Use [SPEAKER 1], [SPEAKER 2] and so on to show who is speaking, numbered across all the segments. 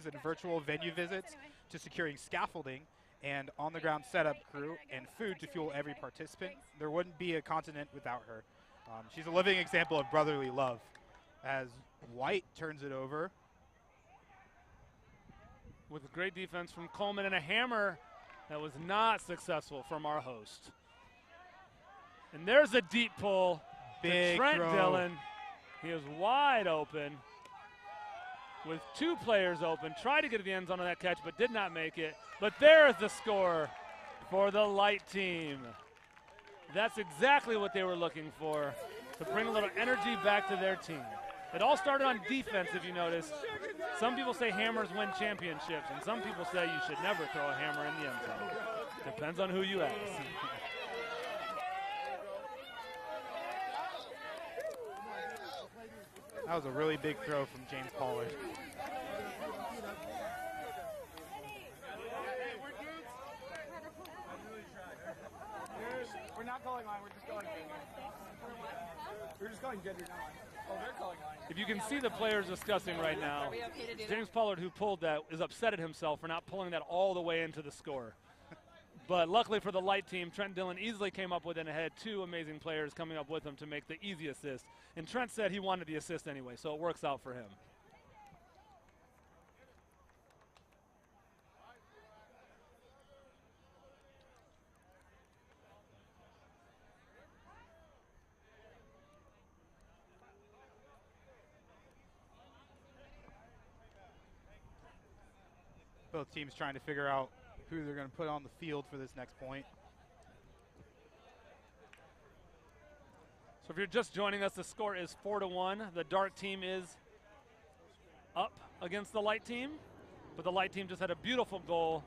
[SPEAKER 1] meetings and virtual venue visits to securing scaffolding and on-the-ground setup crew and food to fuel every participant. There wouldn't be a continent without her. She's a living example of brotherly love. As White turns it over.
[SPEAKER 2] With great defense from Coleman and a hammer that was not successful from our host. And there's a deep pull
[SPEAKER 1] Big
[SPEAKER 2] to Trent
[SPEAKER 1] throw.
[SPEAKER 2] Dillon. He is wide open with two players open. Tried to get to the end zone on that catch, but did not make it. But there's the score for the Light team. That's exactly what they were looking for, to bring a little energy back to their team. It all started on defense, if you notice. Some people say hammers win championships, and some people say you should never throw a hammer in the end zone. Depends on who you ask.
[SPEAKER 1] That was a really big throw from James Pollard.
[SPEAKER 3] We're not calling line, we're just calling We're just calling gender now. Oh, they're calling line.
[SPEAKER 2] If you can see the players discussing right now, James Pollard, who pulled that, is upset at himself for not pulling that all the way into the score. But luckily for the Light team, Trent Dillon easily came up with it and had two amazing players coming up with him to make the easy assist. And Trent said he wanted the assist anyway, so it works out for him.
[SPEAKER 1] Both teams trying to figure out who they're going to put on the field for this next point.
[SPEAKER 2] So if you're just joining us, the score is 4-1. The Dark team is up against the Light team, but the Light team just had a beautiful goal.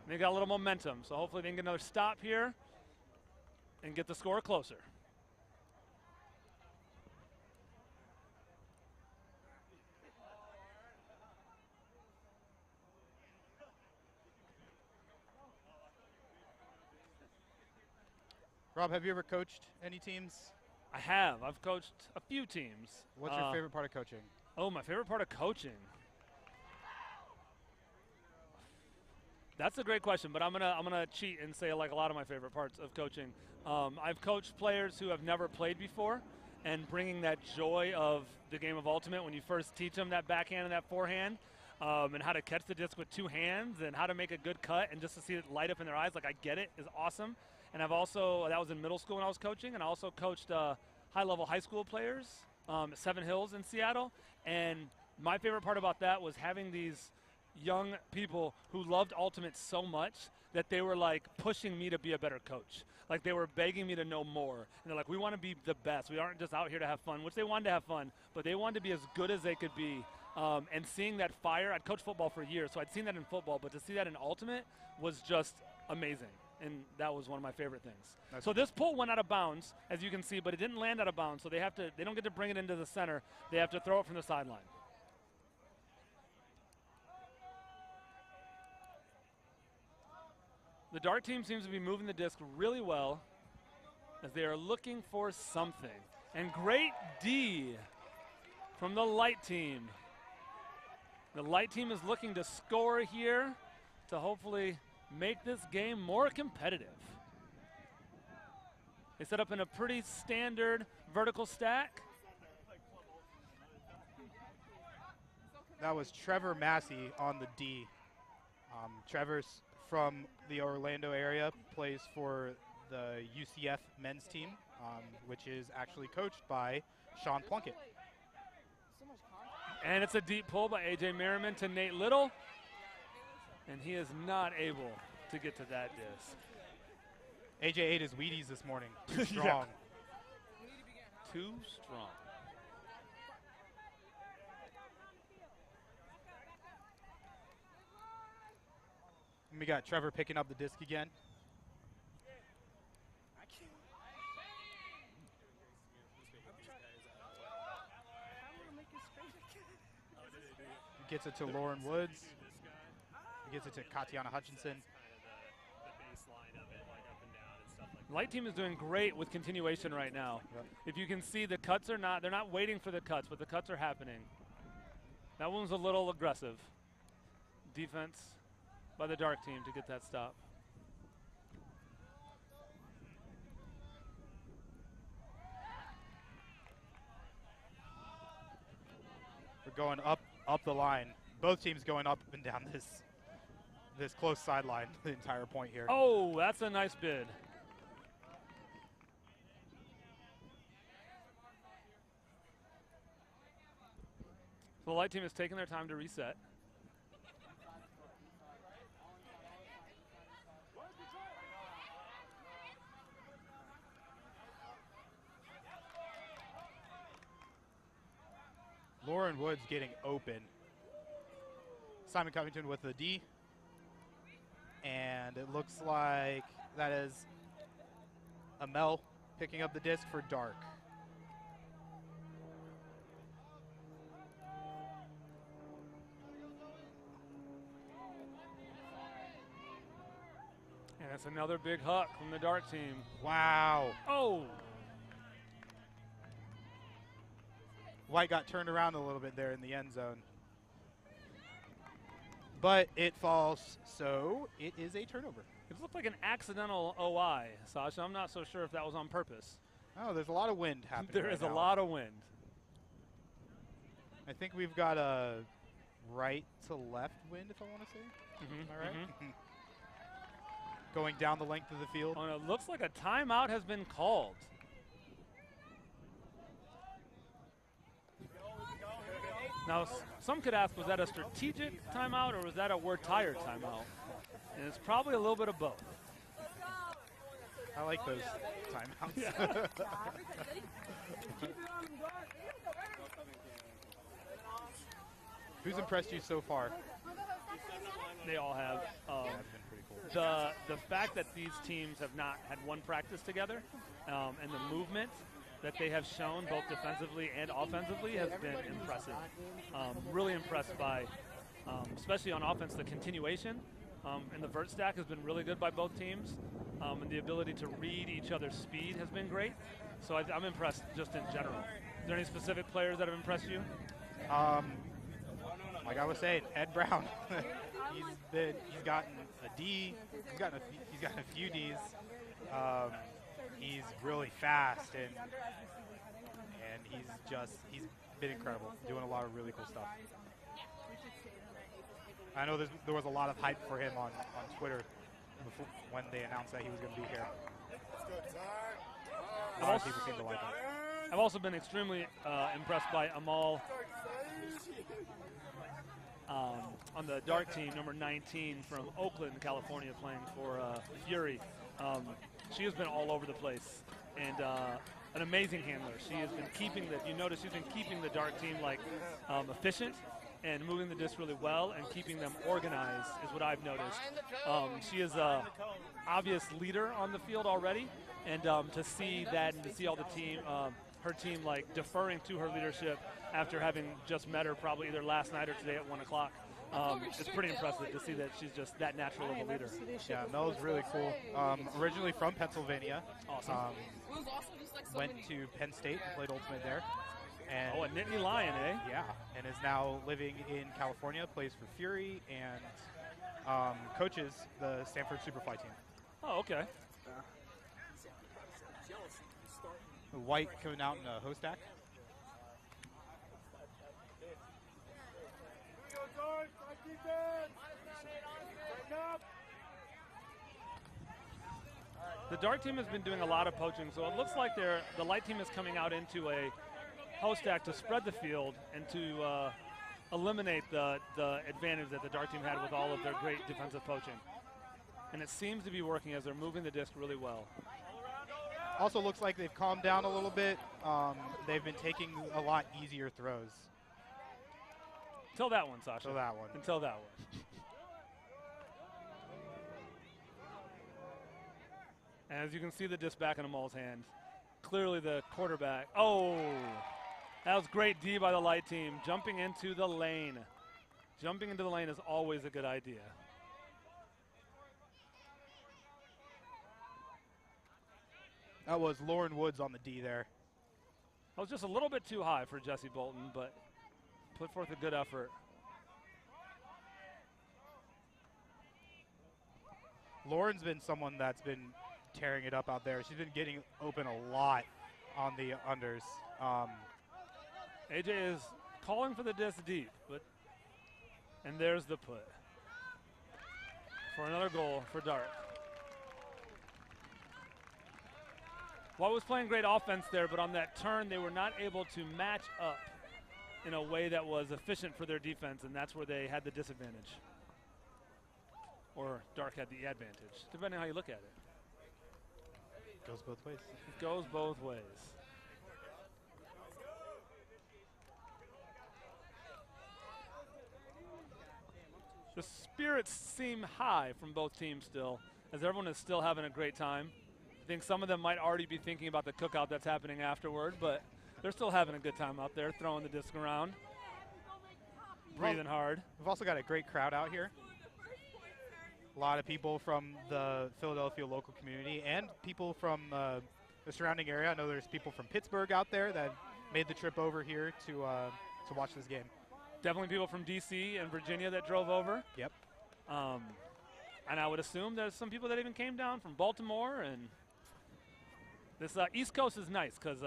[SPEAKER 2] And they got a little momentum, so hopefully they can get another stop here and get the score closer.
[SPEAKER 1] Rob, have you ever coached any teams?
[SPEAKER 2] I have. I've coached a few teams.
[SPEAKER 1] What's your favorite part of coaching?
[SPEAKER 2] Oh, my favorite part of coaching. That's a great question, but I'm gonna cheat and say like a lot of my favorite parts of coaching. I've coached players who have never played before, and bringing that joy of the game of Ultimate when you first teach them that backhand and that forehand, and how to catch the disc with two hands and how to make a good cut, and just to see it light up in their eyes like I get it is awesome. And I've also, that was in middle school when I was coaching, and I also coached high-level high school players at Seven Hills in Seattle. And my favorite part about that was having these young people who loved Ultimate so much that they were like pushing me to be a better coach. Like they were begging me to know more. And they're like, we want to be the best. We aren't just out here to have fun, which they wanted to have fun, but they wanted to be as good as they could be. And seeing that fire, I'd coached football for years, so I'd seen that in football, but to see that in Ultimate was just amazing. And that was one of my favorite things. So this pull went out of bounds, as you can see, but it didn't land out of bounds, so they don't get to bring it into the center. They have to throw it from the sideline. The Dark team seems to be moving the disc really well as they are looking for something. And great D from the Light team. The Light team is looking to score here to hopefully make this game more competitive. They set up in a pretty standard vertical stack.
[SPEAKER 1] That was Trevor Massey on the D. Trevor's from the Orlando area, plays for the UCF men's team, which is actually coached by Sean Plunkett.
[SPEAKER 2] And it's a deep pull by A.J. Merriman to Nate Little. And he is not able to get to that disc.
[SPEAKER 1] AJ ate his Wheaties this morning. Too strong.
[SPEAKER 2] Yeah. Too strong.
[SPEAKER 1] And we got Trevor picking up the disc again. Gets it to Lauren Woods. Gets it to Katiana Hutchinson.
[SPEAKER 2] Light team is doing great with continuation right now.
[SPEAKER 1] Yep.
[SPEAKER 2] If you can see, the cuts are they're not waiting for the cuts, but the cuts are happening. That one was a little aggressive. defense by the dark team to get that stop.
[SPEAKER 1] We're going up the line. Both teams going up and down this close sideline the entire point here.
[SPEAKER 2] Oh, that's a nice bid. So the light team is taking their time to reset.
[SPEAKER 1] Lauren Woods getting open. Simon Covington with the D. And it looks like that is Amel picking up the disc for Dark.
[SPEAKER 2] And that's another big huck from the dark team.
[SPEAKER 1] Wow.
[SPEAKER 2] Oh!
[SPEAKER 1] White got turned around a little bit there in the end zone. But it falls, so it is a turnover.
[SPEAKER 2] It looked like an accidental OI, Sasha. I'm not so sure if that was on purpose.
[SPEAKER 1] Oh, there's a lot of wind happening.
[SPEAKER 2] There is a lot of wind.
[SPEAKER 1] I think we've got a right to left wind, if I want to say.
[SPEAKER 2] Mm-hmm.
[SPEAKER 1] All right. Going down the length of the field.
[SPEAKER 2] Oh, and it looks like a timeout has been called. Now, some could ask, was that a strategic timeout or was that a we're tired timeout? And it's probably a little bit of both.
[SPEAKER 1] I like those timeouts.
[SPEAKER 2] Yeah.
[SPEAKER 1] Who's impressed you so far?
[SPEAKER 2] They all have.
[SPEAKER 1] Yeah, that's been pretty cool.
[SPEAKER 2] The fact that these teams have not had one practice together and the movement that they have shown both defensively and offensively has been impressive. Really impressed by, especially on offense, the continuation and the vert stack has been really good by both teams, and the ability to read each other's speed has been great. So I'm impressed just in general. Is there any specific players that have impressed you?
[SPEAKER 1] Like I was saying, Ed Brown. he's gotten a D. He's gotten a few Ds. He's really fast and he's been incredible, doing a lot of really cool stuff. I know there was a lot of hype for him on Twitter before, when they announced that he was going to be here. A lot of people seem to like him.
[SPEAKER 2] I've also been extremely impressed by Amal on the dark team, number 19 from Oakland, California, playing for Fury. She has been all over the place and an amazing handler. She has been keeping she's been keeping the dark team efficient and moving the disc really well and keeping them organized is what I've noticed. She is a obvious leader on the field already, and to see that and to see all the team, her team deferring to her leadership after having just met her probably either last night or today at 1 o'clock. It's pretty impressive to see that she's just that natural of a leader.
[SPEAKER 1] Yeah, Mel's really cool. Originally from Pennsylvania.
[SPEAKER 2] Awesome.
[SPEAKER 1] Went to Penn State and played Ultimate there. And
[SPEAKER 2] a Nittany Lion, eh?
[SPEAKER 1] Yeah, and is now living in California, plays for Fury, and coaches the Stanford Superfly team.
[SPEAKER 2] Oh, okay.
[SPEAKER 1] White coming out in a host stack.
[SPEAKER 2] The dark team has been doing a lot of poaching, so it looks like the light team is coming out into a host stack to spread the field and to eliminate the advantage that the dark team had with all of their great defensive poaching. And it seems to be working as they're moving the disc really well.
[SPEAKER 1] Also looks like they've calmed down a little bit. They've been taking a lot easier throws.
[SPEAKER 2] Until that one, Sasha.
[SPEAKER 1] Until that one.
[SPEAKER 2] Until that one. And as you can see the disc back in Amal's hand. Clearly the quarterback. Oh, that was great D by the light team. Jumping into the lane. Jumping into the lane is always a good idea.
[SPEAKER 1] That was Lauren Woods on the D there.
[SPEAKER 2] That was just a little bit too high for Jesse Bolton, but put forth a good effort.
[SPEAKER 1] Lauren's been someone that's been tearing it up out there. She's been getting open a lot on the unders.
[SPEAKER 2] AJ is calling for the disc deep, and there's the put for another goal for Dark. Well, was playing great offense there, but on that turn, they were not able to match up in a way that was efficient for their defense, and that's where they had the disadvantage. Or Dark had the advantage, depending on how you look at it.
[SPEAKER 1] Goes both ways.
[SPEAKER 2] It goes both ways. The spirits seem high from both teams still, as everyone is still having a great time. I think some of them might already be thinking about the cookout that's happening afterward, but they're still having a good time out there, throwing the disc around, breathing hard.
[SPEAKER 1] We've also got a great crowd out here. A lot of people from the Philadelphia local community and people from the surrounding area. I know there's people from Pittsburgh out there that made the trip over here to watch this game.
[SPEAKER 2] Definitely people from DC and Virginia that drove over.
[SPEAKER 1] Yep.
[SPEAKER 2] And I would assume there's some people that even came down from Baltimore. And this East Coast is nice because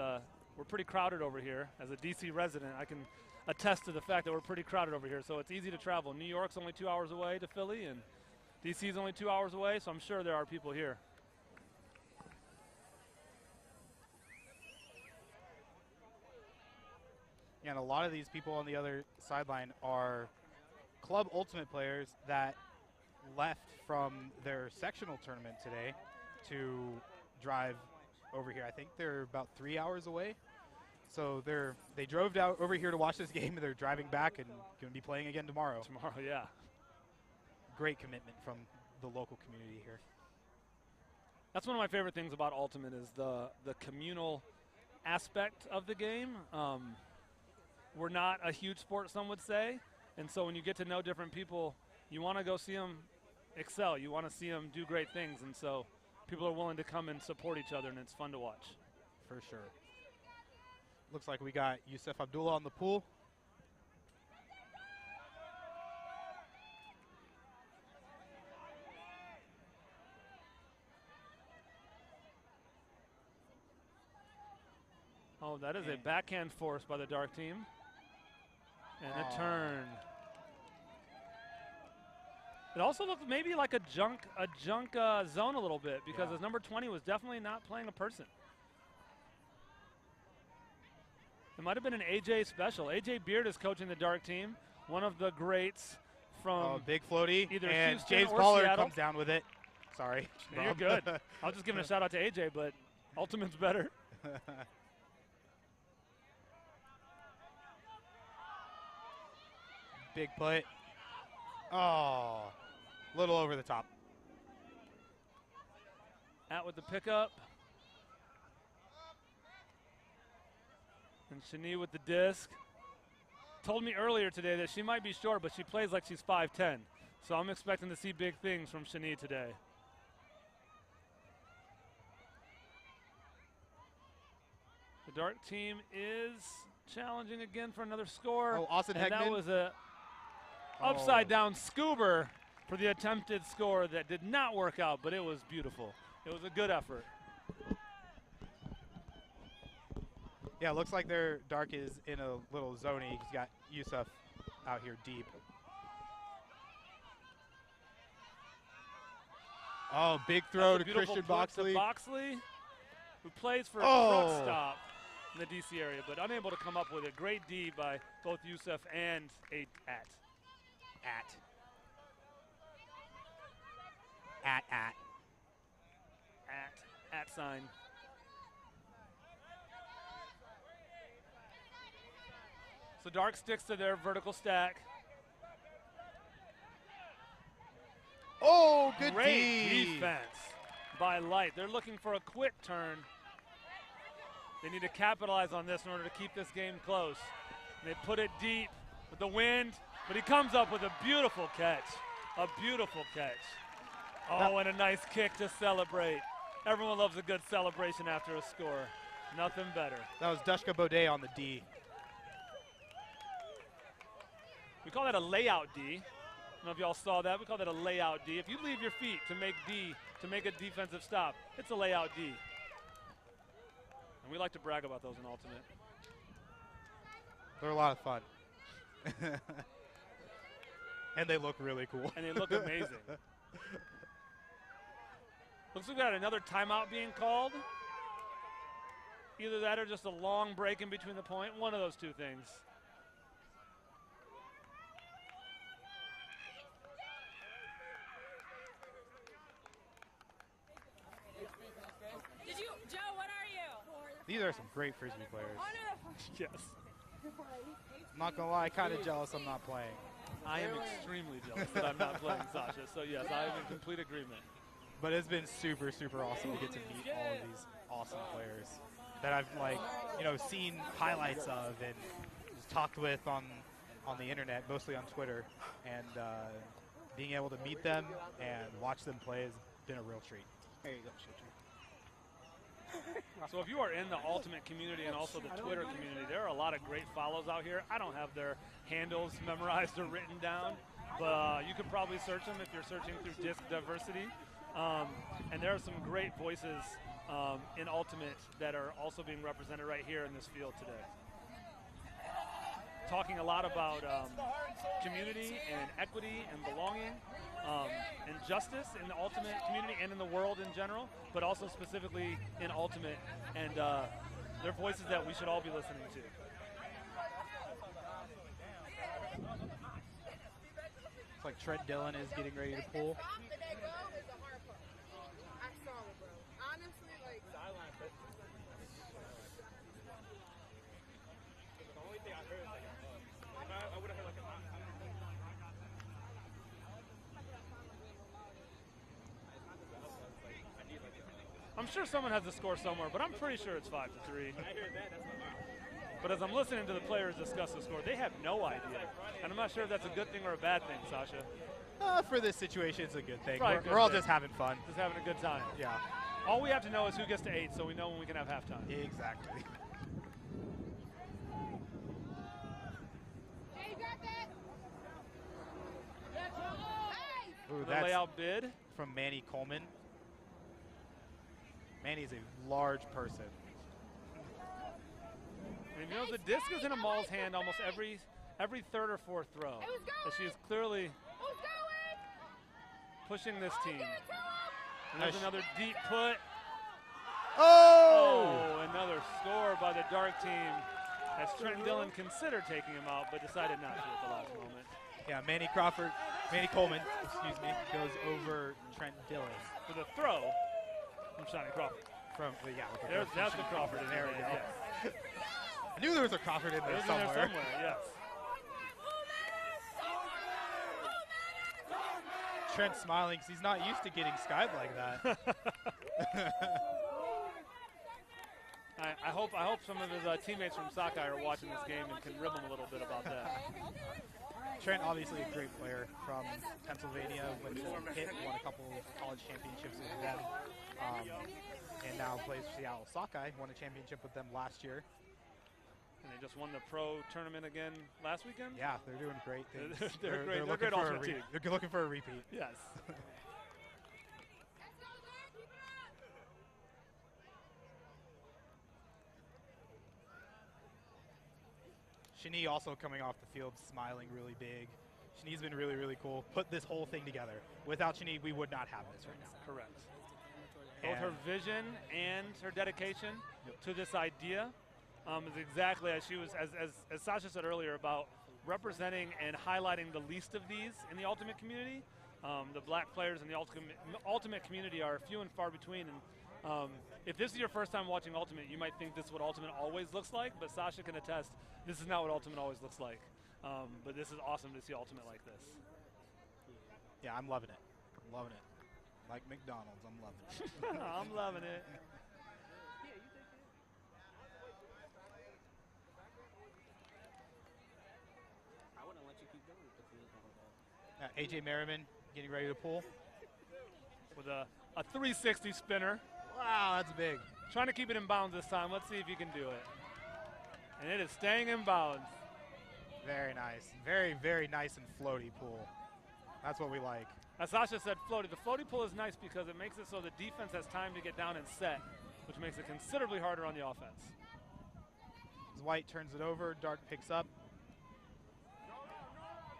[SPEAKER 2] we're pretty crowded over here. As a DC resident, I can attest to the fact that we're pretty crowded over here. So it's easy to travel. New York's only 2 hours away to Philly, and DC's only 2 hours away, so I'm sure there are people here.
[SPEAKER 1] Yeah, and a lot of these people on the other sideline are Club Ultimate players that left from their sectional tournament today to drive over here. I think they're about 3 hours away. So they drove down over here to watch this game, and they're driving back and going to be playing again tomorrow.
[SPEAKER 2] Tomorrow, yeah.
[SPEAKER 1] Great commitment from the local community here.
[SPEAKER 2] That's one of my favorite things about Ultimate is the communal aspect of the game. We're not a huge sport, some would say, and so when you get to know different people, you want to go see them excel. You want to see them do great things, and so people are willing to come and support each other, and it's fun to watch.
[SPEAKER 1] For sure. Looks like we got Yusuf Abdullah on the pool.
[SPEAKER 2] Oh, that is a backhand force by the Dark team. And a turn. It also looked maybe like a junk zone a little bit because his number 20 was definitely not playing a person. It might have been an AJ special. AJ Beard is coaching the Dark team, one of the greats from
[SPEAKER 1] big floaty,
[SPEAKER 2] either
[SPEAKER 1] and
[SPEAKER 2] Houston
[SPEAKER 1] James
[SPEAKER 2] or
[SPEAKER 1] Pollard
[SPEAKER 2] Seattle.
[SPEAKER 1] comes down with it. Sorry.
[SPEAKER 2] No, you're good. I'll just give a shout out to AJ, but Ultimate's better.
[SPEAKER 1] Big put. Oh, a little over the top.
[SPEAKER 2] Out with the pickup. And Shani with the disc. Told me earlier today that she might be short, but she plays like she's 5'10". So I'm expecting to see big things from Shani today. The Dark team is challenging again for another score.
[SPEAKER 1] Oh, Austin
[SPEAKER 2] and
[SPEAKER 1] Heckman.
[SPEAKER 2] that was a upside down scuba for the attempted score that did not work out, but it was beautiful. It was a good effort.
[SPEAKER 1] Yeah, it looks like their Dark is in a little zoney. He's got Yusuf out here deep. Oh, big throw to Christian Boxley.
[SPEAKER 2] Boxley, who plays for a truck stop in the DC area, but unable to come up with a great D by both Yusuf and at sign. So Dark sticks to their vertical stack.
[SPEAKER 1] Oh, good
[SPEAKER 2] Great defense by Light. They're looking for a quick turn. They need to capitalize on this in order to keep this game close. They put it deep with the wind, but he comes up with a beautiful catch. A beautiful catch. Oh, and a nice kick to celebrate. Everyone loves a good celebration after a score. Nothing better.
[SPEAKER 1] That was Dushka Baudet on the D.
[SPEAKER 2] We call that a layout D. know if y'all saw that. We call that a layout D. If you leave your feet to make D, to make a defensive stop, it's a layout D. And we like to brag about those in Ultimate.
[SPEAKER 1] They're a lot of fun. And they look really cool.
[SPEAKER 2] And they look amazing. Looks like we got another timeout being called. Either that or just a long break in between the point. One of those two things.
[SPEAKER 4] Joe, what are you?
[SPEAKER 1] These are some great Frisbee players.
[SPEAKER 2] Yes.
[SPEAKER 1] I'm not gonna lie, kind of jealous I'm not playing.
[SPEAKER 2] I am extremely jealous that I'm not playing Sasha. So yes, I am in complete agreement.
[SPEAKER 1] But it's been super, super awesome to get to meet all of these awesome players that I've seen highlights of and just talked with on the internet, mostly on Twitter, and being able to meet them and watch them play has been a real treat.
[SPEAKER 3] There you go,
[SPEAKER 2] So if you are in the Ultimate community and also the Twitter community, there are a lot of great follows out here. I don't have their handles memorized or written down, but you could probably search them if you're searching through Disc.Diversity. And there are some great voices in Ultimate that are also being represented right here in this field today. Talking a lot about community and equity and belonging and justice in the Ultimate community and in the world in general, but also specifically in Ultimate. And they're voices that we should all be listening to.
[SPEAKER 1] It's like Trent Dillon is getting ready to pull.
[SPEAKER 2] I'm sure someone has the score somewhere, but I'm pretty sure it's 5-3. But as I'm listening to the players discuss the score, they have no idea. And I'm not sure if that's a good thing or a bad thing, Sasha.
[SPEAKER 1] For this situation, it's a good thing.
[SPEAKER 2] Probably
[SPEAKER 1] We're all just having fun.
[SPEAKER 2] Just having a good time.
[SPEAKER 1] Yeah.
[SPEAKER 2] All we have to know is who gets to 8, so we know when we can have halftime.
[SPEAKER 1] Exactly.
[SPEAKER 4] Hey, you got that?
[SPEAKER 1] Ooh,
[SPEAKER 2] The
[SPEAKER 1] that's
[SPEAKER 2] layout bid.
[SPEAKER 1] from Manny Coleman. Manny's a large person.
[SPEAKER 2] And you know, the disc is in Amal's hand almost every third or fourth throw. So she is clearly pushing this team. And there's another deep put.
[SPEAKER 1] Oh!
[SPEAKER 2] Another score by the Dark team as Trent Dillon considered taking him out, but decided not to at the last moment.
[SPEAKER 1] Yeah, Manny Coleman, excuse me, goes over Trent Dillon.
[SPEAKER 2] For the throw from Shani Crawford. That's the Crawford in there. Yes.
[SPEAKER 1] I knew there was a Crawford in there
[SPEAKER 2] There's
[SPEAKER 1] somewhere.
[SPEAKER 2] In there somewhere, yes.
[SPEAKER 1] Trent's smiling because he's not used to getting skied like that.
[SPEAKER 2] I hope some of his teammates from Sockeye are watching this game and can rib him a little bit about that.
[SPEAKER 1] Trent, obviously a great player from Pennsylvania, went to Pitt, won a couple of college championships with them, and now plays for Seattle Sockeye, won a championship with them last year.
[SPEAKER 2] And they just won the pro tournament again last weekend?
[SPEAKER 1] Yeah, they're doing great things.
[SPEAKER 2] They're great.
[SPEAKER 1] They're
[SPEAKER 2] They're
[SPEAKER 1] looking,
[SPEAKER 2] they're
[SPEAKER 1] looking for a repeat.
[SPEAKER 2] Yes.
[SPEAKER 1] Shani also coming off the field smiling really big. Shani's been really, really cool. Put this whole thing together. Without Shani, we would not have this right now.
[SPEAKER 2] Correct. Both her vision and her dedication to this idea is exactly as she was, as Sasha said earlier, about representing and highlighting the least of these in the Ultimate community. The black players in the Ultimate community are few and far between. And if this is your first time watching Ultimate, you might think this is what Ultimate always looks like, but Sasha can attest, this is not what Ultimate always looks like. But this is awesome to see Ultimate like this.
[SPEAKER 1] Yeah, I'm loving it. I'm loving it. Like McDonald's, I'm loving it.
[SPEAKER 2] I'm loving it.
[SPEAKER 3] I wouldn't let you keep going if you
[SPEAKER 1] AJ Merriman getting ready to pull.
[SPEAKER 2] With a 360 spinner.
[SPEAKER 1] Wow, that's big.
[SPEAKER 2] Trying to keep it in bounds this time. Let's see if you can do it. And it is staying in bounds.
[SPEAKER 1] Very nice. Very, very nice and floaty pull. That's what we like.
[SPEAKER 2] As Sasha said, floaty. The floaty pull is nice because it makes it so the defense has time to get down and set, which makes it considerably harder on the offense.
[SPEAKER 1] As White turns it over, Dark picks up.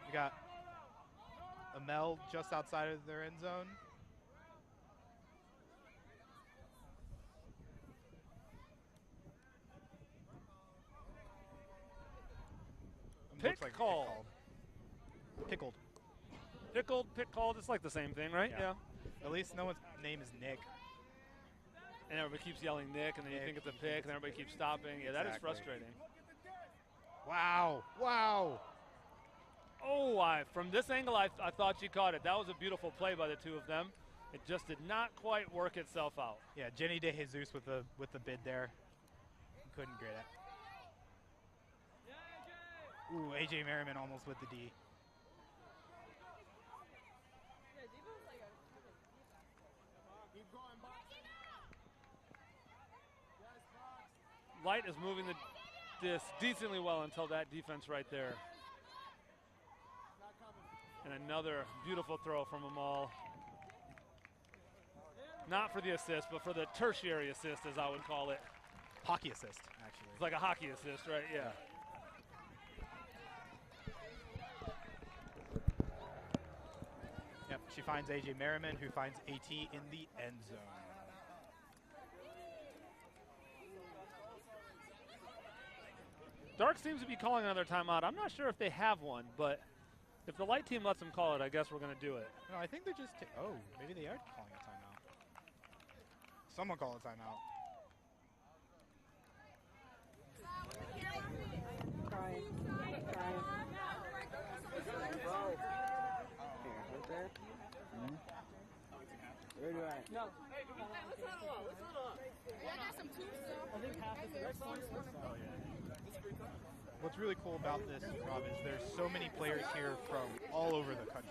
[SPEAKER 1] We got Amel just outside of their end zone.
[SPEAKER 2] Pick called.
[SPEAKER 1] Pickled.
[SPEAKER 2] Pickled, pick called. It's like the same thing, right? Yeah.
[SPEAKER 1] At least no one's name is Nick.
[SPEAKER 2] And everybody keeps yelling Nick, and then you think it's a pick, and everybody keeps stopping. Yeah, that is frustrating.
[SPEAKER 1] Wow. Wow.
[SPEAKER 2] Oh, from this angle, I thought she caught it. That was a beautiful play by the two of them. It just did not quite work itself out.
[SPEAKER 1] Yeah, Jenny De Jesus with the bid there. Couldn't grade it. Ooh, AJ Merriman almost with the D.
[SPEAKER 2] Light is moving this decently well until that defense right there. And another beautiful throw from Amal. Not for the assist, but for the tertiary assist, as I would call it.
[SPEAKER 1] Hockey assist, actually.
[SPEAKER 2] It's like a hockey assist, right? Yeah.
[SPEAKER 1] Yep, she finds AJ Merriman, who finds AT in the end zone.
[SPEAKER 2] Dark seems to be calling another timeout. I'm not sure if they have one, but if the Light team lets them call it, I guess we're going to do it.
[SPEAKER 1] No, I think they're just, oh, maybe they are calling a timeout. Someone call a timeout.
[SPEAKER 3] Where do I? No.
[SPEAKER 1] What's really cool about this, Rob, is there's so many players here from all over the country.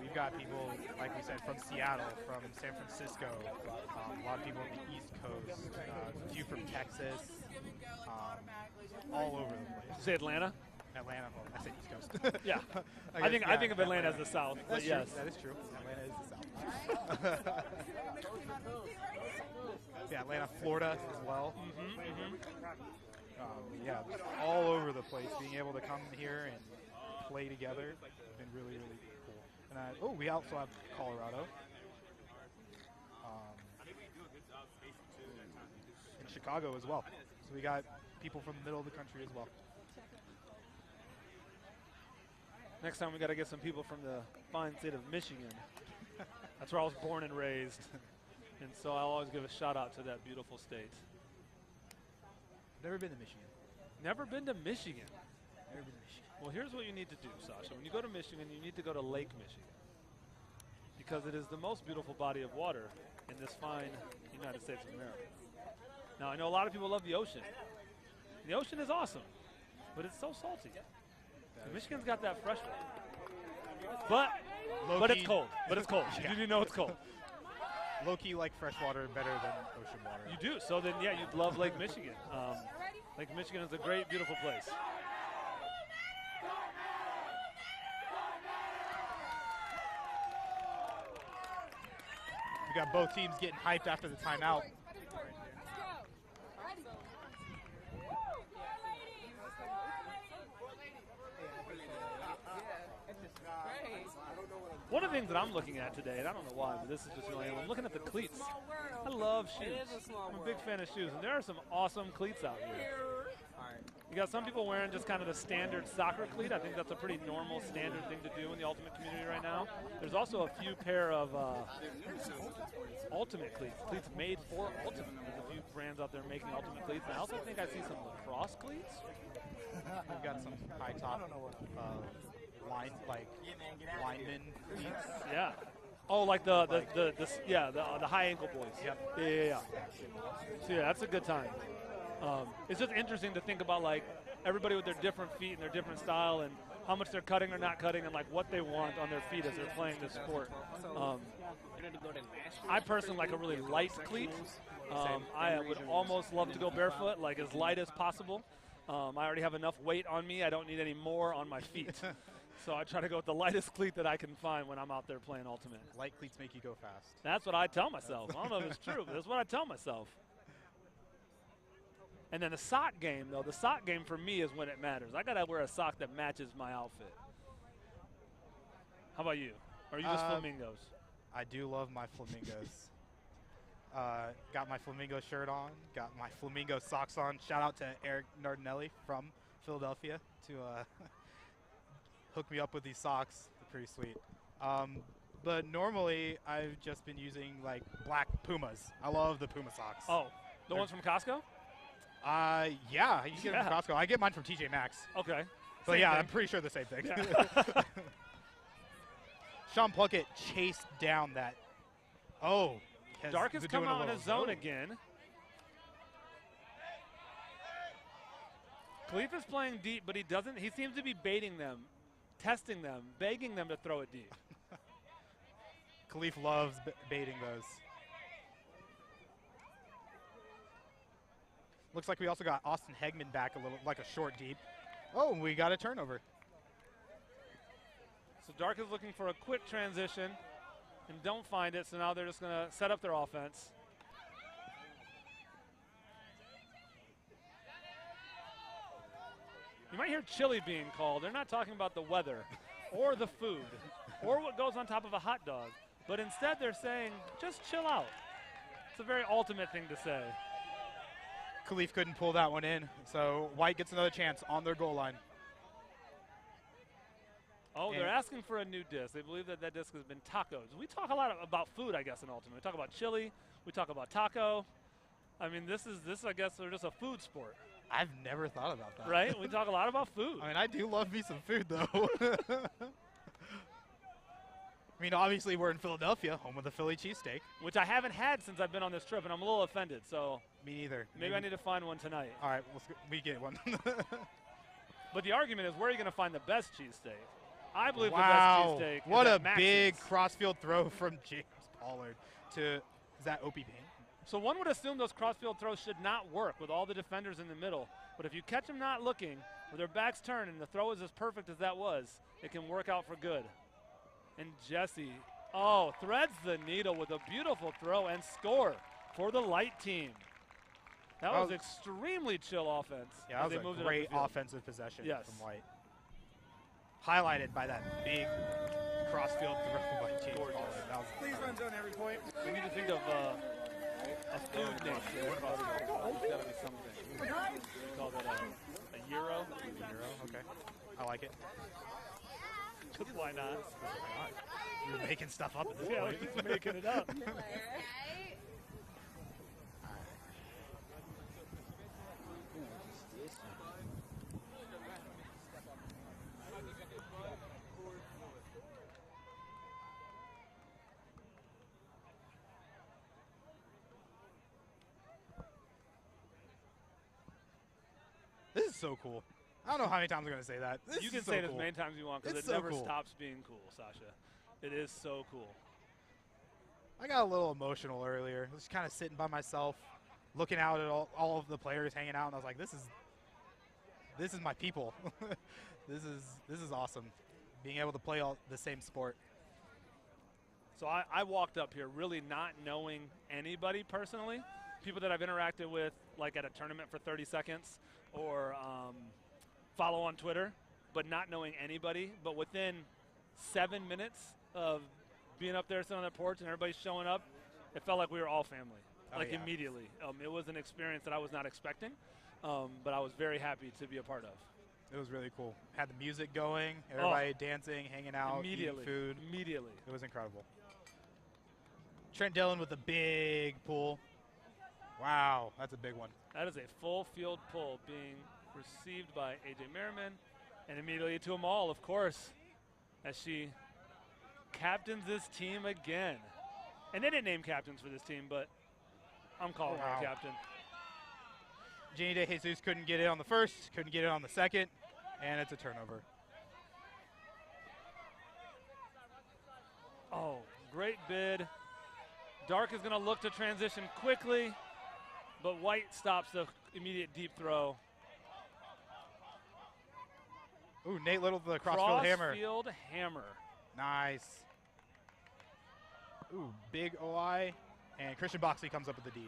[SPEAKER 1] We've got people, like we said, from Seattle, from San Francisco, a lot of people on the East Coast, a few from Texas, all over the place.
[SPEAKER 2] Did you say Atlanta?
[SPEAKER 1] Atlanta, well, I said East Coast.
[SPEAKER 2] Yeah. I think of Atlanta as the South, but yes.
[SPEAKER 1] That is true. Atlanta is the South. Yeah, Atlanta, Florida as well. Yeah, all over the place. Being able to come here and play together has been really, really cool. And we also have Colorado. And Chicago as well. So we got people from the middle of the country as well.
[SPEAKER 2] Next time we got to get some people from the fine state of Michigan. That's where I was born and raised. And so I'll always give a shout out to that beautiful state.
[SPEAKER 1] Never been to Michigan.
[SPEAKER 2] Never been to Michigan?
[SPEAKER 1] Never been to Michigan.
[SPEAKER 2] Well, here's what you need to do, Sasha. When you go to Michigan, you need to go to Lake Michigan. Because it is the most beautiful body of water in this fine United States of America. Now, I know a lot of people love the ocean. The ocean is awesome, but it's so salty. Michigan's got that fresh water. But it's cold. But it's cold.
[SPEAKER 1] Yeah.
[SPEAKER 2] You do know it's cold.
[SPEAKER 1] Low-key like fresh water better than ocean water.
[SPEAKER 2] You do. So then, yeah, you'd love Lake Michigan. Lake Michigan is a great, beautiful place.
[SPEAKER 1] We got both teams getting hyped after the timeout.
[SPEAKER 2] One of the things that I'm looking at today, and I don't know why, but this is just who I am, I'm looking at the cleats. I love shoes. I'm a big fan of shoes, and there are some awesome cleats out here. You got some people wearing just kind of the standard soccer cleat. I think that's a pretty normal, standard thing to do in the Ultimate community right now. There's also a few pair of Ultimate cleats made for Ultimate. There's a few brands out there making Ultimate cleats. And I also think I see some lacrosse cleats.
[SPEAKER 1] We've got some high top lineman cleats.
[SPEAKER 2] Yeah. Oh, like the high ankle boys.
[SPEAKER 1] Yep.
[SPEAKER 2] Yeah. So yeah, that's a good time. It's just interesting to think about like everybody with their different feet and their different style and how much they're cutting or not cutting and like what they want on their feet as they're playing this sport. I personally like a really light cleat. I would almost love to go barefoot, like as light as possible. I already have enough weight on me. I don't need any more on my feet. So I try to go with the lightest cleat that I can find when I'm out there playing Ultimate.
[SPEAKER 1] Light cleats make you go fast.
[SPEAKER 2] That's what I tell myself. I don't know if it's true, but that's what I tell myself. And then the sock game, though, the sock game for me is when it matters. I got to wear a sock that matches my outfit. How about you? Or are you just flamingos?
[SPEAKER 1] I do love my flamingos. Got my flamingo shirt on. Got my flamingo socks on. Shout out to Eric Nardinelli from Philadelphia to hook me up with these socks. They're pretty sweet. But normally I've just been using like black Pumas. I love the Puma socks.
[SPEAKER 2] Oh, the ones from Costco?
[SPEAKER 1] Yeah, you can get them from Costco. I get mine from TJ Maxx.
[SPEAKER 2] Okay.
[SPEAKER 1] But
[SPEAKER 2] Same
[SPEAKER 1] yeah,
[SPEAKER 2] thing.
[SPEAKER 1] I'm pretty sure the same thing.
[SPEAKER 2] Yeah.
[SPEAKER 1] Sean Plunkett chased down that. Oh.
[SPEAKER 2] Dark has come out in his zone again. Khalif is playing deep, but he doesn't. He seems to be baiting them, testing them, begging them to throw it deep.
[SPEAKER 1] Khalif loves baiting those. Looks like we also got Austin Hegman back a little, like a short deep. Oh, we got a turnover.
[SPEAKER 2] So Dark is looking for a quick transition and don't find it, so now they're just going to set up their offense. You might hear chili being called. They're not talking about the weather or the food or what goes on top of a hot dog, but instead they're saying, just chill out. It's a very ultimate thing to say.
[SPEAKER 1] Khalif couldn't pull that one in, so White gets another chance on their goal line.
[SPEAKER 2] Oh, they're asking for a new disc. They believe that that disc has been tacos. We talk a lot about food, I guess, in Ultimate. We talk about chili. We talk about taco. I mean, this, I guess, they're just a food sport.
[SPEAKER 1] I've never thought about that.
[SPEAKER 2] Right? We talk a lot about food.
[SPEAKER 1] I mean, I do love me some food, though. I mean, obviously, we're in Philadelphia, home of the Philly cheesesteak.
[SPEAKER 2] Which I haven't had since I've been on this trip, and I'm a little offended. So
[SPEAKER 1] me neither.
[SPEAKER 2] Maybe I need to find one tonight.
[SPEAKER 1] All right, we get one.
[SPEAKER 2] But the argument is, where are you going to find the best cheesesteak? I believe
[SPEAKER 1] wow.
[SPEAKER 2] the best cheesesteak
[SPEAKER 1] What
[SPEAKER 2] is
[SPEAKER 1] a
[SPEAKER 2] at Max's.
[SPEAKER 1] big crossfield throw from James Pollard to, is that Opie Payne?
[SPEAKER 2] So one would assume those crossfield throws should not work with all the defenders in the middle. But if you catch them not looking, with their backs turned, and the throw is as perfect as that was, it can work out for good. And Jesse, threads the needle with a beautiful throw and score for the light team. That was extremely chill offense.
[SPEAKER 1] Yeah, that was a great offensive possession from White. Highlighted by that big crossfield throw by James Pollard.
[SPEAKER 3] Please run zone every point.
[SPEAKER 2] We need to think of a food name for their crossfield. There's got to be something. We call that a gyro.
[SPEAKER 1] A gyro, okay. I like it.
[SPEAKER 2] Because why not?
[SPEAKER 1] You're making stuff up at this
[SPEAKER 2] Yeah,
[SPEAKER 1] point.
[SPEAKER 2] we're just making it up.
[SPEAKER 1] This is so cool. I don't know how many times I'm going to say that. This
[SPEAKER 2] You can
[SPEAKER 1] is so
[SPEAKER 2] say it
[SPEAKER 1] cool.
[SPEAKER 2] as many times as you want because it
[SPEAKER 1] so
[SPEAKER 2] never
[SPEAKER 1] cool.
[SPEAKER 2] stops being cool, Sasha. It is so cool.
[SPEAKER 1] I got a little emotional earlier. I was kind of sitting by myself, looking out at all of the players hanging out, and I was like, this is my people. This is awesome. Being able to play the same sport.
[SPEAKER 2] So I walked up here really not knowing anybody personally. People that I've interacted with, like at a tournament for 30 seconds or follow on Twitter, but not knowing anybody. But within 7 minutes of being up there sitting on the porch and everybody showing up, it felt like we were all family, immediately. It was an experience that I was not expecting, but I was very happy to be a part of.
[SPEAKER 1] It was really cool. Had the music going, everybody dancing, hanging out, eating food.
[SPEAKER 2] Immediately.
[SPEAKER 1] It was incredible. Trent Dillon with a big pull. Wow, that's a big one.
[SPEAKER 2] That is a full field pull being received by A.J. Merriman, and immediately to Amal, of course, as she captains this team again. And they didn't name captains for this team, but I'm calling her captain.
[SPEAKER 1] Jenny De Jesus couldn't get it on the first, couldn't get it on the second, and it's a turnover.
[SPEAKER 2] Oh, great bid. Dark is going to look to transition quickly, but White stops the immediate deep throw.
[SPEAKER 1] Ooh, Nate Little with the crossfield hammer.
[SPEAKER 2] Crossfield hammer.
[SPEAKER 1] Nice. Ooh, big OI. And Christian Boxley comes up with the D.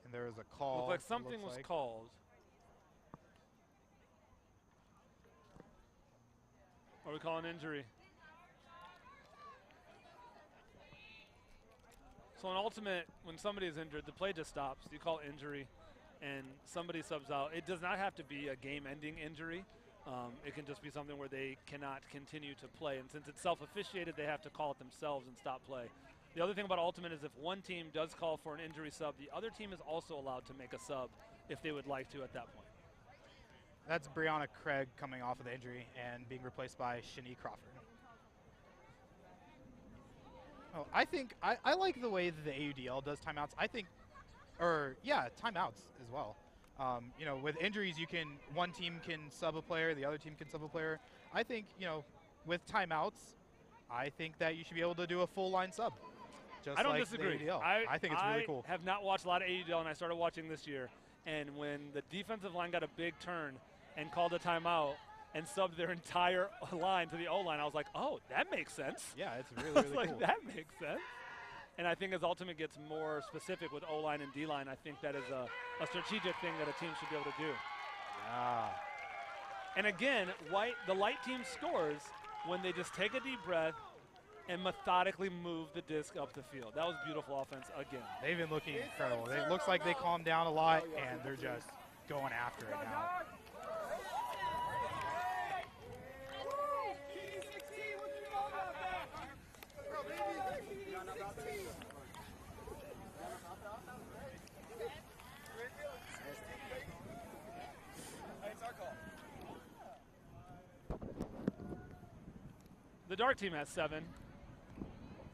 [SPEAKER 1] And there is a call.
[SPEAKER 2] Looked like something was called. Or we call an injury. So in Ultimate, when somebody is injured, the play just stops. You call injury, and somebody subs out. It does not have to be a game-ending injury. It can just be something where they cannot continue to play. And since it's self-officiated, they have to call it themselves and stop play. The other thing about Ultimate is if one team does call for an injury sub, the other team is also allowed to make a sub if they would like to at that point.
[SPEAKER 1] That's Brianna Craig coming off of the injury and being replaced by Shani Crawford. Oh, I think I like the way that the AUDL does timeouts. I think, timeouts as well. You know, with injuries, one team can sub a player, the other team can sub a player. I think, you know, with timeouts, I think that you should be able to do a full line sub. Just
[SPEAKER 2] I don't
[SPEAKER 1] like
[SPEAKER 2] disagree.
[SPEAKER 1] The AUDL. I think it's really cool.
[SPEAKER 2] I have not watched a lot of AUDL, and I started watching this year. And when the defensive line got a big turn and called a timeout and subbed their entire line to the O-line, I was like, oh, that makes sense.
[SPEAKER 1] Yeah, it's really, really cool.
[SPEAKER 2] That makes sense. And I think as Ultimate gets more specific with O-line and D-line, I think that is a strategic thing that a team should be able to do.
[SPEAKER 1] Ah.
[SPEAKER 2] And again, the light team scores when they just take a deep breath and methodically move the disc up the field. That was beautiful offense again.
[SPEAKER 1] They've been looking incredible. It looks like they calmed down a lot, and they're just going after it now.
[SPEAKER 2] The dark team has 7,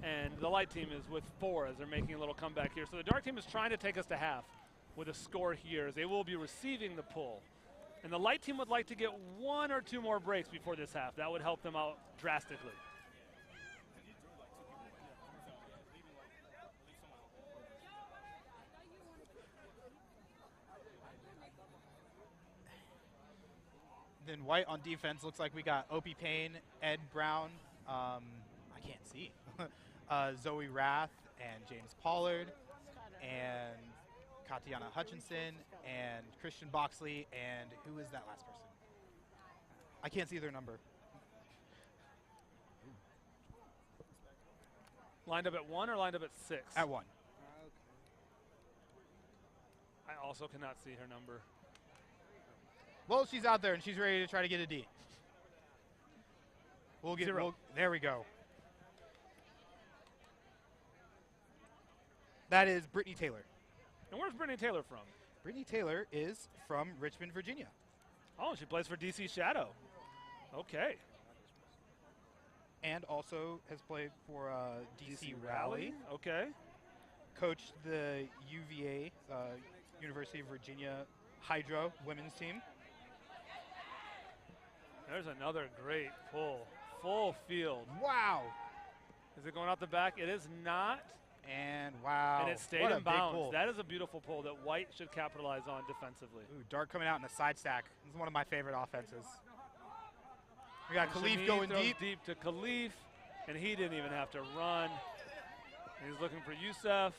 [SPEAKER 2] and the light team is with 4 as they're making a little comeback here. So the dark team is trying to take us to half with a score here as they will be receiving the pull. And the light team would like to get 1 or 2 more breaks before this half. That would help them out drastically.
[SPEAKER 1] Then white on defense looks like we got Opie Payne, Ed Brown, I can't see, Zoe Rath, and James Pollard, and Katiana Hutchinson, and Christian Boxley, and who is that last person? I can't see their number.
[SPEAKER 2] Lined up at 1 or lined up at 6?
[SPEAKER 1] At 1.
[SPEAKER 2] I also cannot see her number.
[SPEAKER 1] Well, she's out there, and she's ready to try to get a D. We'll get
[SPEAKER 2] 0.
[SPEAKER 1] There we go. That is Brittany Taylor.
[SPEAKER 2] And where's Brittany Taylor from?
[SPEAKER 1] Brittany Taylor is from Richmond, Virginia.
[SPEAKER 2] Oh, she plays for DC Shadow. Okay.
[SPEAKER 1] And also has played for DC Rally.
[SPEAKER 2] Okay.
[SPEAKER 1] Coached the UVA, University of Virginia Hydro women's team.
[SPEAKER 2] There's another great pull. Full field.
[SPEAKER 1] Wow.
[SPEAKER 2] Is it going out the back? It is not.
[SPEAKER 1] And wow.
[SPEAKER 2] And it stayed
[SPEAKER 1] what
[SPEAKER 2] in
[SPEAKER 1] a big
[SPEAKER 2] bounds.
[SPEAKER 1] pull.
[SPEAKER 2] That is a beautiful pull that White should capitalize on defensively.
[SPEAKER 1] Ooh, Dart coming out in a side stack. This is one of my favorite offenses. We got
[SPEAKER 2] And
[SPEAKER 1] Khalif
[SPEAKER 2] Shaheen
[SPEAKER 1] going
[SPEAKER 2] throws
[SPEAKER 1] deep.
[SPEAKER 2] deep to Khalif, and he didn't even have to run. And he's looking for Youssef.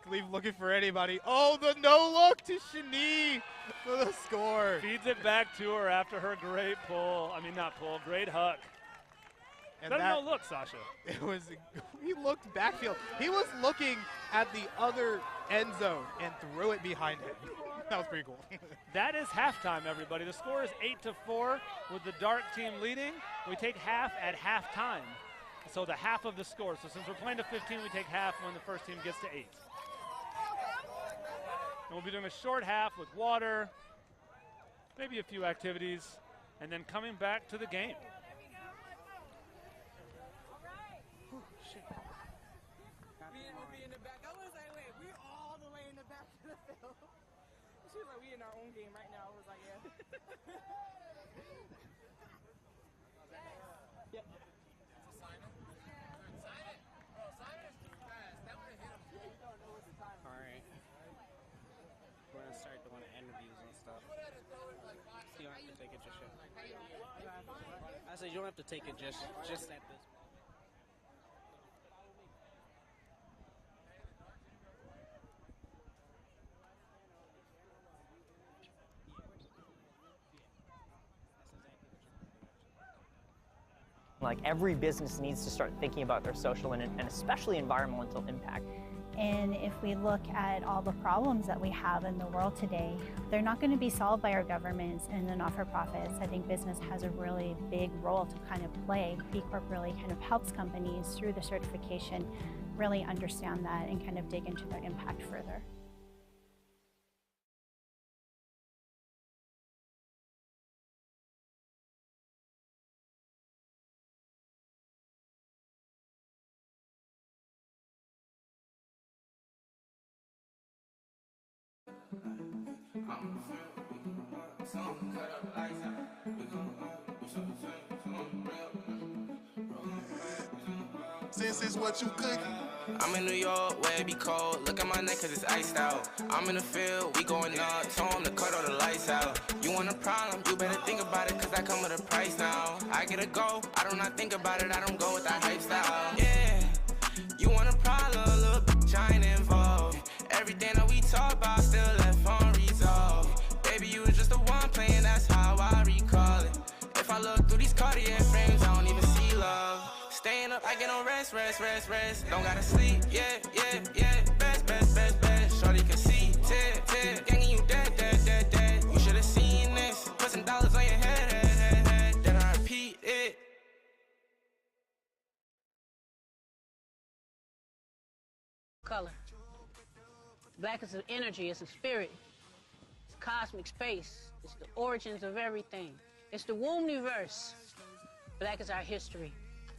[SPEAKER 1] Khalif looking for anybody. Oh, the no look to Shani for the score.
[SPEAKER 2] Feeds it back to her after her great pull. I mean, not pull, great hook.
[SPEAKER 1] And
[SPEAKER 2] That
[SPEAKER 1] that,
[SPEAKER 2] no look, Sasha.
[SPEAKER 1] it was, he looked backfield. He was looking at the other end zone and threw it behind him. That was pretty cool.
[SPEAKER 2] That is halftime, everybody. The score is 8-4 with the dark team leading. We take half at halftime. So the half of the score. So since we're playing to 15, we take half when the first team gets to 8. And we'll be doing a short half with water, maybe a few activities, and then coming back to the game.
[SPEAKER 3] We in the back. I was like, wait, we all the way in the back of the field. She was like, we in our own game right now. I was like, yeah. Yep. All right.
[SPEAKER 5] it just yet. I said you don't have to take it just at this.
[SPEAKER 6] Like every business needs to start thinking about their social and especially environmental impact.
[SPEAKER 7] And if we look at all the problems that we have in the world today, they're not going to be solved by our governments and the not-for-profits. I think business has a really big role to kind of play. B Corp really kind of helps companies through the certification really understand that and kind of dig into their impact further.
[SPEAKER 8] Since it's what you cooking.
[SPEAKER 9] I'm in New York, where it be cold. Look at my neck, cause it's iced out. I'm in the field, we going up. Tell 'em to cut all the lights out. You want a problem, you better think about it, cause I come with a price now. I get a go, I do not think about it, I don't go with that hype style. Yeah, you want a problem, little bitch, I ain't involved. Everything that we talk about still left unresolved. Baby, you was just the one playing, that's how I recall it. If I look through these Cartier frames, I don't even see love. Staying up, I get no rest. Don't gotta sleep, yeah. Best. Shorty can see, tear. Gangin' you dead. You should've seen this. Put some dollars on your head. Then I repeat it.
[SPEAKER 10] Color. Black is an energy, it's a spirit. It's cosmic space. It's the origins of everything. It's the Multiverse. Black is our history.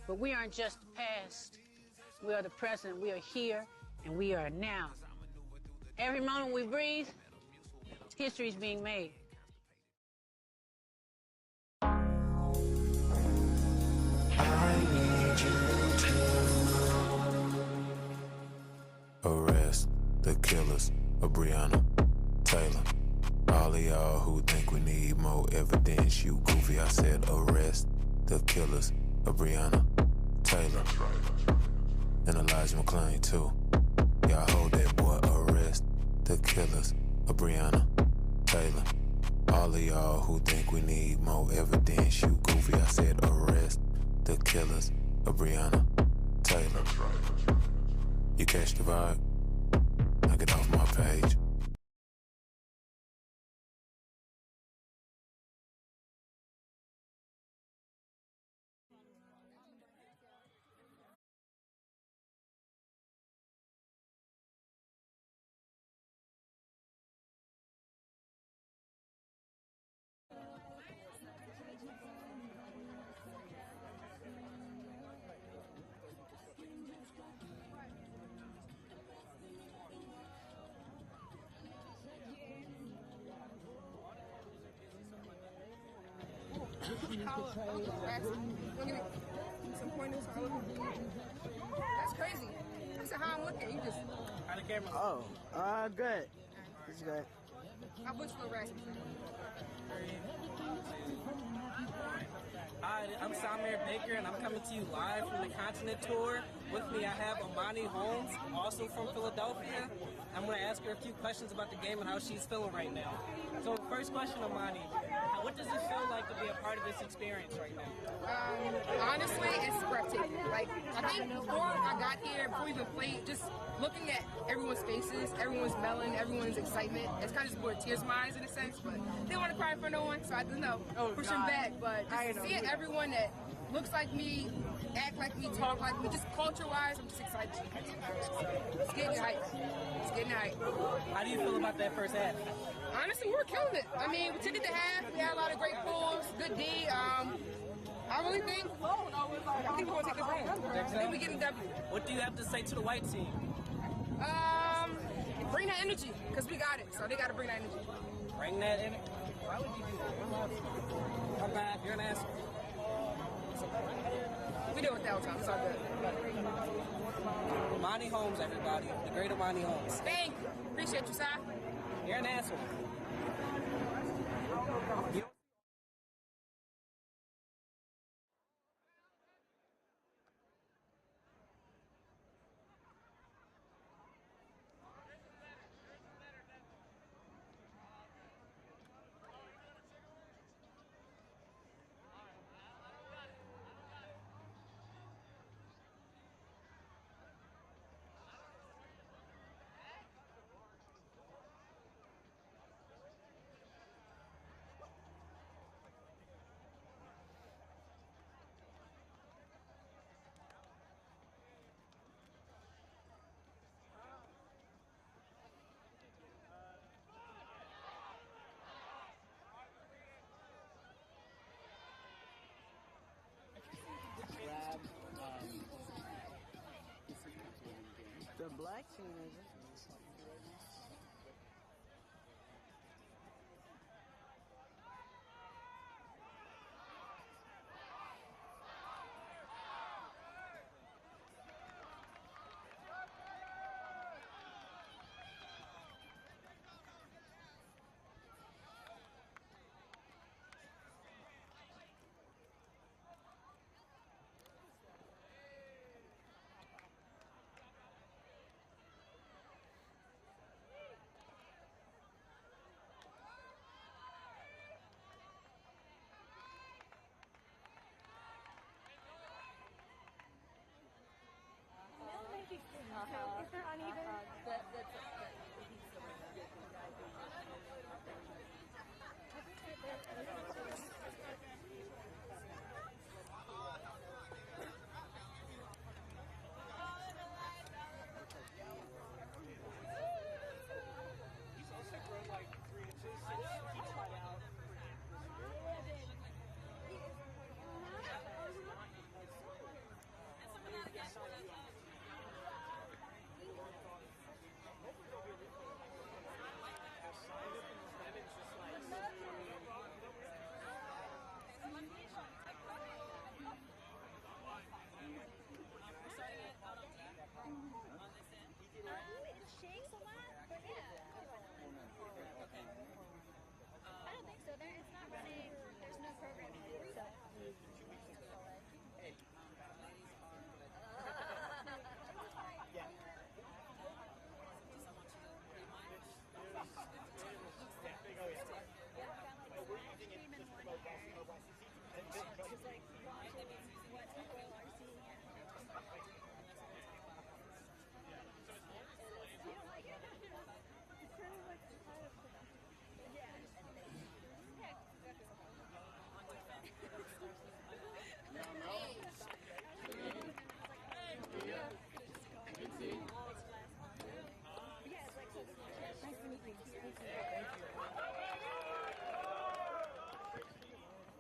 [SPEAKER 10] But we aren't just the past. We are the present, we are here, and we are now. Every moment we breathe, history is being made.
[SPEAKER 8] I need you to arrest the killers of Breonna Taylor. All of y'all who think we need more evidence, you goofy. I said arrest the killers of Breonna Taylor. And Elijah McClain too. Y'all hold that boy, arrest the killers of Breonna Taylor. All of y'all who think we need more evidence, you goofy. I said arrest the killers of Breonna Taylor. You catch the vibe? Knock it off my page.
[SPEAKER 3] Some pointers. That's crazy. That's how I'm looking. You just.
[SPEAKER 5] How the camera?
[SPEAKER 11] Oh, good. It's good.
[SPEAKER 3] I wish for rest.
[SPEAKER 5] Hi, I'm Samir Baker, and I'm coming to you live from the Continent Tour. With me, I have Amani Holmes, also from Philadelphia. I'm going to ask her a few questions about the game and how she's feeling right now. So, first question, Amani, what does it feel like to be a part of this experience right now?
[SPEAKER 3] Honestly, it's breathtaking. Like, I think before I got here, before we even played, just looking at everyone's faces, everyone's melon, everyone's excitement, it's kind of just brought tears to my eyes in a sense, but they don't want to cry for no one, so I don't know, push them back. But just seeing everyone that looks like me, act like me, talk like me, just culture-wise, I'm just excited. It's getting hype. It's getting hype.
[SPEAKER 5] How do you feel about that first half?
[SPEAKER 3] Honestly, we're killing it. I mean, we took it to half. We had a lot of great pulls, good D. I really think we're going to take this home. I think we get a W.
[SPEAKER 5] What do you have to say to the white team?
[SPEAKER 3] Bring that energy, because we got it. So they got to bring that energy.
[SPEAKER 5] Bring that energy? Why would you do that? I'm bad. You're an asshole.
[SPEAKER 3] We do it that time. It's all good.
[SPEAKER 5] Amani Holmes, everybody. The great Amani Holmes.
[SPEAKER 3] Thank you. Appreciate you, Si.
[SPEAKER 5] You're an asshole.
[SPEAKER 11] the black team is.
[SPEAKER 4] If they're uneven.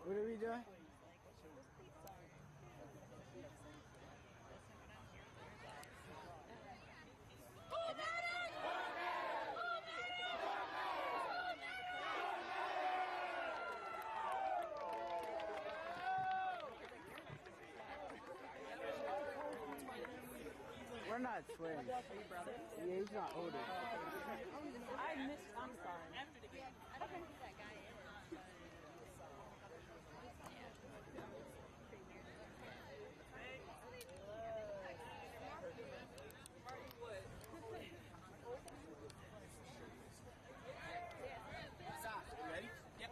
[SPEAKER 11] What are we doing? We're not twins. Yeah, he's not older.
[SPEAKER 4] I'm sorry. I don't know who that guy is.
[SPEAKER 12] Ready? Yep.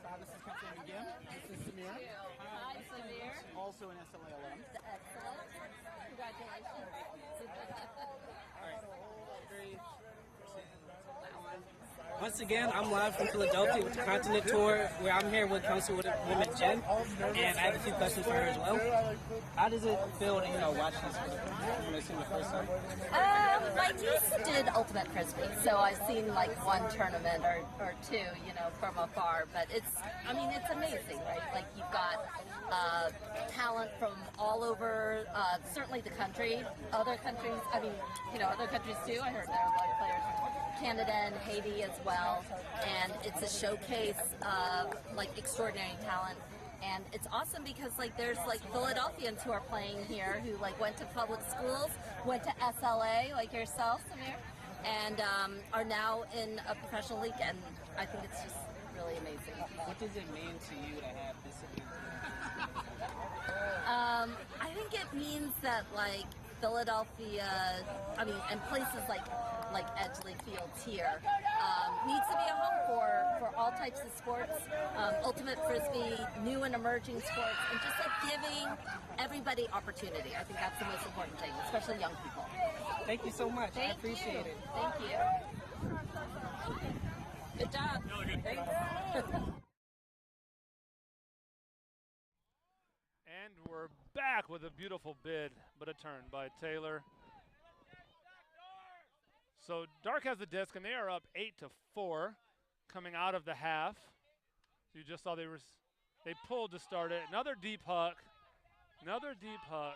[SPEAKER 12] So this is Captain again. This is Samir.
[SPEAKER 4] Hi, Samir.
[SPEAKER 12] Also an SLA alum.
[SPEAKER 4] Excellent. Congratulations.
[SPEAKER 12] All right. 3, 2, 1.
[SPEAKER 5] Once again, I'm live from Philadelphia with the Continent Tour, where I'm here with Councilwoman Jen, and I have a few questions for her as well. How does it feel to, watch this for the first time?
[SPEAKER 13] I just did Ultimate Frisbee, so I've seen like one tournament or two, from afar, but it's amazing, right? Like you've got talent from all over, certainly the country, other countries, other countries too. I heard there were like players from Canada and Haiti as well, and it's a showcase of like extraordinary talent. And it's awesome because there's Philadelphians who are playing here who went to public schools, went to SLA like yourself, Samir, and are now in a professional league, and I think it's just really amazing.
[SPEAKER 5] What does it mean to you to have this event?
[SPEAKER 13] I think it means that Philadelphia, and places like Edgley Fields here, needs to be a home for all types of sports, Ultimate Frisbee, new and emerging sports, and just giving everybody opportunity. I think that's the most important thing, especially young people.
[SPEAKER 5] Thank you so much. I appreciate it.
[SPEAKER 13] Thank you. Good job. Thanks.
[SPEAKER 2] And we're back with a beautiful bid, but a turn by Taylor. So Dark has the disc, and they are up 8-4 coming out of the half. You just saw they pulled to start it. Another deep huck. Another deep huck.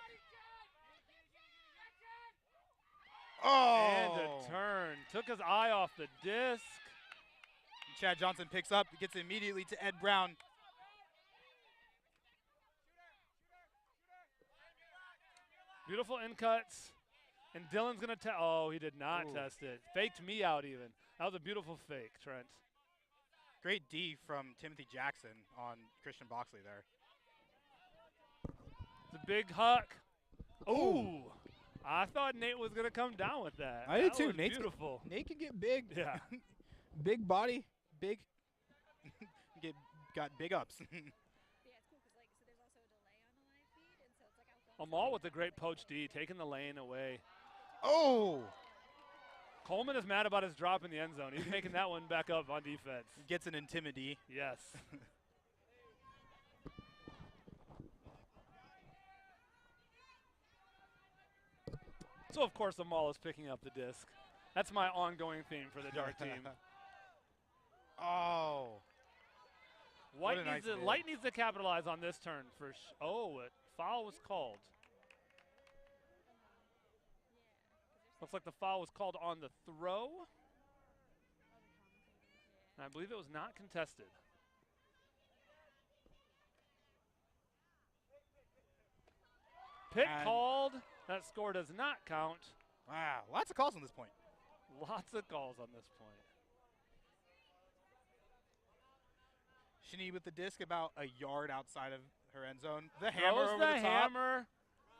[SPEAKER 2] And a turn. Took his eye off the disc.
[SPEAKER 1] Chad Johnson picks up, gets it immediately to Ed Brown.
[SPEAKER 2] Beautiful in cuts. And Dylan's going to test. Oh, he did not test it. Faked me out even. That was a beautiful fake, Trent.
[SPEAKER 1] Great D from Timothy Jackson on Christian Boxley there.
[SPEAKER 2] It's a big huck. Ooh. I thought Nate was going to come down with that.
[SPEAKER 1] I did too.
[SPEAKER 2] Was beautiful.
[SPEAKER 1] Nate can get big.
[SPEAKER 2] Yeah.
[SPEAKER 1] Big body, big. Got big ups.
[SPEAKER 2] Amal with a great poach D, taking the lane away.
[SPEAKER 1] Oh!
[SPEAKER 2] Coleman is mad about his drop in the end zone. He's making that one back up on defense.
[SPEAKER 1] Gets an intimidee.
[SPEAKER 2] Yes. So, of course, Amal is picking up the disc. That's my ongoing theme for the dark team.
[SPEAKER 1] Oh.
[SPEAKER 2] Light needs to capitalize on this turn. Foul was called. Looks like the foul was called on the throw. And I believe it was not contested. Pick called. That score does not count.
[SPEAKER 1] Wow, lots of calls on this point.
[SPEAKER 2] Lots of calls on this point.
[SPEAKER 1] Shani with the disc about a yard outside of her end zone. The hammer over the top.
[SPEAKER 2] Hammer,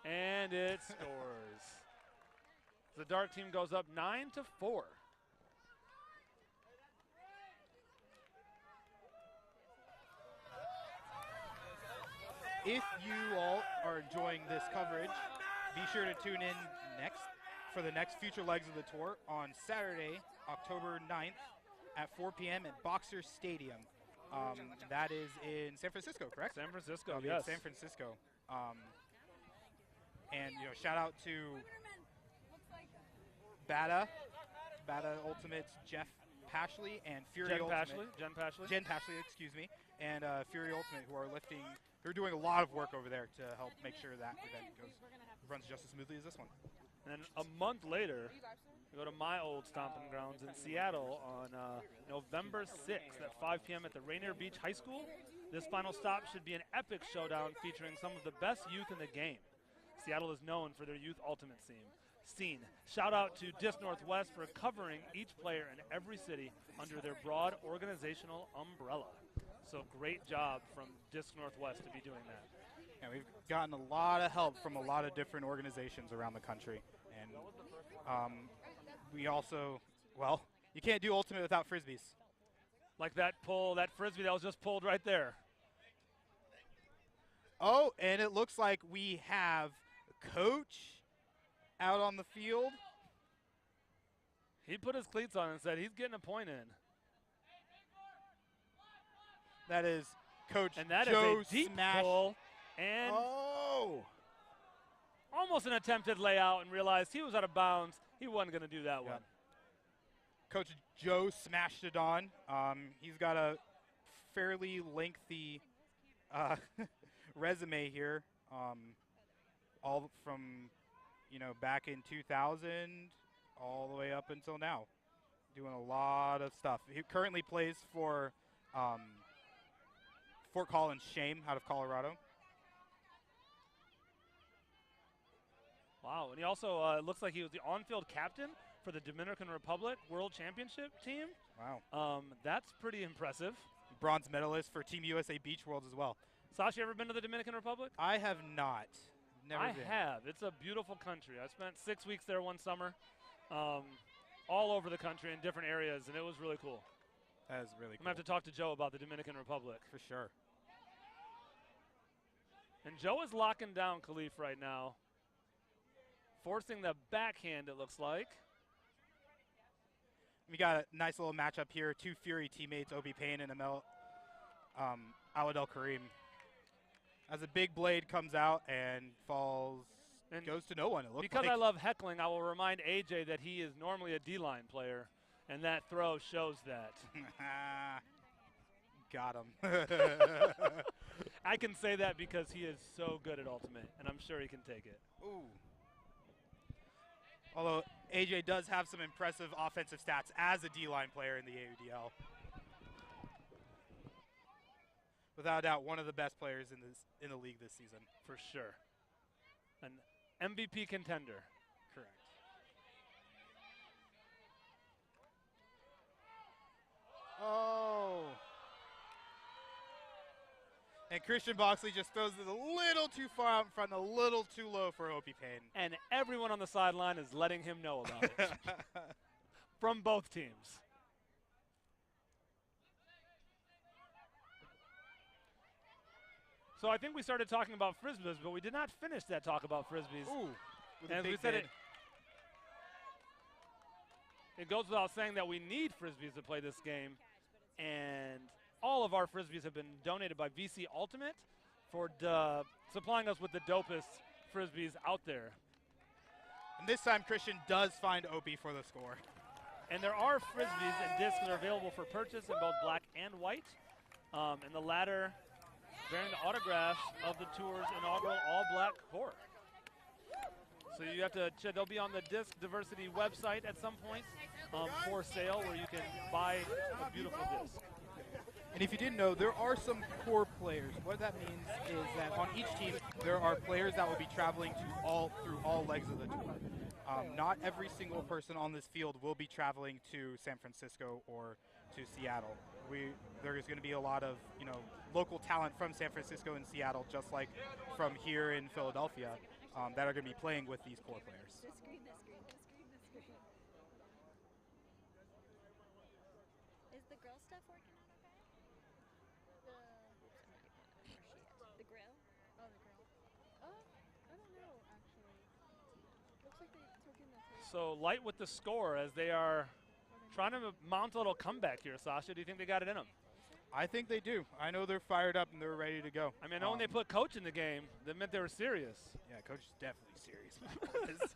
[SPEAKER 2] and it scores. The dark team goes up 9-4.
[SPEAKER 1] If you all are enjoying this coverage, be sure to tune in next for the next future legs of the tour on Saturday, October 9th at 4 p.m. at Boxer Stadium. That is in San Francisco, correct?
[SPEAKER 2] San Francisco, yes.
[SPEAKER 1] San Francisco. And shout out to Bada Ultimate's Jeff Pashley and Fury Ultimate. Jen Pashley, excuse me, and Fury Ultimate, who are lifting. They're doing a lot of work over there to help make sure that event runs just as smoothly as this one.
[SPEAKER 2] And then a month later, we go to my old stomping grounds in Seattle on November 6th at 5 p.m. at the Rainier Beach High School. This final stop should be an epic showdown featuring some of the best youth in the game. Seattle is known for their youth ultimate scene. Shout out to Disc Northwest for covering each player in every city under their broad organizational umbrella. So great job from Disc Northwest to be doing that.
[SPEAKER 1] And we've gotten a lot of help from a lot of different organizations around the country. And we also, you can't do Ultimate without Frisbees.
[SPEAKER 2] Like that Frisbee that was just pulled right there.
[SPEAKER 1] Oh, and it looks like we have Coach out on the field.
[SPEAKER 2] He put his cleats on and said he's getting a point in.
[SPEAKER 1] That is Coach
[SPEAKER 2] and that
[SPEAKER 1] Joe
[SPEAKER 2] is a deep
[SPEAKER 1] smash.
[SPEAKER 2] Pull and almost an attempted layout and realized he was out of bounds. He wasn't going to do that one.
[SPEAKER 1] Coach Joe smashed it on. He's got a fairly lengthy resume here, all from back in 2000 all the way up until now, doing a lot of stuff. He currently plays for Fort Collins Shame out of Colorado.
[SPEAKER 2] Wow, and he also looks like he was the on-field captain for the Dominican Republic World Championship team.
[SPEAKER 1] Wow.
[SPEAKER 2] That's pretty impressive.
[SPEAKER 1] Bronze medalist for Team USA Beach Worlds as well.
[SPEAKER 2] Sasha, you ever been to the Dominican Republic?
[SPEAKER 1] I have not. Never been.
[SPEAKER 2] I have. It's a beautiful country. I spent 6 weeks there one summer, all over the country in different areas, and it was really cool.
[SPEAKER 1] That is really cool.
[SPEAKER 2] I'm going to have to talk to Joe about the Dominican Republic.
[SPEAKER 1] For sure.
[SPEAKER 2] And Joe is locking down Khalif right now, forcing the backhand, it looks like.
[SPEAKER 1] We got a nice little matchup here. Two Fury teammates, Obi Payne and Awad El Karim. As a big blade comes out and falls and goes to no one, it looks
[SPEAKER 2] because
[SPEAKER 1] like.
[SPEAKER 2] I love heckling, I will remind AJ that he is normally a D-line player, and that throw shows that.
[SPEAKER 1] Got him.
[SPEAKER 2] I can say that because he is so good at Ultimate, and I'm sure he can take it.
[SPEAKER 1] Ooh. Although AJ does have some impressive offensive stats as a D-line player in the AUDL. Without a doubt, one of the best players in the league this season.
[SPEAKER 2] For sure. An MVP contender.
[SPEAKER 1] Correct. Oh. And Christian Boxley just throws it a little too far out in front and a little too low for Opie Payne.
[SPEAKER 2] And everyone on the sideline is letting him know about it. From both teams. So I think we started talking about Frisbees, but we did not finish that talk about Frisbees.
[SPEAKER 1] Ooh, with a
[SPEAKER 2] As
[SPEAKER 1] big
[SPEAKER 2] we said,
[SPEAKER 1] bid.
[SPEAKER 2] it goes without saying that we need Frisbees to play this game. And all of our Frisbees have been donated by VC Ultimate for supplying us with the dopest Frisbees out there.
[SPEAKER 1] And this time Christian does find Opie for the score.
[SPEAKER 2] And there are Frisbees and discs that are available for purchase in both black and white. And the latter bearing the autographs of the tour's inaugural all-black core. So you have to check, they'll be on the Disc.Diversity website at some point for sale where you can buy a beautiful disc.
[SPEAKER 1] And if you didn't know, there are some core players. What that means is that on each team, there are players that will be traveling through all legs of the tour. Not every single person on this field will be traveling to San Francisco or to Seattle. There is going to be a lot of local talent from San Francisco and Seattle, just like from here in Philadelphia, that are going to be playing with these core players.
[SPEAKER 4] Is the grill stuff working out okay? The grill? Oh, the grill. I don't know, actually. Looks like they took in the table.
[SPEAKER 2] So Light with the score as they are trying to mount a little comeback here, Sasha. Do you think they got it in them?
[SPEAKER 1] I think they do. I know they're fired up and they're ready to go.
[SPEAKER 2] I mean, when they put Coach in the game, that meant they were serious.
[SPEAKER 1] Yeah, Coach is definitely serious about this.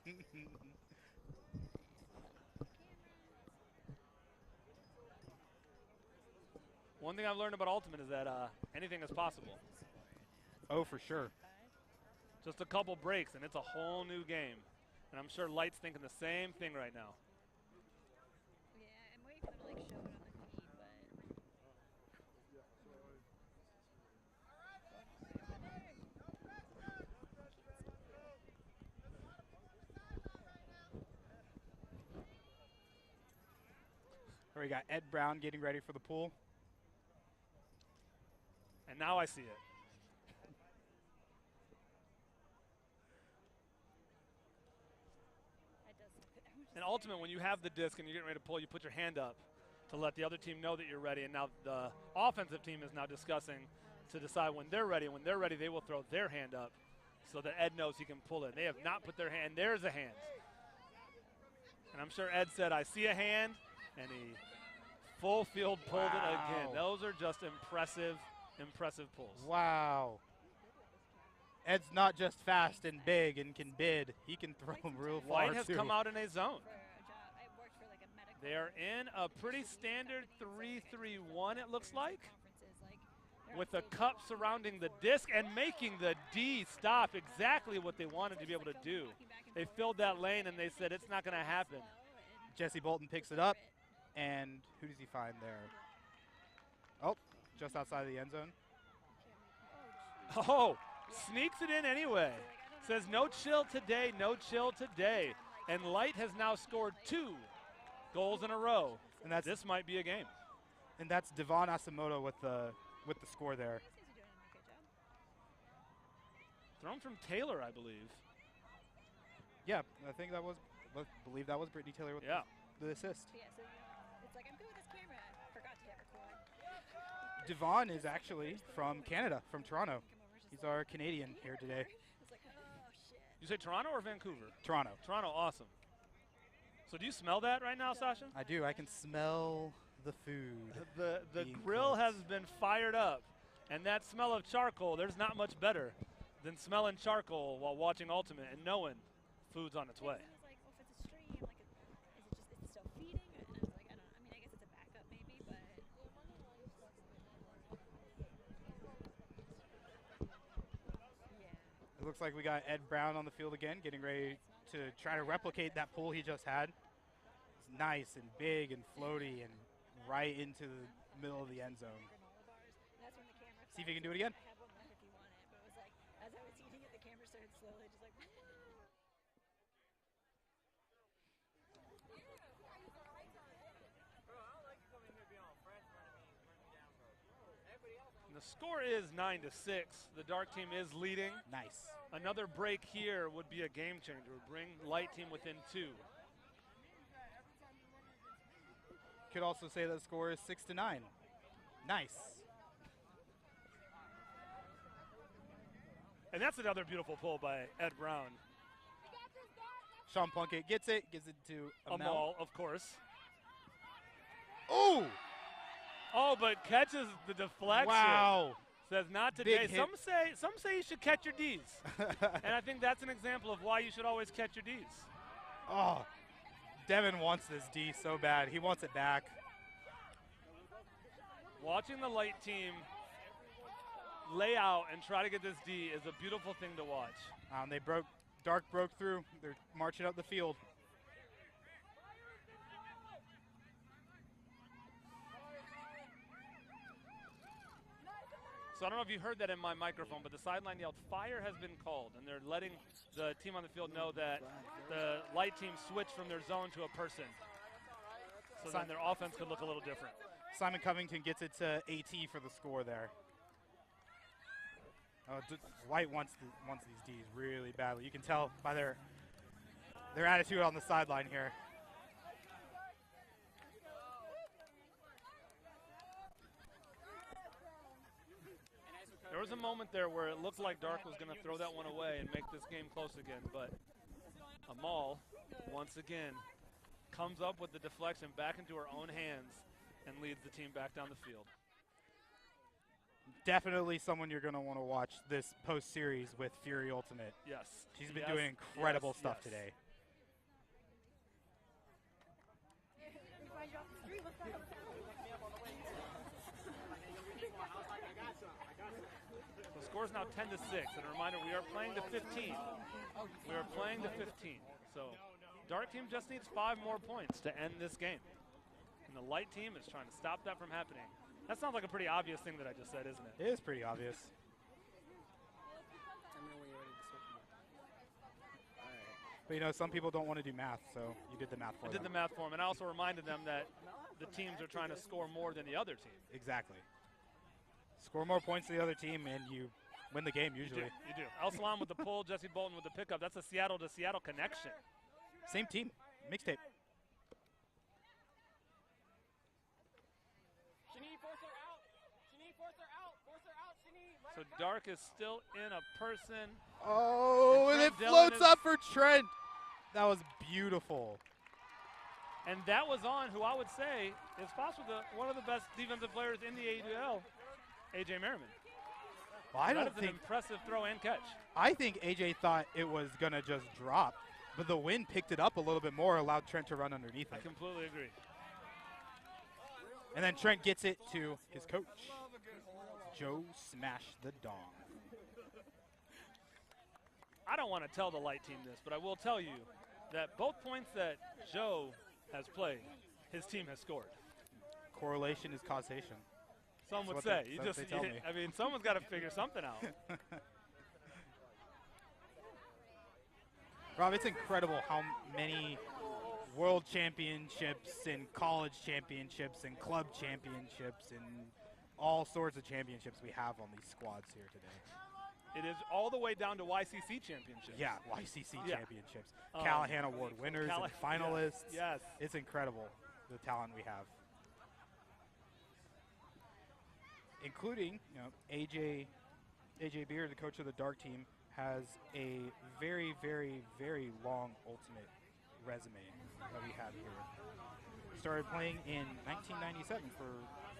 [SPEAKER 2] One thing I've learned about Ultimate is that anything is possible.
[SPEAKER 1] Oh, for sure.
[SPEAKER 2] Just a couple breaks, and it's a whole new game. And I'm sure Light's thinking the same thing right now.
[SPEAKER 4] Yeah, I'm waiting for them to show it on the feed, but.
[SPEAKER 1] Here we got Ed Brown getting ready for the pool.
[SPEAKER 2] And now I see it. And Ultimate, when you have the disc and you're getting ready to pull, you put your hand up to let the other team know that you're ready. And now the offensive team is now discussing to decide when they're ready. And when they're ready, they will throw their hand up so that Ed knows he can pull it. They have not put their hand. There's a hand. And I'm sure Ed said, I see a hand. And he full field pulled it again. Those are just impressive pulls.
[SPEAKER 1] Wow. Ed's not just fast and big and can bid. He can throw them real far,
[SPEAKER 2] White has
[SPEAKER 1] too.
[SPEAKER 2] come out in a zone. They are in a pretty standard 3-3-1, it looks like, with a cup surrounding the disc and making the D stop exactly what they wanted to be able to do. They filled that lane, and they said it's not going to happen.
[SPEAKER 1] Jesse Bolton picks it up, and who does he find there? Oh, just outside of the end zone.
[SPEAKER 2] Oh, sneaks it in anyway. Says no chill today, no chill today. And Light has now scored 2 goals in a row.
[SPEAKER 1] And that's
[SPEAKER 2] this might be a game.
[SPEAKER 1] And that's Devon Asamoto with the score there.
[SPEAKER 2] Thrown from Taylor, I believe.
[SPEAKER 1] Yeah, I think that was, believe that was Brittany Taylor with the assist.
[SPEAKER 4] Yeah, so it's like, I'm good with this camera. I forgot to hit record.
[SPEAKER 1] Devon is actually from Canada, from Toronto. He's our Canadian here today.
[SPEAKER 4] It's like, oh, shit.
[SPEAKER 2] You say Toronto or Vancouver?
[SPEAKER 1] Toronto.
[SPEAKER 2] Toronto, awesome. So do you smell that right now, Sasha?
[SPEAKER 1] I do. I can smell the food.
[SPEAKER 2] The grill has been fired up. And that smell of charcoal, there's not much better than smelling charcoal while watching Ultimate and knowing food's on its way.
[SPEAKER 4] I was like, oh, if it's a stream, like, is it still feeding? And I was like, I don't know. I mean, I guess it's a backup maybe, but.
[SPEAKER 1] It looks like we got Ed Brown on the field again, getting ready to try to replicate that pull he just had. It's nice and big and floaty and right into the middle of the end zone. See if you can do it again.
[SPEAKER 14] I have one left if you want it, but it was like, as I was eating it, the camera started slowly just like.
[SPEAKER 2] The score is 9-6. The dark team is leading.
[SPEAKER 1] Nice.
[SPEAKER 2] Another break here would be a game changer. Would bring light team within 2.
[SPEAKER 1] Could also say the score is 6-9. Nice.
[SPEAKER 2] And that's another beautiful pull by Ed Brown.
[SPEAKER 1] Sean Plunkett gets it, gives it to
[SPEAKER 2] Amal, of course.
[SPEAKER 1] Oh!
[SPEAKER 2] Oh, but catches the deflection.
[SPEAKER 1] Wow.
[SPEAKER 2] Says not today.
[SPEAKER 1] Big hit.
[SPEAKER 2] Some say you should catch your D's. And I think that's an example of why you should always catch your D's.
[SPEAKER 1] Oh, Devin wants this D so bad. He wants it back.
[SPEAKER 2] Watching the light team lay out and try to get this D is a beautiful thing to watch.
[SPEAKER 1] Dark broke through. They're marching up the field.
[SPEAKER 2] So I don't know if you heard that in my microphone, but the sideline yelled, "Fire has been called," and they're letting the team on the field know that the light team switched from their zone to a person. So then their offense could look a little different.
[SPEAKER 1] Simon Covington gets it to AT for the score there. White wants these Ds really badly. You can tell by their attitude on the sideline here.
[SPEAKER 2] There was a moment there where it looked like Dark was going to throw that one away and make this game close again, but Amal, once again, comes up with the deflection back into her own hands and leads the team back down the field.
[SPEAKER 1] Definitely someone you're going to want to watch this post-series with Fury Ultimate.
[SPEAKER 2] Yes.
[SPEAKER 1] She's been doing incredible stuff today.
[SPEAKER 2] The score is now 10-6, and a reminder, we are playing to 15. We are playing to 15. So Dark team just needs 5 more points to end this game. And the light team is trying to stop that from happening. That sounds like a pretty obvious thing that I just said, isn't it?
[SPEAKER 1] It is pretty obvious. But you know, some people don't want to do math, so you did the math for them.
[SPEAKER 2] I did the math for them, and I also reminded them that the teams are trying to score more than the other team.
[SPEAKER 1] Exactly. Score more points than the other team, and you win the game usually.
[SPEAKER 2] You do. Al Salam with the pull, Jesse Bolton with the pickup. That's a Seattle to Seattle connection.
[SPEAKER 1] Same team. Mixtape.
[SPEAKER 2] So Dark is still in a person.
[SPEAKER 1] Oh, and it floats up for Trent. That was beautiful.
[SPEAKER 2] And that was on who I would say is possibly one of the best defensive players in the AUL, AJ Merriman.
[SPEAKER 1] Well, I don't
[SPEAKER 2] that is
[SPEAKER 1] think
[SPEAKER 2] an impressive throw and catch.
[SPEAKER 1] I think AJ thought it was going to just drop, but the wind picked it up a little bit more, allowed Trent to run underneath it.
[SPEAKER 2] I completely agree.
[SPEAKER 1] And then Trent gets it to his coach. Joe smashed the dong.
[SPEAKER 2] I don't want to tell the light team this, but I will tell you that both points that Joe has played, his team has scored.
[SPEAKER 1] Correlation is causation.
[SPEAKER 2] Some would say. I mean, someone's got to figure something out.
[SPEAKER 1] Rob, it's incredible how many world championships and college championships and club championships and all sorts of championships we have on these squads here today.
[SPEAKER 2] It is all the way down to YCC championships.
[SPEAKER 1] Yeah, YCC championships. Callahan Award winners and finalists.
[SPEAKER 2] Yes.
[SPEAKER 1] It's incredible, the talent we have. Including, you know, AJ Beard, the coach of the Dark team, has a very, very, very long ultimate resume that we have here. Started playing in 1997 for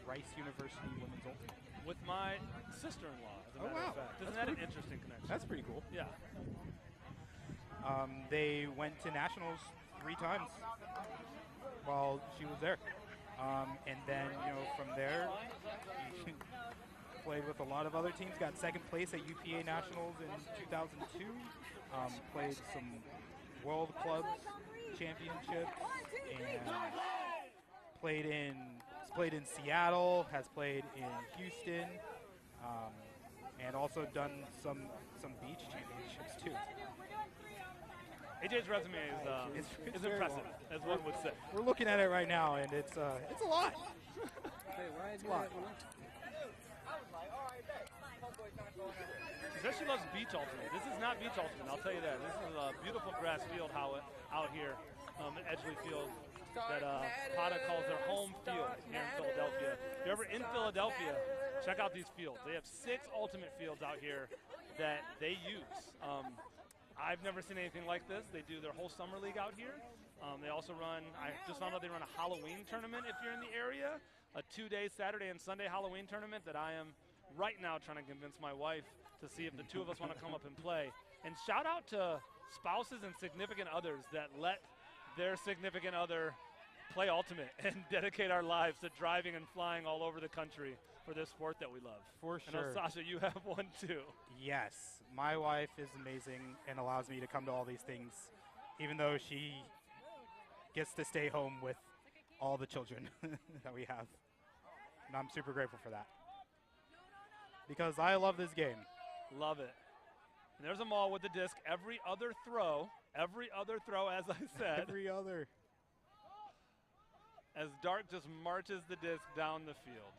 [SPEAKER 1] Rice University Women's Ultimate.
[SPEAKER 2] With my sister-in-law, as a matter of fact. Isn't that an interesting connection?
[SPEAKER 1] That's pretty cool.
[SPEAKER 2] Yeah.
[SPEAKER 1] They went to nationals 3 times while she was there. And then, you know, from there, played with a lot of other teams. Got second place at UPA Nationals in 2002. Played some World Club Championship, and played in Seattle, has played in Houston, and also done some beach championships too.
[SPEAKER 2] AJ's resume is impressive, as one would say.
[SPEAKER 1] We're looking at it right now, and it's a lot.
[SPEAKER 5] It's
[SPEAKER 1] a lot.
[SPEAKER 2] She says she loves beach ultimate. This is not beach ultimate, I'll tell you that. This is a beautiful grass field out here at Edgley Field that Pata calls their home field here in Philadelphia. If you're ever in Philadelphia, check out these fields. They have 6 ultimate fields out here that they use. I've never seen anything like this. They do their whole summer league out here. They also run, I just found out they run a Halloween tournament if you're in the area, a 2-day Saturday and Sunday Halloween tournament that I am right now trying to convince my wife to see if the two of us want to come up and play. And shout out to spouses and significant others that let their significant other play ultimate and dedicate our lives to driving and flying all over the country for this sport that we love.
[SPEAKER 1] For
[SPEAKER 2] I know,
[SPEAKER 1] sure.
[SPEAKER 2] Sasha, you have one too.
[SPEAKER 1] Yes, my wife is amazing and allows me to come to all these things, even though she gets to stay home with all the children that we have. And I'm super grateful for that, because I love this game.
[SPEAKER 2] Love it. And there's a Maul with the disc. Every other throw, as I said.
[SPEAKER 1] Every other.
[SPEAKER 2] As Dark just marches the disc down the field.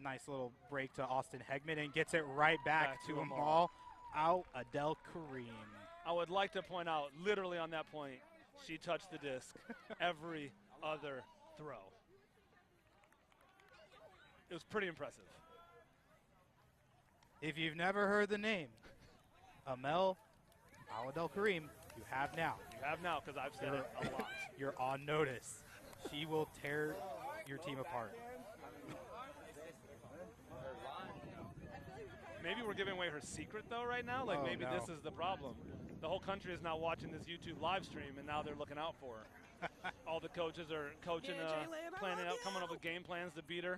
[SPEAKER 1] Nice little break to Austin Hegman, and gets it right back to Amal. Out Adel Kareem.
[SPEAKER 2] I would like to point out, literally on that point, she touched the disc every other throw. It was pretty impressive.
[SPEAKER 1] If you've never heard the name, Amel Al-Adel Kareem, you have now.
[SPEAKER 2] You have now, because I've said it a lot.
[SPEAKER 1] You're on notice. She will tear your team apart.
[SPEAKER 2] Maybe we're giving away her secret, though, right now. Like, maybe
[SPEAKER 1] no.
[SPEAKER 2] this is the problem. The whole country is now watching this YouTube live stream, and now they're looking out for her. All the coaches are coaching, planning out, coming up with game plans to beat her.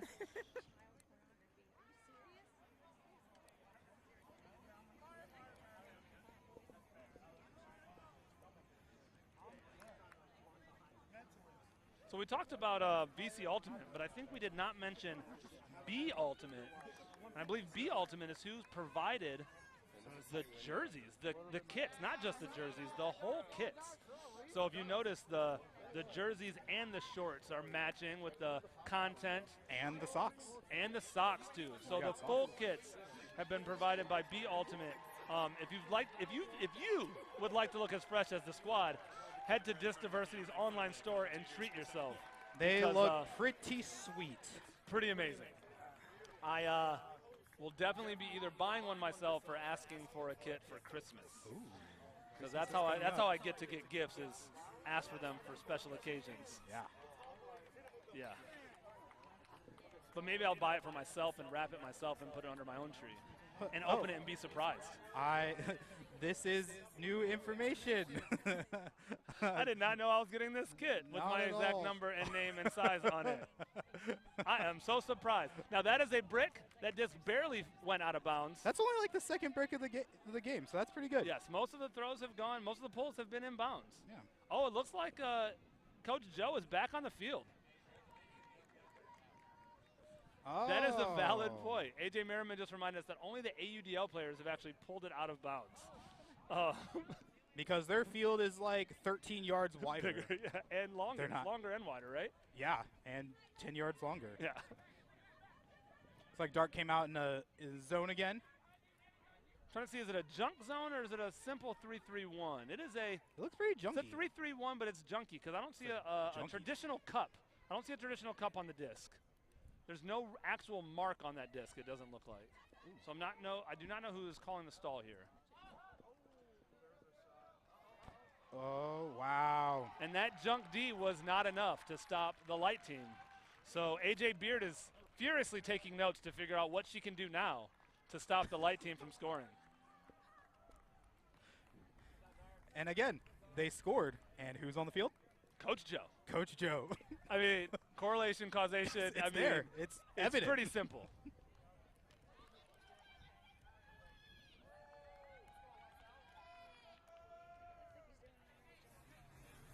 [SPEAKER 2] So we talked about VC Ultimate, but I think we did not mention B Ultimate. And I believe B Ultimate is who's provided the jerseys, the kits, not just the jerseys, the whole kits. So if you notice, the jerseys and the shorts are matching with the content.
[SPEAKER 1] And the socks.
[SPEAKER 2] And the socks, too. So the full kits have been provided by B Ultimate. If you would like to look as fresh as the squad, head to Disc.Diversity's online store and treat yourself.
[SPEAKER 1] They look pretty sweet.
[SPEAKER 2] Pretty amazing. I will definitely be either buying one myself or asking for a kit for Christmas. Because that's how I get to get gifts, is ask for them for special occasions. Yeah. But maybe I'll buy it for myself and wrap it myself and put it under my own tree and open it and be surprised.
[SPEAKER 1] This is new information.
[SPEAKER 2] I did not know I was getting this kit with my exact number and name and size on it. I am so surprised. Now, that is a brick that just barely went out of bounds.
[SPEAKER 1] That's only like the second brick of the game, so that's pretty good.
[SPEAKER 2] Yes, most of the throws have gone. Most of the pulls have been in bounds.
[SPEAKER 1] Yeah.
[SPEAKER 2] Oh, it looks like Coach Joe is back on the field.
[SPEAKER 1] Oh.
[SPEAKER 2] That is a valid point. A.J. Merriman just reminded us that only the AUDL players have actually pulled it out of bounds.
[SPEAKER 1] Because their field is like 13 yards wider.
[SPEAKER 2] Bigger, yeah, and longer. Longer and wider, right?
[SPEAKER 1] Yeah, and 10 yards longer.
[SPEAKER 2] Yeah.
[SPEAKER 1] It's like Dark came out in a zone again.
[SPEAKER 2] Trying to see, is it a junk zone or is it a simple 3-3-1? It is a.
[SPEAKER 1] It looks pretty junky.
[SPEAKER 2] It's a 3-3-1, but it's junky because I don't see a traditional cup. I don't see a traditional cup on the disc. There's no actual mark on that disc. It doesn't look like. So I do not know who is calling the stall here.
[SPEAKER 1] Oh, wow.
[SPEAKER 2] And that junk D was not enough to stop the light team. So AJ Beard is furiously taking notes to figure out what she can do now to stop the light team from scoring.
[SPEAKER 1] And again, they scored. And who's on the field?
[SPEAKER 2] Coach Joe.
[SPEAKER 1] Coach Joe.
[SPEAKER 2] I mean, correlation, causation.
[SPEAKER 1] It's there. It's evident.
[SPEAKER 2] Pretty simple.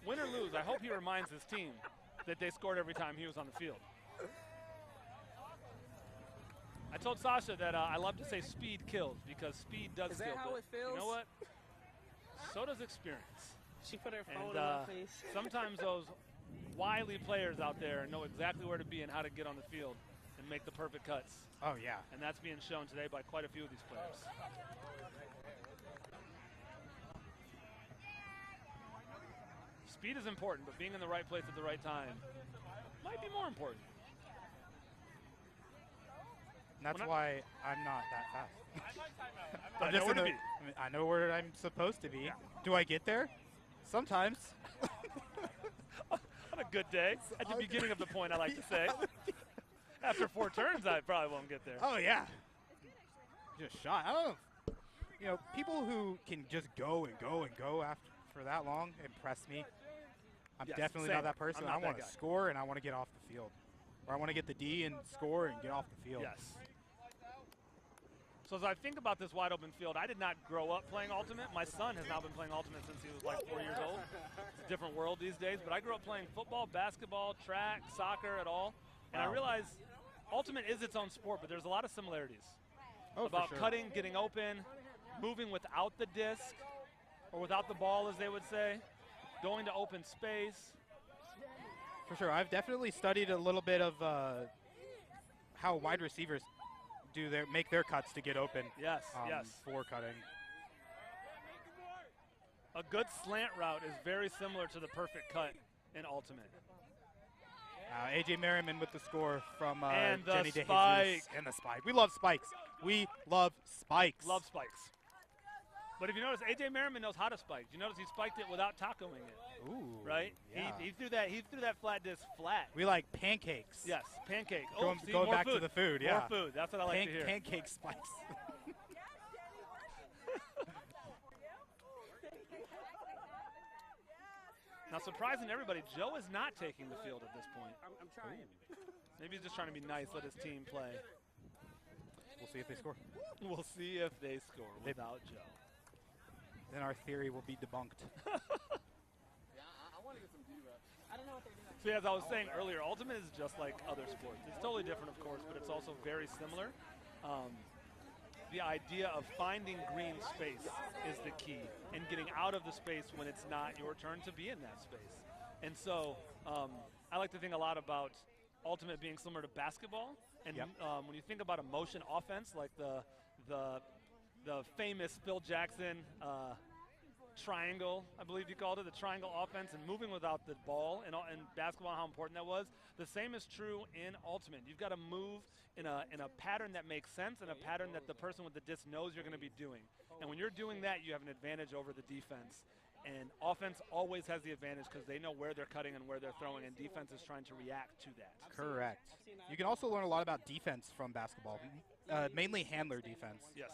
[SPEAKER 2] Win or lose, I hope he reminds his team that they scored every time he was on the field. I told Sasha that I love to say speed kills because speed does
[SPEAKER 5] Is
[SPEAKER 2] kill.
[SPEAKER 5] that how it feels?
[SPEAKER 2] You know what? So does experience.
[SPEAKER 5] She put her phone
[SPEAKER 2] And
[SPEAKER 5] in my face.
[SPEAKER 2] sometimes those wily players out there know exactly where to be and how to get on the field and make the perfect cuts.
[SPEAKER 1] Oh, yeah.
[SPEAKER 2] And that's being shown today by quite a few of these players. Speed is important, but being in the right place at the right time might be more important.
[SPEAKER 1] And that's why I'm not that fast.
[SPEAKER 2] I know where to be.
[SPEAKER 1] I know where I'm supposed to be. Yeah. Do I get there? Sometimes.
[SPEAKER 2] On a good day. At the beginning of the point, I like to say. After 4 turns, I probably won't get there.
[SPEAKER 1] Oh, yeah. Just shot. I don't know. You know, people who can just go and go and go after for that long impress me. I'm definitely not that person. I want to score and I want to get off the field. Or I want to get the D and score and get off the field.
[SPEAKER 2] Yes. So as I think about this wide open field, I did not grow up playing Ultimate. My son has now been playing Ultimate since he was like 4 years old. It's a different world these days, but I grew up playing football, basketball, track, soccer, at all. And I realized Ultimate is its own sport, but there's a lot of similarities. About cutting, getting open, moving without the disc, or without the ball, as they would say, going to open space.
[SPEAKER 1] For sure. I've definitely studied a little bit of how wide receivers make their cuts to get open.
[SPEAKER 2] Yes, yes.
[SPEAKER 1] For cutting.
[SPEAKER 2] A good slant route is very similar to the perfect cut in Ultimate.
[SPEAKER 1] A.J. Merriman with the score from
[SPEAKER 2] and the
[SPEAKER 1] Jenny
[SPEAKER 2] spike.
[SPEAKER 1] DeJesus. And the spike. We love spikes. We love spikes.
[SPEAKER 2] Love spikes. But if you notice, A.J. Merriman knows how to spike. You notice he spiked it without tacoing it.
[SPEAKER 1] Ooh.
[SPEAKER 2] Right?
[SPEAKER 1] Yeah.
[SPEAKER 2] He threw that flat disc flat.
[SPEAKER 1] We like pancakes.
[SPEAKER 2] Yes, pancake.
[SPEAKER 1] Going back to the food, yeah.
[SPEAKER 2] More food. That's what I like to hear.
[SPEAKER 1] Pancake spikes.
[SPEAKER 2] Now, surprising everybody, Joe is not taking the field at this point.
[SPEAKER 5] I'm trying.
[SPEAKER 2] Maybe he's just trying to be nice, let his team play.
[SPEAKER 1] We'll see if they score.
[SPEAKER 2] We'll see if they score without Joe.
[SPEAKER 1] Then our theory will be debunked.
[SPEAKER 11] I want to get some D-reps. I don't know what they're doing.
[SPEAKER 2] So as I was saying earlier, Ultimate is just like other sports. It's totally different, of course, but it's also very similar. The idea of finding green space is the key, and getting out of the space when it's not your turn to be in that space. And so I like to think a lot about Ultimate being similar to basketball. And when you think about a motion offense, like the famous Phil Jackson triangle, I believe you called it, the triangle offense, and moving without the ball in basketball, how important that was. The same is true in Ultimate. You've got to move in a pattern that makes sense and a pattern that the person with the disc knows you're going to be doing. And when you're doing that, you have an advantage over the defense. And offense always has the advantage because they know where they're cutting and where they're throwing, and defense is trying to react to that.
[SPEAKER 1] Correct. You can also learn a lot about defense from basketball, mainly handler defense.
[SPEAKER 2] Yes.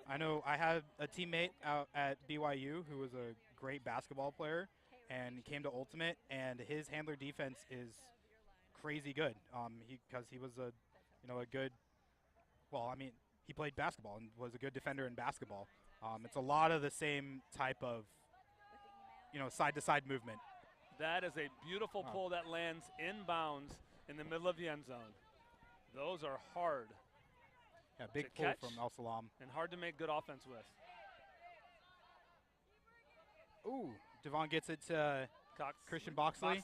[SPEAKER 1] I know I had a teammate out at BYU who was a great basketball player and came to Ultimate, and his handler defense is crazy good. Because he was a good, he played basketball and was a good defender in basketball. It's a lot of the same type of, side-to-side movement.
[SPEAKER 2] That is a beautiful pull that lands inbounds in the middle of the end zone. Those are hard.
[SPEAKER 1] Yeah, big pull from Al Salam.
[SPEAKER 2] And hard to make good offense with.
[SPEAKER 1] Ooh, Devon gets it to Christian Boxley.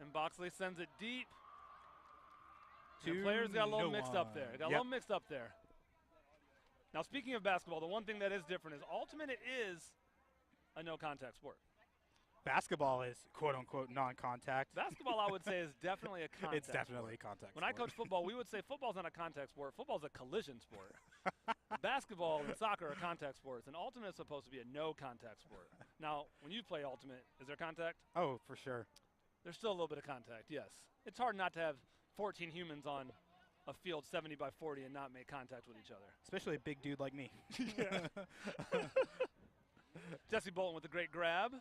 [SPEAKER 2] And Boxley sends it deep. The players got a little mixed up there. Now, speaking of basketball, the one thing that is different is Ultimate is a no-contact sport.
[SPEAKER 1] Basketball is quote-unquote non-contact.
[SPEAKER 2] Basketball, I would say, is definitely a contact
[SPEAKER 1] It's definitely
[SPEAKER 2] sport.
[SPEAKER 1] a contact
[SPEAKER 2] When
[SPEAKER 1] sport.
[SPEAKER 2] I coach football, we would say football's not a contact sport. Football's a collision sport. Basketball and soccer are contact sports, and Ultimate is supposed to be a no-contact sport. Now, when you play Ultimate, is there contact?
[SPEAKER 1] Oh, for sure.
[SPEAKER 2] There's still a little bit of contact, yes. It's hard not to have 14 humans on a field 70 by 40 and not make contact with each other.
[SPEAKER 1] Especially a big dude like me.
[SPEAKER 2] Jesse Bolton with a great grab.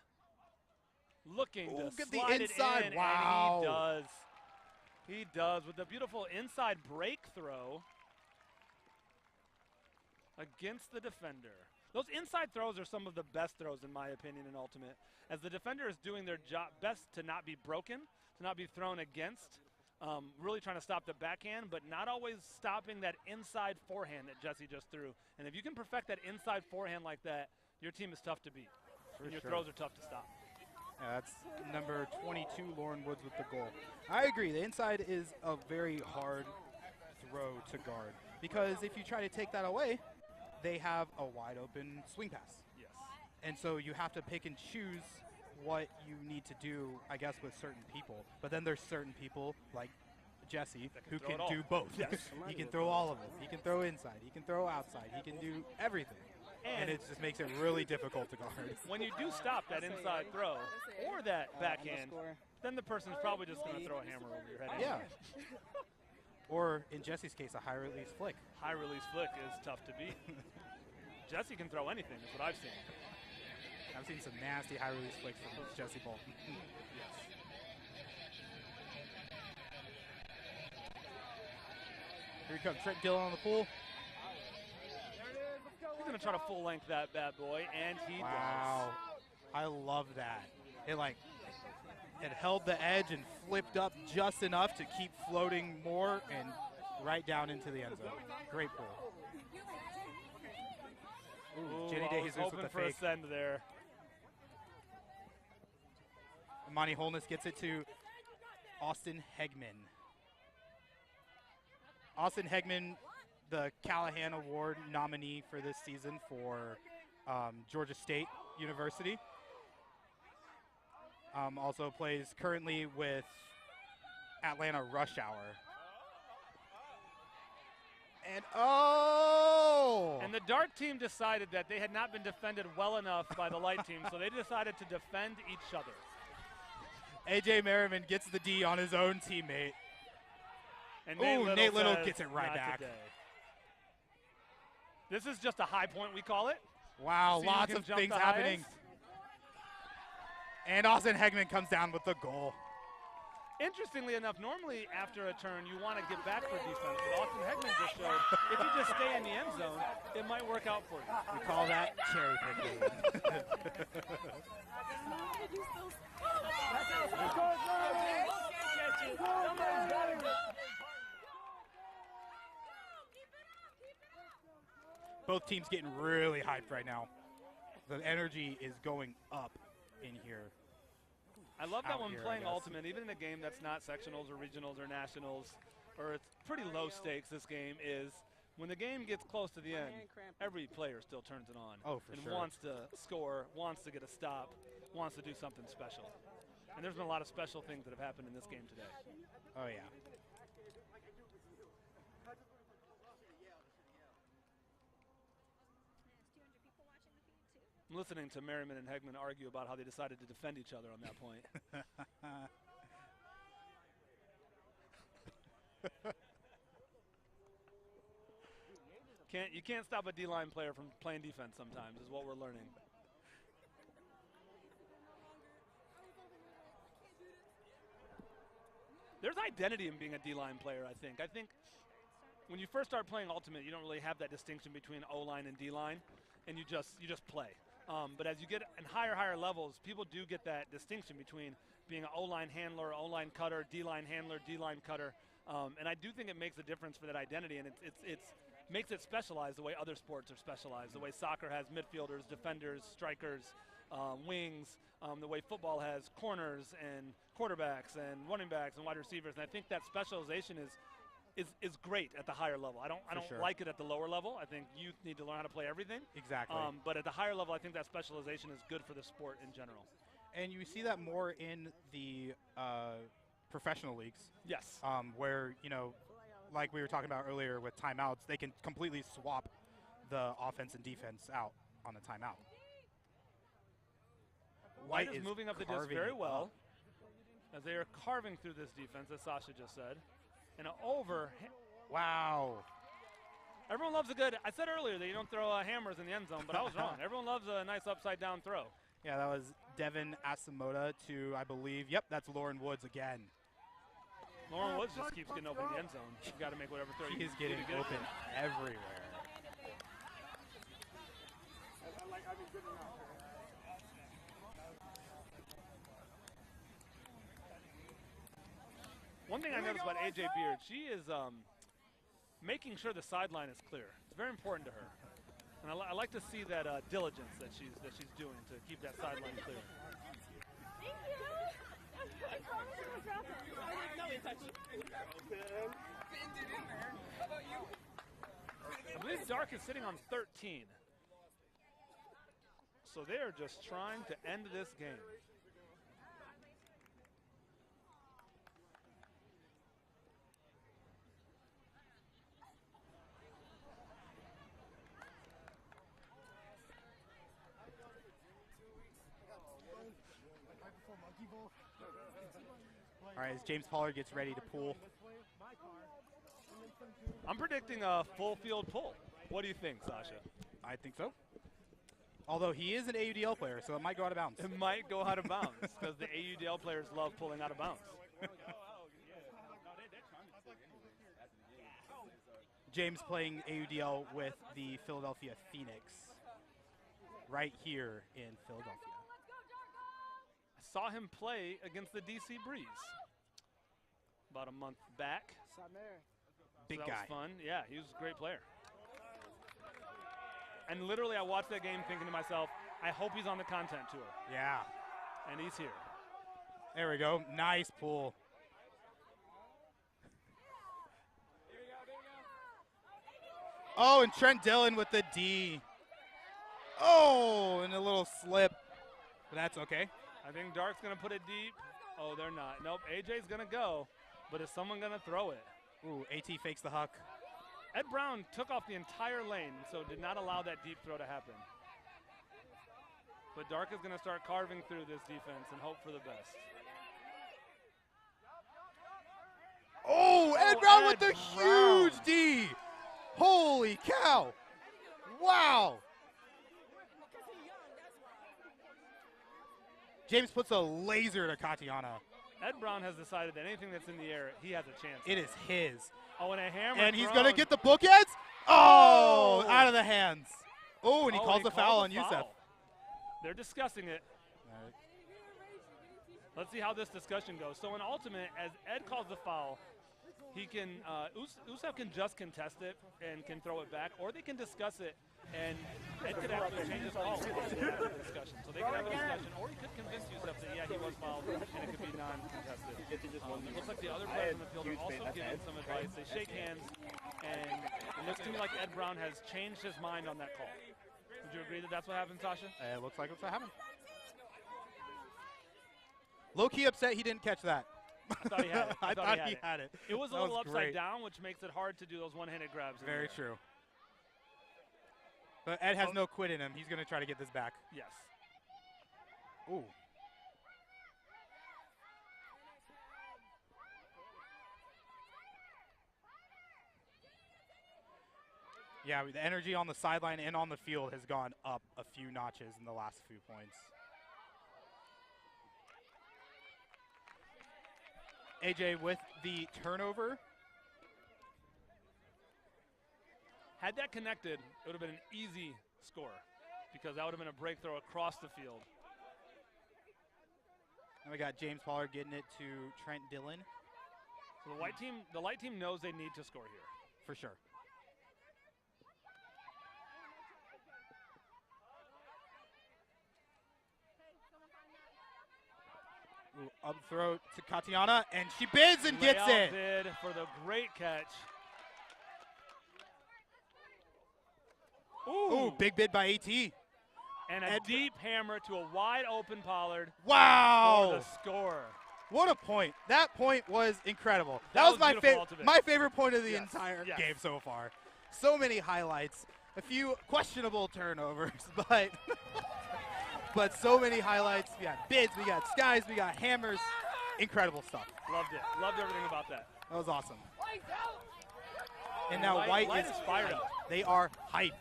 [SPEAKER 2] Looking to
[SPEAKER 1] get
[SPEAKER 2] slide
[SPEAKER 1] the inside.
[SPEAKER 2] it in,
[SPEAKER 1] Wow.
[SPEAKER 2] and he does. He does with a beautiful inside break throw against the defender. Those inside throws are some of the best throws, in my opinion, in Ultimate. As the defender is doing their job best to not be broken, to not be thrown against, really trying to stop the backhand, but not always stopping that inside forehand that Jesse just threw. And if you can perfect that inside forehand like that, your team is tough to beat. And your throws are tough to stop.
[SPEAKER 1] Yeah, that's number 22, Lauren Woods with the goal. I agree. The inside is a very hard throw to guard because if you try to take that away, they have a wide open swing pass.
[SPEAKER 2] Yes.
[SPEAKER 1] And so you have to pick and choose what you need to do, I guess, with certain people. But then there's certain people like Jesse who can do both.
[SPEAKER 2] Yes.
[SPEAKER 1] He can throw all of it. He can throw inside. He can throw outside. He can do everything. And it just makes it really difficult to guard.
[SPEAKER 2] When you do stop that inside throw or that backhand, then the person's probably just going to throw a hammer over your head.
[SPEAKER 1] Yeah. Or, in Jesse's case, a high-release flick.
[SPEAKER 2] High-release flick is tough to beat. Jesse can throw anything, is what I've seen.
[SPEAKER 1] I've seen some nasty high-release flicks from Jesse Bolton.
[SPEAKER 2] Yes.
[SPEAKER 1] Here comes Trent Dillon on the pool.
[SPEAKER 2] He's going to try to full-length that bad boy, and he
[SPEAKER 1] Wow. I love that. It held the edge and flipped up just enough to keep floating more and right down into the end zone. Great pull.
[SPEAKER 2] Ooh,
[SPEAKER 1] Jenny De Jesus with the
[SPEAKER 2] for
[SPEAKER 1] fake.
[SPEAKER 2] a send there.
[SPEAKER 1] Imani Holness gets it to Austin Hegman. Austin Hegman, the Callahan Award nominee for this season for Georgia State University. Also plays currently with Atlanta Rush Hour. And
[SPEAKER 2] And the dark team decided that they had not been defended well enough by the light team, so they decided to defend each other.
[SPEAKER 1] A.J. Merriman gets the D on his own teammate.
[SPEAKER 2] And
[SPEAKER 1] Nate Little
[SPEAKER 2] says,
[SPEAKER 1] gets it right
[SPEAKER 2] "Not
[SPEAKER 1] back.
[SPEAKER 2] today." This is just a high point, we call it.
[SPEAKER 1] Wow,
[SPEAKER 2] See who
[SPEAKER 1] lots
[SPEAKER 2] can
[SPEAKER 1] of
[SPEAKER 2] jump
[SPEAKER 1] things
[SPEAKER 2] the
[SPEAKER 1] happening.
[SPEAKER 2] highest.
[SPEAKER 1] And Austin Hegman comes down with the goal.
[SPEAKER 2] Interestingly enough, normally after a turn, you want to get back for defense, but Austin Hegman just showed if you just stay in the end zone, it might work out for you.
[SPEAKER 1] We call that cherry picking. Both teams getting really hyped right now. The energy is going up in here.
[SPEAKER 2] I love that
[SPEAKER 1] Out
[SPEAKER 2] when
[SPEAKER 1] here, I
[SPEAKER 2] playing
[SPEAKER 1] guess.
[SPEAKER 2] Ultimate, even in a game that's not sectionals or regionals or nationals, or it's pretty low stakes, this game is, when the game gets close to the end, every player still turns it on.
[SPEAKER 1] Oh, for
[SPEAKER 2] and
[SPEAKER 1] sure.
[SPEAKER 2] wants to score, wants to get a stop, wants to do something special. And there's been a lot of special things that have happened in this game today.
[SPEAKER 1] Oh, yeah.
[SPEAKER 2] I'm listening to Merriman and Hegman argue about how they decided to defend each other on that point. You can't stop a D-line player from playing defense sometimes, is what we're learning. There's identity in being a D-line player, I think. I think when you first start playing Ultimate, you don't really have that distinction between O-line and D-line, and you just play. But as you get in higher levels, people do get that distinction between being an O-line handler, O-line cutter, D-line handler, D-line cutter. And I do think it makes a difference for that identity, and it makes it specialized the way other sports are specialized, the way soccer has midfielders, defenders, strikers, wings, the way football has corners and quarterbacks and running backs and wide receivers. And I think that specialization is great at the higher level. I don't
[SPEAKER 1] sure.
[SPEAKER 2] like it at the lower level. I think youth need to learn how to play everything.
[SPEAKER 1] Exactly.
[SPEAKER 2] But at the higher level, I think that specialization is good for the sport in general.
[SPEAKER 1] And you see that more in the professional leagues.
[SPEAKER 2] Yes.
[SPEAKER 1] Where, like we were talking about earlier with timeouts, they can completely swap the offense and defense out on a timeout.
[SPEAKER 2] White is moving up the disc very
[SPEAKER 1] it
[SPEAKER 2] well
[SPEAKER 1] up.
[SPEAKER 2] as they are carving through this defense, as Sasha just said. And over.
[SPEAKER 1] Wow.
[SPEAKER 2] Everyone loves a good. I said earlier that you don't throw hammers in the end zone, but I was wrong. Everyone loves a nice upside down throw.
[SPEAKER 1] Yeah, that was Devin Asamoah to, I believe, yep, that's Lauren Woods again.
[SPEAKER 2] Lauren Woods just keeps getting open in the end zone. You got to make whatever throw
[SPEAKER 1] She
[SPEAKER 2] you
[SPEAKER 1] is
[SPEAKER 2] can do
[SPEAKER 1] getting
[SPEAKER 2] to get it.
[SPEAKER 1] open everywhere.
[SPEAKER 2] One thing I noticed about AJ Beard, she is making sure the sideline is clear. It's very important to her. And I like to see that diligence that she's doing to keep that sideline clear.
[SPEAKER 4] Thank you. I promise I will drop it.
[SPEAKER 2] I believe Dark is sitting on 13. So they are just trying to end this game.
[SPEAKER 1] All right, as James Pollard gets ready to pull.
[SPEAKER 2] I'm predicting a full field pull. What do you think, Sasha?
[SPEAKER 1] I think so. Although he is an AUDL player, so it might go out of bounds.
[SPEAKER 2] It might go out of bounds because the AUDL players love pulling out of bounds.
[SPEAKER 1] James playing AUDL with the Philadelphia Phoenix right here in Philadelphia.
[SPEAKER 2] I saw him play against the DC Breeze about a month back.
[SPEAKER 1] Big
[SPEAKER 2] so
[SPEAKER 1] guy.
[SPEAKER 2] That was fun. Yeah, he was a great player. And literally, I watched that game thinking to myself, I hope he's on the content tour.
[SPEAKER 1] Yeah.
[SPEAKER 2] And he's here.
[SPEAKER 1] There we go. Nice pull. Oh, and Trent Dillon with the D. Oh, and a little slip. But that's okay.
[SPEAKER 2] I think Dark's going to put it deep. Oh, they're not. Nope, AJ's going to go. But is someone going to throw it?
[SPEAKER 1] Ooh, AT fakes the huck.
[SPEAKER 2] Ed Brown took off the entire lane, so did not allow that deep throw to happen. But Dark is going to start carving through this defense and hope for the best.
[SPEAKER 1] Oh, Ed Brown with the huge D. Holy cow. Wow. James puts a laser to Katiana.
[SPEAKER 2] Ed Brown has decided that anything that's in the air, he has a chance.
[SPEAKER 1] It is his.
[SPEAKER 2] Oh, and a hammer.
[SPEAKER 1] And he's going to get the bookends. Oh, out of the hands. Oh, and he calls the foul on Youssef.
[SPEAKER 2] They're discussing it. Let's see how this discussion goes. So in Ultimate, as Ed calls the foul, he can, Youssef can just contest it and can throw it back, or they can discuss it, and Ed could actually change his call after the discussion. So they could have a discussion, or he could convince Youssef that, yeah, he was fouled, and it could be non-contested. It looks like the other players on the field are also giving some advice. They shake hands, and it looks to me like Ed Brown has changed his mind on that call. Would you agree that that's what happened, Sasha?
[SPEAKER 1] It looks like that's what happened. Low-key upset he didn't catch that.
[SPEAKER 2] I thought he had it.
[SPEAKER 1] I thought he had it.
[SPEAKER 2] It was a little upside down, which makes it hard to do those one-handed grabs.
[SPEAKER 1] Very true. But Ed has no quit in him. He's going to try to get this back.
[SPEAKER 2] Yes.
[SPEAKER 1] Ooh. Yeah, the energy on the sideline and on the field has gone up a few notches in the last few points. AJ with the turnover.
[SPEAKER 2] Had that connected, it would have been an easy score because that would have been a break throw across the field.
[SPEAKER 1] And we got James Pollard getting it to Trent Dillon.
[SPEAKER 2] So the light team knows they need to score here.
[SPEAKER 1] For sure. Ooh, up throw to Katiana, and she bids and gets it.
[SPEAKER 2] Bid for the great catch.
[SPEAKER 1] Ooh, big bid by AT.
[SPEAKER 2] And a deep hammer to a wide open Pollard.
[SPEAKER 1] Wow.
[SPEAKER 2] For the score.
[SPEAKER 1] What a point. That point was incredible.
[SPEAKER 2] That
[SPEAKER 1] was my favorite point of the entire game so far. So many highlights. A few questionable turnovers, but but so many highlights. We got bids, we got skies, we got hammers. Incredible stuff.
[SPEAKER 2] Loved it. Loved everything about that.
[SPEAKER 1] That was awesome. And now White is
[SPEAKER 2] fired up.
[SPEAKER 1] They are hyped.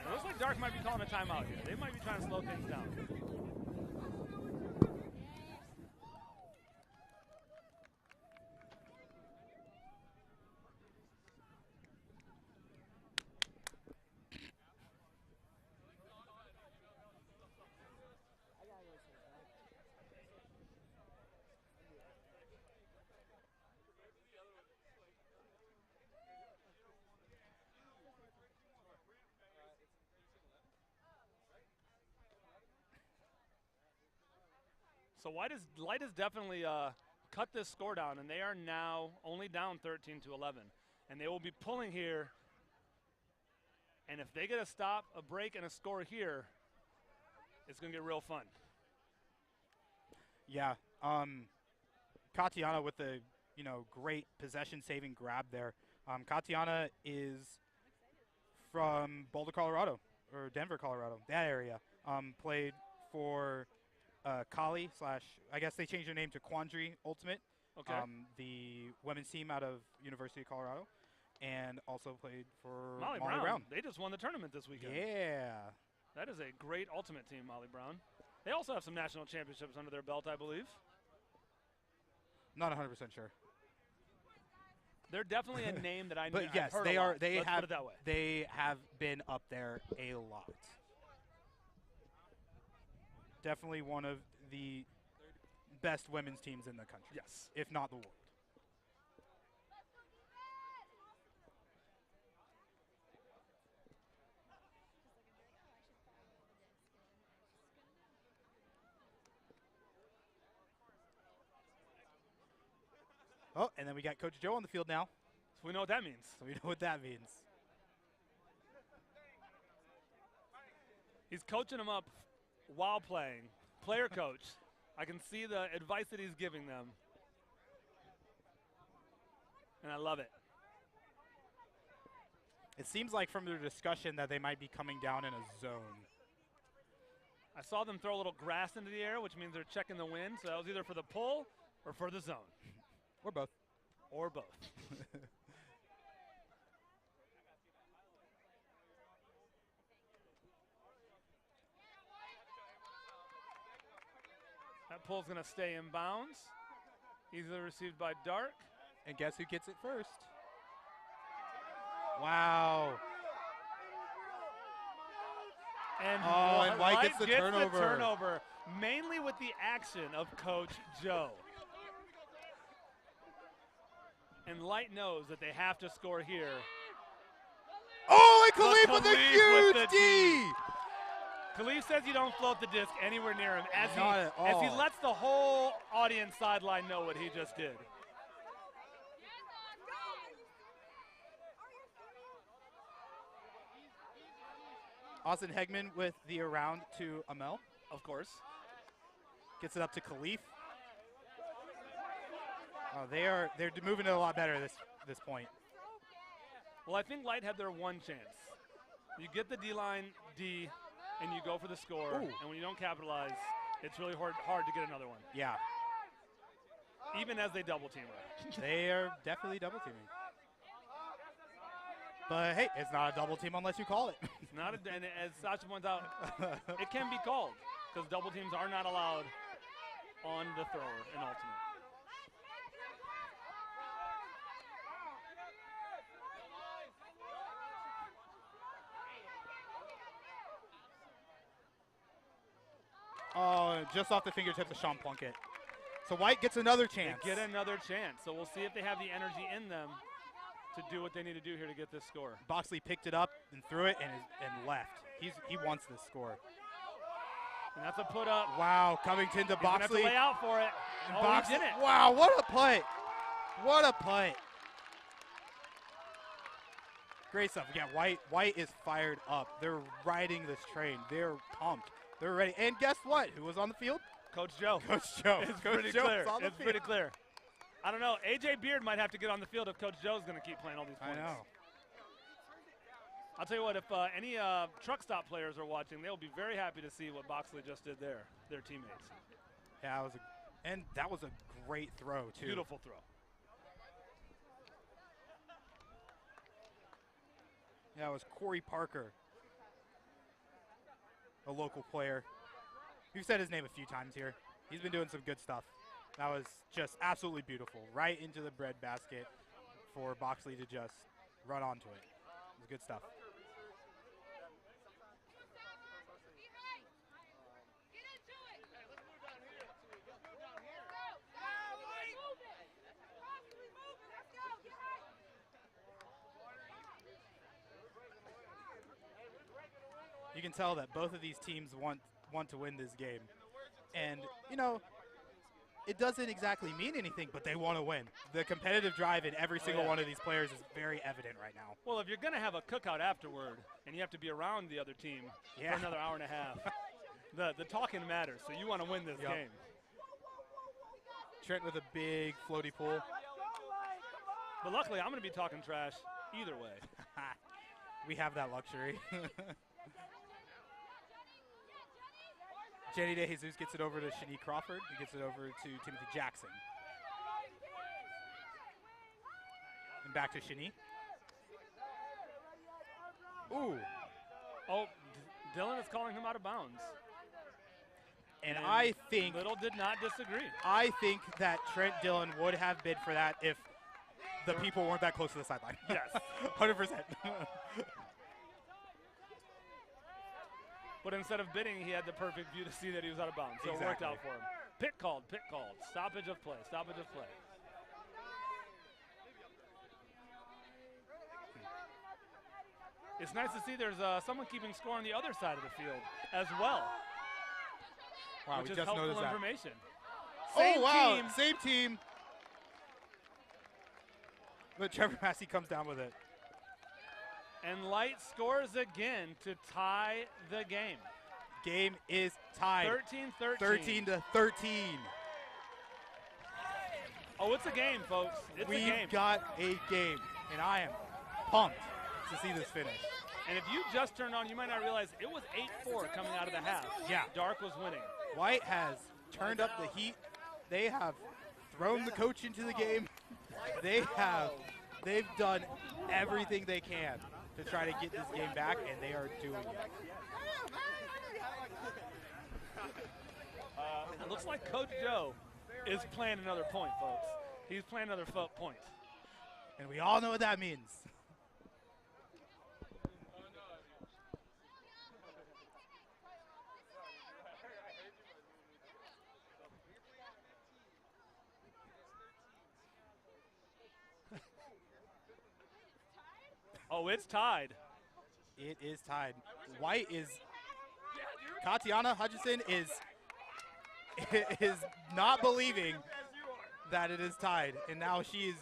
[SPEAKER 2] It looks like Dark might be calling a timeout here. They might be trying to slow things down. So Light has definitely cut this score down, and they are now only down 13-11. And they will be pulling here. And if they get a stop, a break, and a score here, it's going to get real fun.
[SPEAKER 1] Yeah. Katiana with the great possession-saving grab there. Katiana is from Boulder, Colorado, or Denver, Colorado, that area. Played for Kali / I guess they changed their name to Quandary Ultimate.
[SPEAKER 2] Okay.
[SPEAKER 1] The women's team out of University of Colorado, and also played for
[SPEAKER 2] Molly Brown. They just won the tournament this weekend.
[SPEAKER 1] Yeah.
[SPEAKER 2] That is a great Ultimate team, Molly Brown. They also have some national championships under their belt, I believe.
[SPEAKER 1] Not 100% sure.
[SPEAKER 2] They're definitely a name that I know.
[SPEAKER 1] But yes,
[SPEAKER 2] heard
[SPEAKER 1] they
[SPEAKER 2] a
[SPEAKER 1] are.
[SPEAKER 2] lot.
[SPEAKER 1] They
[SPEAKER 2] Let's
[SPEAKER 1] have.
[SPEAKER 2] put it that way.
[SPEAKER 1] They have been up there a lot. Definitely one of the best women's teams in the country.
[SPEAKER 2] Yes,
[SPEAKER 1] if not the world. Oh, and then we got Coach Joe on the field now.
[SPEAKER 2] So we know what that means.
[SPEAKER 1] So we know what that means.
[SPEAKER 2] He's coaching them up while playing. Player coach. I can see the advice that he's giving them. And I love it.
[SPEAKER 1] It seems like from their discussion that they might be coming down in a zone.
[SPEAKER 2] I saw them throw a little grass into the air, which means they're checking the wind. So that was either for the pull or for the zone.
[SPEAKER 1] Or both.
[SPEAKER 2] Or both. That pull's going to stay in bounds. Easily received by Dark.
[SPEAKER 1] And guess who gets it first? Wow.
[SPEAKER 2] And
[SPEAKER 1] White gets the turnover.
[SPEAKER 2] The turnover, mainly with the action of Coach Joe. And Light knows that they have to score here.
[SPEAKER 1] Oh, and Khalif with a huge D!
[SPEAKER 2] Khalif says you don't float the disc anywhere near him as he
[SPEAKER 1] all.
[SPEAKER 2] lets the whole audience sideline know what he just did.
[SPEAKER 1] Austin Hegman with the around to Amel.
[SPEAKER 2] Of course.
[SPEAKER 1] Gets it up to Khalif. Oh, they're moving it a lot better this point.
[SPEAKER 2] Well, I think Light had their one chance. You get the D-line D, and you go for the score.
[SPEAKER 1] Ooh.
[SPEAKER 2] And when you don't capitalize, it's really hard to get another one.
[SPEAKER 1] Yeah.
[SPEAKER 2] Even as they double team her.
[SPEAKER 1] They are definitely double teaming. But hey, it's not a double team unless you call it.
[SPEAKER 2] It's not, and as Sasha points out, it can be called because double teams are not allowed on the thrower in Ultimate.
[SPEAKER 1] Oh, just off the fingertips of Sean Plunkett. So White gets another chance.
[SPEAKER 2] They get another chance. So we'll see if they have the energy in them to do what they need to do here to get this score.
[SPEAKER 1] Boxley picked it up and threw it and left. He wants this score.
[SPEAKER 2] And that's a put up.
[SPEAKER 1] Wow, Covington to
[SPEAKER 2] He's gonna have
[SPEAKER 1] Boxley.
[SPEAKER 2] to lay out for it.
[SPEAKER 1] And
[SPEAKER 2] Oh,
[SPEAKER 1] Boxley,
[SPEAKER 2] he did it.
[SPEAKER 1] wow, what a play. What a play. Great stuff. Again, White is fired up. They're riding this train. They're pumped. They're ready. And guess what? Who was on the field?
[SPEAKER 2] Coach Joe.
[SPEAKER 1] Coach Joe.
[SPEAKER 2] It's
[SPEAKER 1] Coach
[SPEAKER 2] pretty
[SPEAKER 1] Joe
[SPEAKER 2] clear.
[SPEAKER 1] was on the
[SPEAKER 2] It's
[SPEAKER 1] field.
[SPEAKER 2] pretty clear. I don't know. AJ Beard might have to get on the field if Coach Joe's going to keep playing all these points.
[SPEAKER 1] I know.
[SPEAKER 2] I'll tell you what, if any truck stop players are watching, they'll be very happy to see what Boxley just did there, their teammates.
[SPEAKER 1] Yeah, that was a great throw, too.
[SPEAKER 2] Beautiful throw.
[SPEAKER 1] Yeah, it was Corey Parker, a local player. We've said his name a few times here. He's been doing some good stuff. That was just absolutely beautiful. Right into the bread basket for Boxley to just run onto it. It was good stuff. You can tell that both of these teams want to win this game. And, it doesn't exactly mean anything, but they want to win. The competitive drive in every single one of these players is very evident right now.
[SPEAKER 2] Well, if you're going to have a cookout afterward and you have to be around the other team for another hour and a half, the talking matters, so you want to win this game.
[SPEAKER 1] Trent with a big floaty pool.
[SPEAKER 2] But luckily, I'm going to be talking trash either way.
[SPEAKER 1] We have that luxury. Jenny De Jesus gets it over to Shanique Crawford. He gets it over to Timothy Jackson. And back to Shanique. Ooh.
[SPEAKER 2] Oh, Dylan is calling him out of bounds.
[SPEAKER 1] And I think
[SPEAKER 2] Little did not disagree.
[SPEAKER 1] I think that Trent Dillon would have bid for that if the people weren't that close to the sideline.
[SPEAKER 2] Yes.
[SPEAKER 1] 100%.
[SPEAKER 2] But instead of bidding, he had the perfect view to see that he was out of bounds. So it worked out for him. Pit called, pit called. Stoppage of play, stoppage of play. It's nice to see there's someone keeping score on the other side of the field as well.
[SPEAKER 1] Wow,
[SPEAKER 2] which
[SPEAKER 1] we
[SPEAKER 2] is
[SPEAKER 1] just
[SPEAKER 2] helpful
[SPEAKER 1] noticed that.
[SPEAKER 2] information.
[SPEAKER 1] Oh, wow, same team. But Trevor Massey comes down with it.
[SPEAKER 2] And Light scores again to tie the game.
[SPEAKER 1] Game is tied.
[SPEAKER 2] 13-13.
[SPEAKER 1] 13-13.
[SPEAKER 2] Oh, it's a game, folks. It's a game.
[SPEAKER 1] We've got a game, and I am pumped to see this finish.
[SPEAKER 2] And if you just turned on, you might not realize it was 8-4 coming out of the half.
[SPEAKER 1] Yeah.
[SPEAKER 2] Dark was winning.
[SPEAKER 1] White has turned up the heat. They have thrown the coach into the game. They've done everything they can to try to get this game back, and they are doing it.
[SPEAKER 2] It looks like Coach Joe is playing another point, folks. He's playing another point.
[SPEAKER 1] And we all know what that means.
[SPEAKER 2] Oh, it's tied.
[SPEAKER 1] It is tied. White is, Katiana Hutchinson is not believing that it is tied, and now she is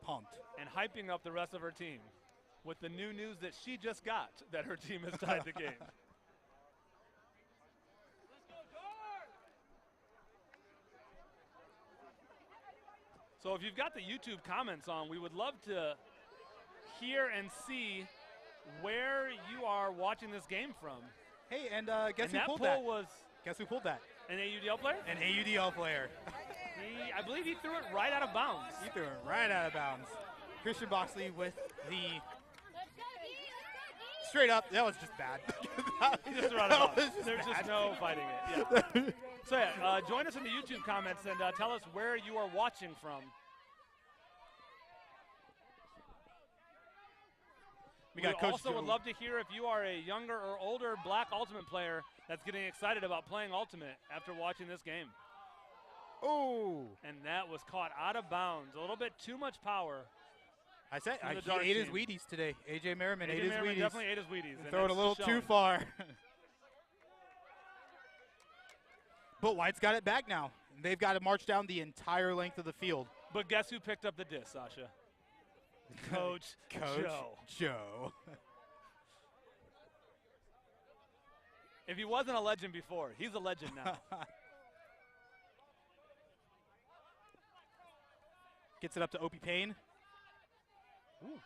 [SPEAKER 1] pumped.
[SPEAKER 2] And hyping up the rest of her team with the new news that she just got that her team has tied the game. So if you've got the YouTube comments on, we would love to hear and see where you are watching this game from.
[SPEAKER 1] Hey, and guess who
[SPEAKER 2] that
[SPEAKER 1] pulled
[SPEAKER 2] pull
[SPEAKER 1] that?
[SPEAKER 2] was
[SPEAKER 1] Guess who pulled that?
[SPEAKER 2] an AUDL player?
[SPEAKER 1] An AUDL player.
[SPEAKER 2] I believe he threw it right out of bounds.
[SPEAKER 1] He threw it right out of bounds. Christian Boxley with the straight up. That was just bad.
[SPEAKER 2] He just threw it out of bounds. There's just no fighting it. Yeah. So yeah, join us in the YouTube comments and tell us where you are watching from. We also would love to hear if you are a younger or older Black Ultimate player that's getting excited about playing Ultimate after watching this game.
[SPEAKER 1] Oh!
[SPEAKER 2] And that was caught out of bounds. A little bit too much power.
[SPEAKER 1] I said he ate his Wheaties today. AJ Merriman ate his Wheaties.
[SPEAKER 2] Definitely ate his Wheaties.
[SPEAKER 1] Throw it a little too far. But White's got it back now. They've got to march down the entire length of the field.
[SPEAKER 2] But guess who picked up the disc, Sasha? Coach Joe. If he wasn't a legend before, he's a legend now.
[SPEAKER 1] Gets it up to Opie Payne. Ooh.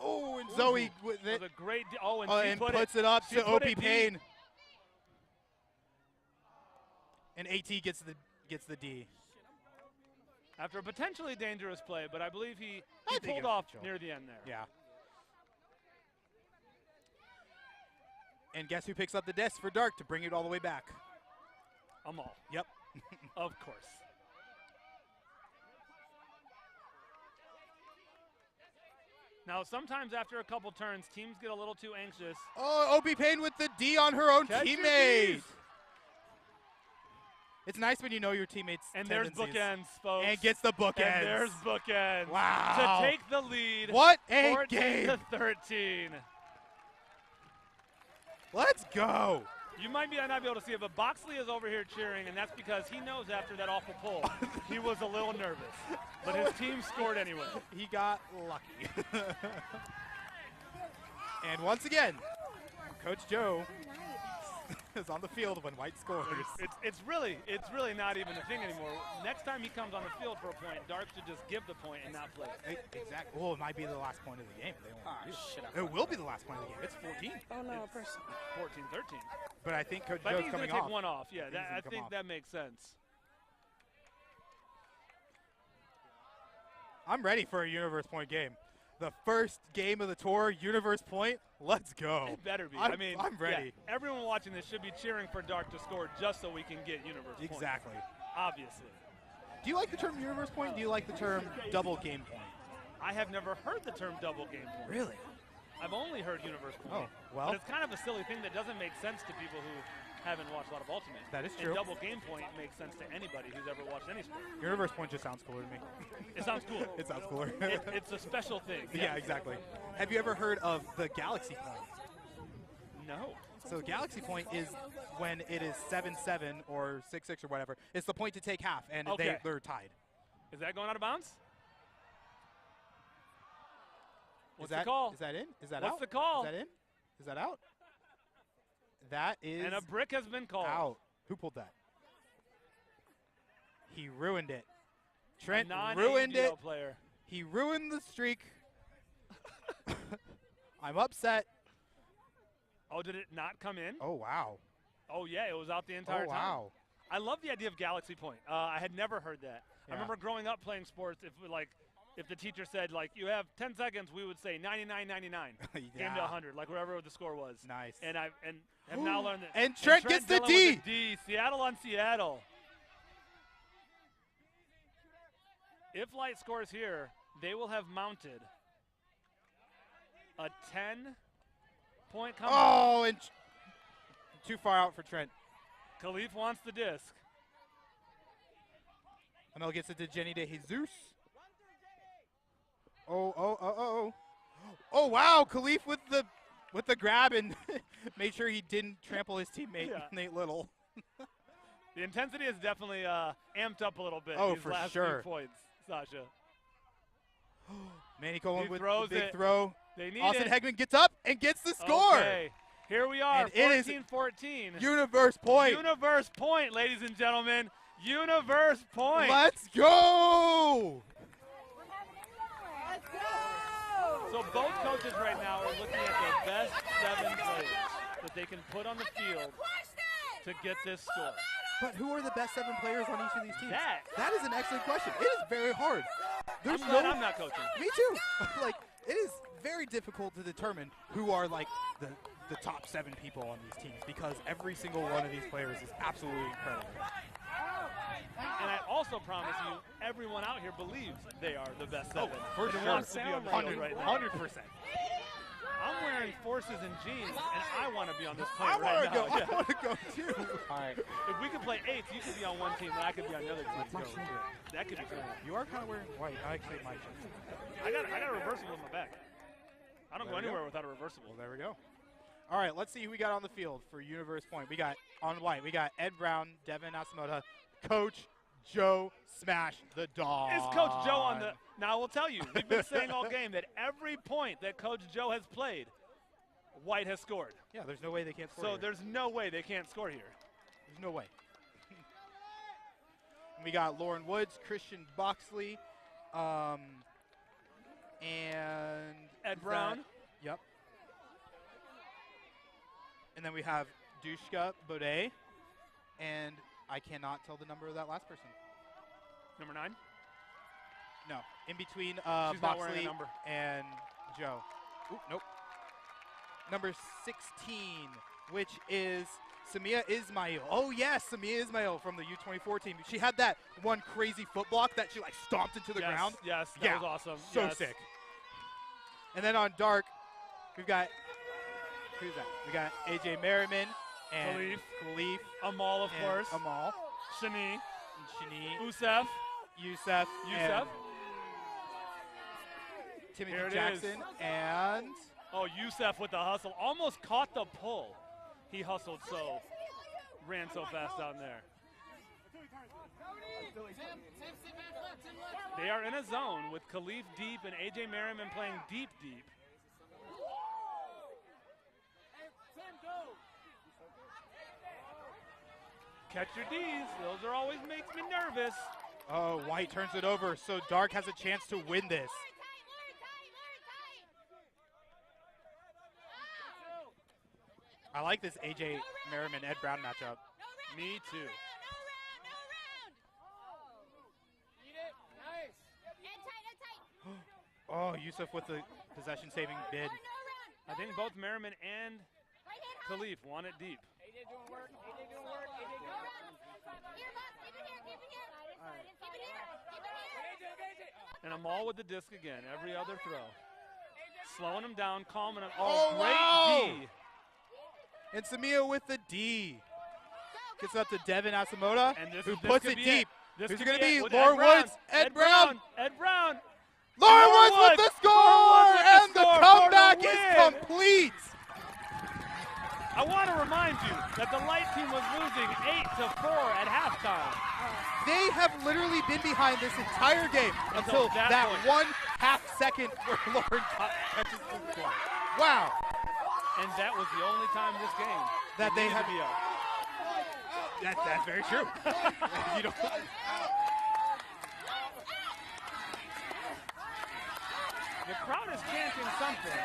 [SPEAKER 1] Oh, and Zoe with it.
[SPEAKER 2] A great
[SPEAKER 1] and puts it up to Opie Payne. And AT gets the D.
[SPEAKER 2] After a potentially dangerous play, but I believe he pulled off near the end there.
[SPEAKER 1] Yeah. And guess who picks up the disc for Dark to bring it all the way back?
[SPEAKER 2] Amal.
[SPEAKER 1] Yep.
[SPEAKER 2] Of course. Now, sometimes after a couple turns, teams get a little too anxious.
[SPEAKER 1] Oh, Opie Payne with the D on her own teammate. It's nice when you know your teammates'
[SPEAKER 2] And there's
[SPEAKER 1] tendencies.
[SPEAKER 2] bookends, folks.
[SPEAKER 1] And gets the bookends.
[SPEAKER 2] And there's bookends.
[SPEAKER 1] Wow.
[SPEAKER 2] To take the lead.
[SPEAKER 1] What a
[SPEAKER 2] 14
[SPEAKER 1] game.
[SPEAKER 2] to 13.
[SPEAKER 1] Let's go.
[SPEAKER 2] You might not be able to see it, but Boxley is over here cheering, and that's because he knows after that awful pull, he was a little nervous. But his team scored anyway.
[SPEAKER 1] He got lucky. And once again, Coach Joe is on the field when White scores.
[SPEAKER 2] It's really not even a thing anymore. Next time he comes on the field for a point, Dark should just give the point and not play it.
[SPEAKER 1] Exactly. Well, it might be the last point of the game. They won't do it.
[SPEAKER 5] Shit,
[SPEAKER 1] It will be the last point of the game. It's 14.
[SPEAKER 14] Oh no,
[SPEAKER 2] It's 14-13.
[SPEAKER 1] But I think Coach
[SPEAKER 2] But I
[SPEAKER 1] Joe's
[SPEAKER 2] think he's
[SPEAKER 1] coming
[SPEAKER 2] going to
[SPEAKER 1] off.
[SPEAKER 2] take one off. Yeah, I
[SPEAKER 1] come
[SPEAKER 2] think
[SPEAKER 1] off.
[SPEAKER 2] that makes sense.
[SPEAKER 1] I'm ready for a Universe Point game. The first game of the tour, Universe Point. Let's go.
[SPEAKER 2] It better be.
[SPEAKER 1] I'm
[SPEAKER 2] yeah,
[SPEAKER 1] ready.
[SPEAKER 2] everyone watching this should be cheering for Dark to score just so we can get Universe Point.
[SPEAKER 1] Exactly.
[SPEAKER 2] Obviously.
[SPEAKER 1] Do you like the term Universe Point? Do you like the term double game point?
[SPEAKER 2] I have never heard the term double game point.
[SPEAKER 1] Really?
[SPEAKER 2] I've only heard Universe Point.
[SPEAKER 1] Oh, well.
[SPEAKER 2] But it's kind of a silly thing that doesn't make sense to people who haven't watched a lot of Ultimate.
[SPEAKER 1] That is
[SPEAKER 2] And
[SPEAKER 1] true.
[SPEAKER 2] double game point makes sense to anybody who's ever watched any sport.
[SPEAKER 1] Universe Point just sounds cooler to me.
[SPEAKER 2] It sounds cool.
[SPEAKER 1] It sounds cooler.
[SPEAKER 2] It's a special thing.
[SPEAKER 1] Yeah, exactly. Have you ever heard of the Galaxy Point?
[SPEAKER 2] No.
[SPEAKER 1] So Galaxy Point is when it is 7-7 or 6-6 or whatever. It's the point to take half, and
[SPEAKER 2] Okay.
[SPEAKER 1] they're tied.
[SPEAKER 2] Is that going out of bounds? What's
[SPEAKER 1] is that,
[SPEAKER 2] the call?
[SPEAKER 1] Is that in? Is that
[SPEAKER 2] What's
[SPEAKER 1] out?
[SPEAKER 2] the call?
[SPEAKER 1] Is that in? Is that out? That is
[SPEAKER 2] And a brick has been called.
[SPEAKER 1] out. Who pulled that? He ruined it. Trent ruined it.
[SPEAKER 2] Player.
[SPEAKER 1] He ruined the streak. I'm upset.
[SPEAKER 2] Oh, did it not come in?
[SPEAKER 1] Oh, wow.
[SPEAKER 2] Oh, yeah, it was out the entire
[SPEAKER 1] Oh,
[SPEAKER 2] time.
[SPEAKER 1] wow.
[SPEAKER 2] I love the idea of Galaxy Point. I had never heard that.
[SPEAKER 1] Yeah.
[SPEAKER 2] I remember growing up playing sports, if the teacher said, you have 10 seconds, we would say 99-99. Game to 100, wherever the score was.
[SPEAKER 1] Nice.
[SPEAKER 2] And have now learned that.
[SPEAKER 1] And Trent gets the
[SPEAKER 2] Dillon
[SPEAKER 1] D.
[SPEAKER 2] with the D. Seattle on Seattle. If Light scores here, they will have mounted a 10-point comeback.
[SPEAKER 1] Oh, and too far out for Trent.
[SPEAKER 2] Khalif wants the disc.
[SPEAKER 1] Amel gets it to Jenny de Jesus. Oh, wow. Khalif with the grab and made sure he didn't trample his teammate, Nate Little.
[SPEAKER 2] The intensity is definitely amped up a little bit.
[SPEAKER 1] Oh,
[SPEAKER 2] these
[SPEAKER 1] for
[SPEAKER 2] last
[SPEAKER 1] sure.
[SPEAKER 2] few points, Sasha.
[SPEAKER 1] Manny Coleman
[SPEAKER 2] He
[SPEAKER 1] with
[SPEAKER 2] throws
[SPEAKER 1] the big
[SPEAKER 2] it.
[SPEAKER 1] throw.
[SPEAKER 2] They need
[SPEAKER 1] Austin
[SPEAKER 2] it.
[SPEAKER 1] Hegman gets up and gets the score.
[SPEAKER 2] Okay. Here we are,
[SPEAKER 1] And it is
[SPEAKER 2] 14-14.
[SPEAKER 1] Universe Point.
[SPEAKER 2] Universe Point, ladies and gentlemen. Universe Point.
[SPEAKER 1] Let's go.
[SPEAKER 2] So both coaches right now are looking at the best 7 players that they can put on the field to get this score.
[SPEAKER 1] But who are the best 7 players on each of these teams?
[SPEAKER 2] That
[SPEAKER 1] is an excellent question. It is very hard.
[SPEAKER 2] I'm glad I'm not coaching.
[SPEAKER 1] Me too. It is very difficult to determine who are the top 7 people on these teams because every single one of these players is absolutely incredible.
[SPEAKER 2] And I also promise you, everyone out here believes they are the best 7.
[SPEAKER 1] For
[SPEAKER 2] It
[SPEAKER 1] sure.
[SPEAKER 2] wants to be on the field right now.
[SPEAKER 1] 100%.
[SPEAKER 2] I'm wearing Forces and jeans, and I want to be on this plane
[SPEAKER 1] I
[SPEAKER 2] right now.
[SPEAKER 1] I want to go too.
[SPEAKER 11] All right.
[SPEAKER 2] If we could play 8s, you could be on one team, and I could be on the other team. That could be cool.
[SPEAKER 1] You are kind of wearing white. I actually might.
[SPEAKER 2] I got a reversible in my back. I don't
[SPEAKER 1] There
[SPEAKER 2] go
[SPEAKER 1] we go.
[SPEAKER 2] anywhere without a reversible.
[SPEAKER 1] Well, there we go. All right, let's see who we got on the field for Universe Point. We got on white. We got Ed Brown, Devin Asamoah, Coach Joe Smash the Dog.
[SPEAKER 2] Is Coach Joe on the? Now I will tell you, we've been saying all game that every point that Coach Joe has played, White has scored.
[SPEAKER 1] Yeah, there's no way they can't score.
[SPEAKER 2] So
[SPEAKER 1] here.
[SPEAKER 2] there's no way they can't score here.
[SPEAKER 1] There's no way. We got Lauren Woods, Christian Boxley, and
[SPEAKER 2] Ed Brown.
[SPEAKER 1] Yep. And then we have Dushka Baudet, and I cannot tell the number of that last person.
[SPEAKER 2] Number 9?
[SPEAKER 1] No, in between
[SPEAKER 2] She's not wearing a
[SPEAKER 1] Boxley
[SPEAKER 2] number.
[SPEAKER 1] and Joe. Ooh, nope. Number 16, which is Samia Ismail. Oh, yes, Samia Ismail from the U24 team. She had that one crazy foot block that she, stomped into the ground.
[SPEAKER 2] Yes, that was awesome.
[SPEAKER 1] So
[SPEAKER 2] Yes.
[SPEAKER 1] sick. And then on dark, we've got, who's that? We got AJ Merriman and
[SPEAKER 2] Khalif.
[SPEAKER 1] Khalif.
[SPEAKER 2] Amal, of
[SPEAKER 1] and
[SPEAKER 2] course.
[SPEAKER 1] Amal.
[SPEAKER 2] Shani.
[SPEAKER 1] Shani.
[SPEAKER 2] Usef.
[SPEAKER 1] Yusef.
[SPEAKER 2] Yusef.
[SPEAKER 1] Timothy
[SPEAKER 2] Here it
[SPEAKER 1] Jackson.
[SPEAKER 2] is.
[SPEAKER 1] And
[SPEAKER 2] Oh, Yusef with the hustle. Almost caught the pull. He hustled ran so fast down there. They are in a zone with Khalif deep and AJ Merriman playing deep. Catch your D's. Those are always makes me nervous.
[SPEAKER 1] oh, White turns it over, so Dark has a chance to win this. I like this AJ Merriman Ed Brown matchup.
[SPEAKER 2] Me too.
[SPEAKER 1] Oh, Yusuf with the possession-saving bid.
[SPEAKER 2] I think both Merriman and Khalif want it deep. And Amal with the disc again, every other throw. Slowing him down, calming him. Oh, great
[SPEAKER 1] wow.
[SPEAKER 2] D.
[SPEAKER 1] And Samia with the D. Gets up to Devin Asamoah,
[SPEAKER 2] And
[SPEAKER 1] who puts it deep.
[SPEAKER 2] This
[SPEAKER 1] Who's
[SPEAKER 2] could
[SPEAKER 1] going to be?
[SPEAKER 2] with
[SPEAKER 1] Lauren Woods, Ed Brown.
[SPEAKER 2] Ed Brown.
[SPEAKER 1] Lauren Woods with the score, and the comeback
[SPEAKER 2] for the
[SPEAKER 1] is
[SPEAKER 2] win.
[SPEAKER 1] complete.
[SPEAKER 2] I want to remind you that the light team was losing 8-4 at halftime.
[SPEAKER 1] They have literally been behind this entire game until that
[SPEAKER 2] point.
[SPEAKER 1] 1/2 second where Lauren catches the score. Wow.
[SPEAKER 2] And that was the only time this game
[SPEAKER 1] That they
[SPEAKER 2] needed
[SPEAKER 1] have-
[SPEAKER 2] to be up.
[SPEAKER 1] That's very true. You don't.
[SPEAKER 2] The crowd is chanting something.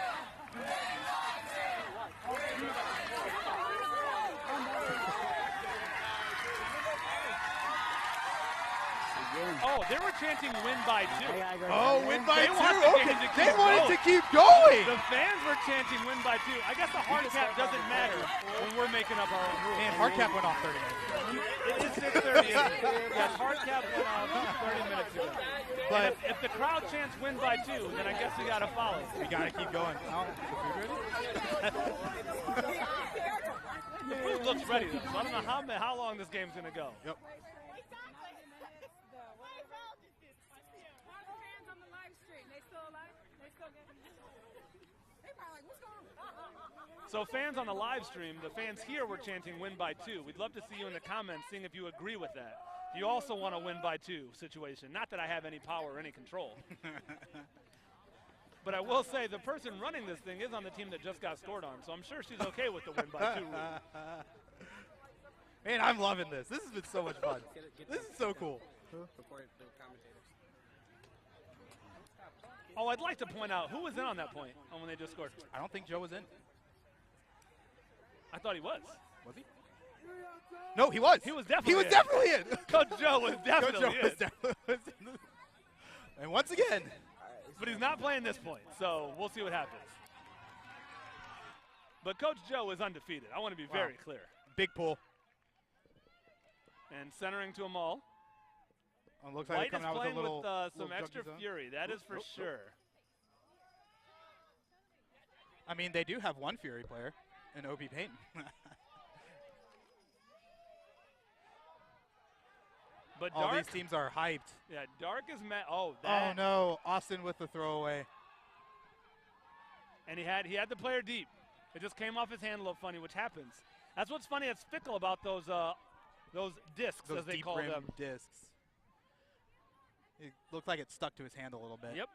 [SPEAKER 2] Oh, they were chanting win by 2.
[SPEAKER 1] Oh, win by 2. Okay, they
[SPEAKER 2] keep
[SPEAKER 1] wanted
[SPEAKER 2] going.
[SPEAKER 1] to keep going.
[SPEAKER 2] The fans were chanting win by 2. I guess the hard cap doesn't matter when we're making up our own rules.
[SPEAKER 1] Man, hard cap went off 30 minutes.
[SPEAKER 2] It is 6:30. Yes, hard cap went off 30 minutes ago.
[SPEAKER 1] But
[SPEAKER 2] if the crowd chants win by 2, then I guess we got to follow.
[SPEAKER 1] We got to keep going. Oh,
[SPEAKER 2] The food looks ready, though, so I don't know how long this game's going to go.
[SPEAKER 1] Yep.
[SPEAKER 2] So fans on the live stream, the fans here were chanting win by 2. We'd love to see you in the comments, seeing if you agree with that. Do you also want a win by 2 situation? Not that I have any power or any control. But I will say the person running this thing is on the team that just got scored on, so I'm sure she's okay with the win by 2 rule.
[SPEAKER 1] Man, I'm loving this. This has been so much fun. This is so cool.
[SPEAKER 2] Oh, I'd like to point out, who was in on that point when they just scored?
[SPEAKER 1] I don't think Joe was in.
[SPEAKER 2] I thought he was.
[SPEAKER 1] Was he? No, he was.
[SPEAKER 2] He was definitely
[SPEAKER 1] He was
[SPEAKER 2] in.
[SPEAKER 1] definitely in.
[SPEAKER 2] Coach Joe was definitely
[SPEAKER 1] Coach Joe was
[SPEAKER 2] in.
[SPEAKER 1] definitely in. And once again.
[SPEAKER 2] But he's not playing this point, so we'll see what happens. But Coach Joe is undefeated. I want to be very clear.
[SPEAKER 1] Big pull.
[SPEAKER 2] And centering to Amal.
[SPEAKER 1] Oh, looks like
[SPEAKER 2] White
[SPEAKER 1] coming
[SPEAKER 2] is
[SPEAKER 1] out
[SPEAKER 2] playing
[SPEAKER 1] with a little,
[SPEAKER 2] some extra
[SPEAKER 1] junkie zone.
[SPEAKER 2] fury. That is for sure.
[SPEAKER 1] I mean, they do have one Fury player in OB Payton.
[SPEAKER 2] But
[SPEAKER 1] all
[SPEAKER 2] Dark,
[SPEAKER 1] these teams are hyped.
[SPEAKER 2] Yeah, Dark is met. Oh,
[SPEAKER 1] Oh no, Austin with the throwaway.
[SPEAKER 2] And he had the player deep. It just came off his hand a little funny, which happens. That's what's funny. It's fickle about those discs,
[SPEAKER 1] Those
[SPEAKER 2] as they
[SPEAKER 1] deep
[SPEAKER 2] call
[SPEAKER 1] rim
[SPEAKER 2] them.
[SPEAKER 1] discs. It looked like it stuck to his hand a little bit.
[SPEAKER 2] Yep.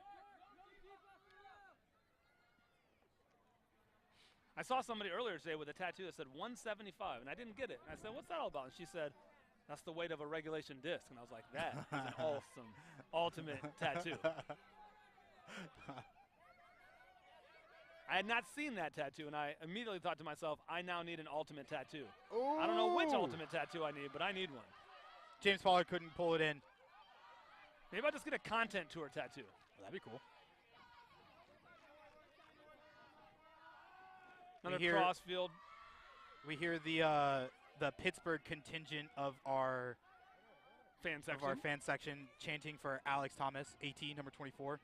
[SPEAKER 2] I saw somebody earlier today with a tattoo that said 175, and I didn't get it. And I said, "What's that all about?" And she said, "That's the weight of a regulation disc." And I was like, "That is an awesome, ultimate tattoo." I had not seen that tattoo, and I immediately thought to myself, I now need an ultimate tattoo.
[SPEAKER 1] Ooh.
[SPEAKER 2] I don't know which ultimate tattoo I need, but I need one.
[SPEAKER 1] James Pollard couldn't pull it in.
[SPEAKER 2] Maybe I'll just get a content tour tattoo.
[SPEAKER 1] Well, that'd be cool.
[SPEAKER 2] Another crossfield.
[SPEAKER 1] We hear the Pittsburgh contingent of our fan section chanting for Alex Thomas, 18, number 24.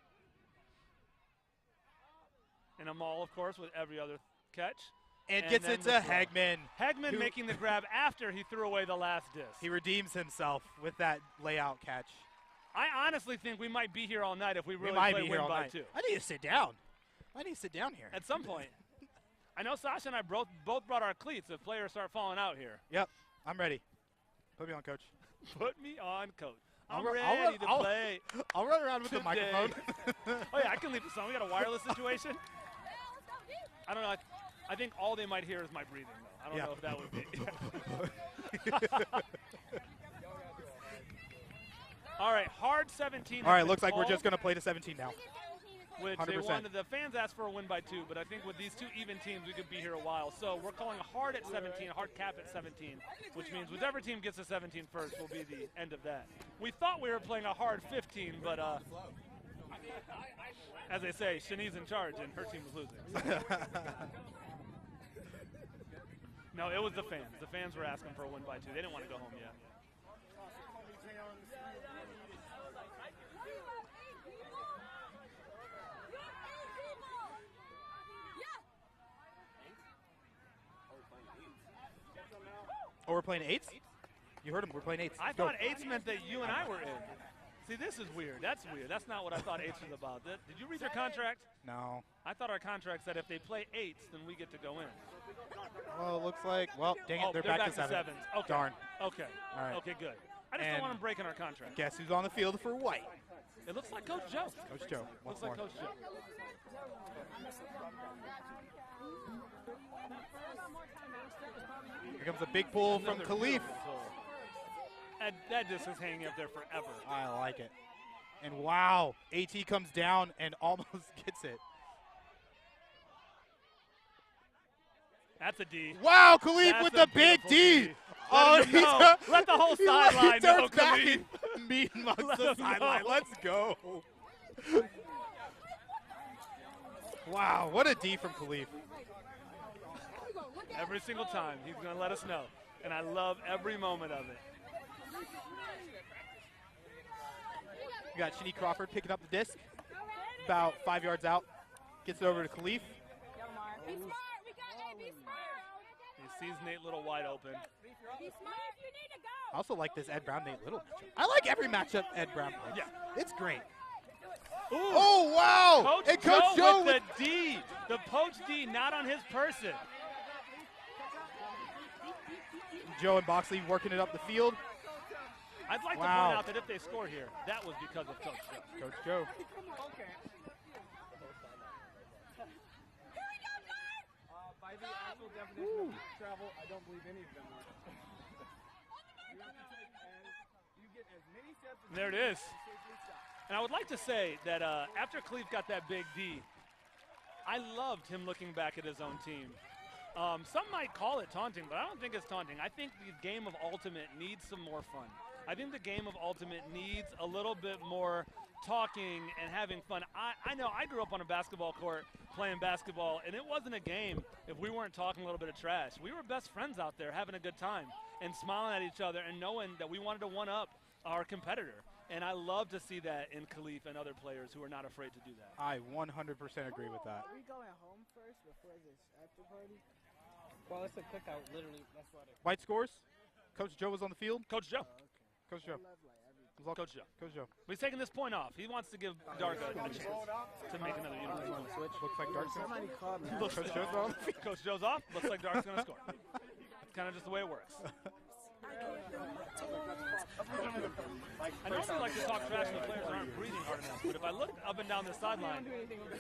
[SPEAKER 2] And Amal, of course, with every other catch.
[SPEAKER 1] And gets
[SPEAKER 2] then
[SPEAKER 1] it
[SPEAKER 2] the
[SPEAKER 1] to
[SPEAKER 2] throw.
[SPEAKER 1] Hagman.
[SPEAKER 2] Hagman
[SPEAKER 1] who-
[SPEAKER 2] making the grab after he threw away the last disc.
[SPEAKER 1] He redeems himself with that layout catch.
[SPEAKER 2] I honestly think we might be here all night if we really
[SPEAKER 1] might
[SPEAKER 2] play
[SPEAKER 1] be here
[SPEAKER 2] win
[SPEAKER 1] all
[SPEAKER 2] by
[SPEAKER 1] night.
[SPEAKER 2] 2.
[SPEAKER 1] I need to sit down. I need to sit down here.
[SPEAKER 2] At some point. I know Sasha and I both brought our cleats if players start falling out here.
[SPEAKER 1] Yep, I'm ready. Put me on, coach.
[SPEAKER 2] Put me on, coach. I'm
[SPEAKER 1] I'll
[SPEAKER 2] ready to play.
[SPEAKER 1] I'll run around with
[SPEAKER 2] today.
[SPEAKER 1] the microphone.
[SPEAKER 2] Oh, yeah, I can leave the song. We got a wireless situation. I don't know. I think all they might hear is my breathing, though. I don't know if that would be. All right, hard 17.
[SPEAKER 1] All right, looks like we're just going to play to 17 now.
[SPEAKER 2] Which
[SPEAKER 1] 100%.
[SPEAKER 2] they wanted, the fans asked for a win by 2, but I think with these 2 even teams, we could be here a while. So we're calling a hard at 17, a hard cap at 17, which means whichever team gets to 17 first will be the end of that. We thought we were playing a hard 15, but as they say, Shanice's in charge, and her team was losing. No, it was the fans. The fans were asking for a win by 2. They didn't want to go home yet.
[SPEAKER 1] Oh, we're playing 8s? You heard him. We're playing 8s.
[SPEAKER 2] I thought 8s meant that you and I were in. See, this is weird. That's weird. That's not what I thought 8s was about. Did you read your contract?
[SPEAKER 1] No.
[SPEAKER 2] I thought our contract said if they play 8s, then we get to go in.
[SPEAKER 1] Well, it looks like, well, dang it, they're back to 7s.
[SPEAKER 2] Okay.
[SPEAKER 1] Darn.
[SPEAKER 2] Okay.
[SPEAKER 1] All right.
[SPEAKER 2] Okay, good. I just don't want them breaking our contract.
[SPEAKER 1] Guess who's on the field for white?
[SPEAKER 2] It looks like Coach Joe.
[SPEAKER 1] Coach Joe.
[SPEAKER 2] Looks
[SPEAKER 1] Once
[SPEAKER 2] like
[SPEAKER 1] more.
[SPEAKER 2] Coach Joe.
[SPEAKER 1] Here comes a big pull from Khalif.
[SPEAKER 2] That disc is hanging up there forever.
[SPEAKER 1] I like it. And wow, AT comes down and almost gets it.
[SPEAKER 2] That's a D.
[SPEAKER 1] Wow, Khalif
[SPEAKER 2] That's
[SPEAKER 1] with
[SPEAKER 2] a
[SPEAKER 1] the big
[SPEAKER 2] beautiful
[SPEAKER 1] D.
[SPEAKER 2] D.
[SPEAKER 1] Oh,
[SPEAKER 2] Let the whole sideline know, Khalif.
[SPEAKER 1] Meat amongst
[SPEAKER 2] Let
[SPEAKER 1] the
[SPEAKER 2] him
[SPEAKER 1] sideline.
[SPEAKER 2] know.
[SPEAKER 1] Let's go. Wow, what a D from Khalif.
[SPEAKER 2] Every single time, he's going to let us know. And I love every moment of it.
[SPEAKER 1] We got Shanique Crawford picking up the disc. About 5 yards out. Gets it over to Khalif.
[SPEAKER 2] He sees Nate Little wide open.
[SPEAKER 1] I also like this Ed Brown, Nate Little matchup. I like every matchup Ed Brown plays.
[SPEAKER 2] Yeah.
[SPEAKER 1] It's great.
[SPEAKER 2] Ooh.
[SPEAKER 1] Oh, wow.
[SPEAKER 2] Coach
[SPEAKER 1] And Coach Joe
[SPEAKER 2] with the D. The poach D, not on his person.
[SPEAKER 1] Joe and Boxley working it up the field.
[SPEAKER 2] I'd like to
[SPEAKER 1] Wow.
[SPEAKER 2] point out that if they score here, that was because of Coach Joe.
[SPEAKER 1] Coach Joe.
[SPEAKER 12] By the actual definition of travel, I don't believe any of them are. You get as many steps as
[SPEAKER 2] There it is. And I would like to say that after Khalif got that big D, I loved him looking back at his own team. Some might call it taunting, but I don't think it's taunting. I think the game of Ultimate needs some more fun. I think the game of Ultimate needs a little bit more talking and having fun. I know I grew up on a basketball court playing basketball, and it wasn't a game if we weren't talking a little bit of trash. We were best friends out there having a good time and smiling at each other and knowing that we wanted to one-up our competitor. And I love to see that in Khalif and other players who are not afraid to do that.
[SPEAKER 1] I 100% agree with that.
[SPEAKER 11] Are we going home first before this after party?
[SPEAKER 5] Well, it's a cookout, literally. That's what it is.
[SPEAKER 1] White scores. Coach Joe was on the field.
[SPEAKER 2] Coach Joe.
[SPEAKER 1] Coach Joe.
[SPEAKER 2] Coach Joe.
[SPEAKER 1] Coach Joe.
[SPEAKER 2] He's taking this point off. He wants to give Darga a chance to make another uniform switch.
[SPEAKER 1] Looks like Dark's
[SPEAKER 11] Somebody called me.
[SPEAKER 2] Looks
[SPEAKER 1] Coach Joe's on the field.
[SPEAKER 2] Coach Joe's off. Looks like Dark's going to score. It's kind of just the way it works. I normally like to talk trash to players that aren't breathing hard enough, but if I look up and down this sideline,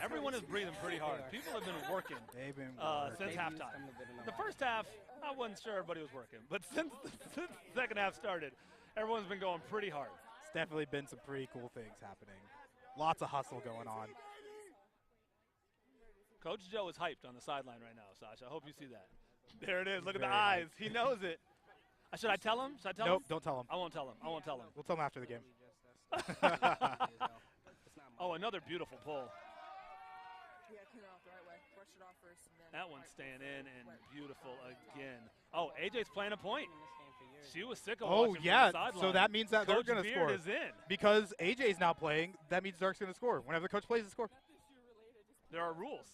[SPEAKER 2] everyone is breathing pretty hard. People have been working since halftime. The first half, I wasn't sure everybody was working, but since the second half started, everyone's been going pretty hard.
[SPEAKER 1] It's definitely been some pretty cool things happening. Lots of hustle going on.
[SPEAKER 2] Coach Joe is hyped on the sideline right now, Sasha. I hope you see that. There it is. Look at the
[SPEAKER 1] Very
[SPEAKER 2] eyes. He knows it. Should I tell him? Should I tell him?
[SPEAKER 1] Nope, don't tell him.
[SPEAKER 2] I won't tell him. I won't tell him.
[SPEAKER 1] We'll tell him after the game.
[SPEAKER 2] Oh, another beautiful pull.
[SPEAKER 3] Yeah, clean it off the right way. Brush it off first. And then
[SPEAKER 2] That one's staying in and beautiful again. Oh, AJ's playing a point. She was sick of watching from the sideline.
[SPEAKER 1] So that means that
[SPEAKER 2] Coach
[SPEAKER 1] they're going to
[SPEAKER 2] Beard
[SPEAKER 1] score.
[SPEAKER 2] is in.
[SPEAKER 1] Because AJ's not playing, that means Dark's going to score. Whenever the coach plays, he score.
[SPEAKER 2] There are rules.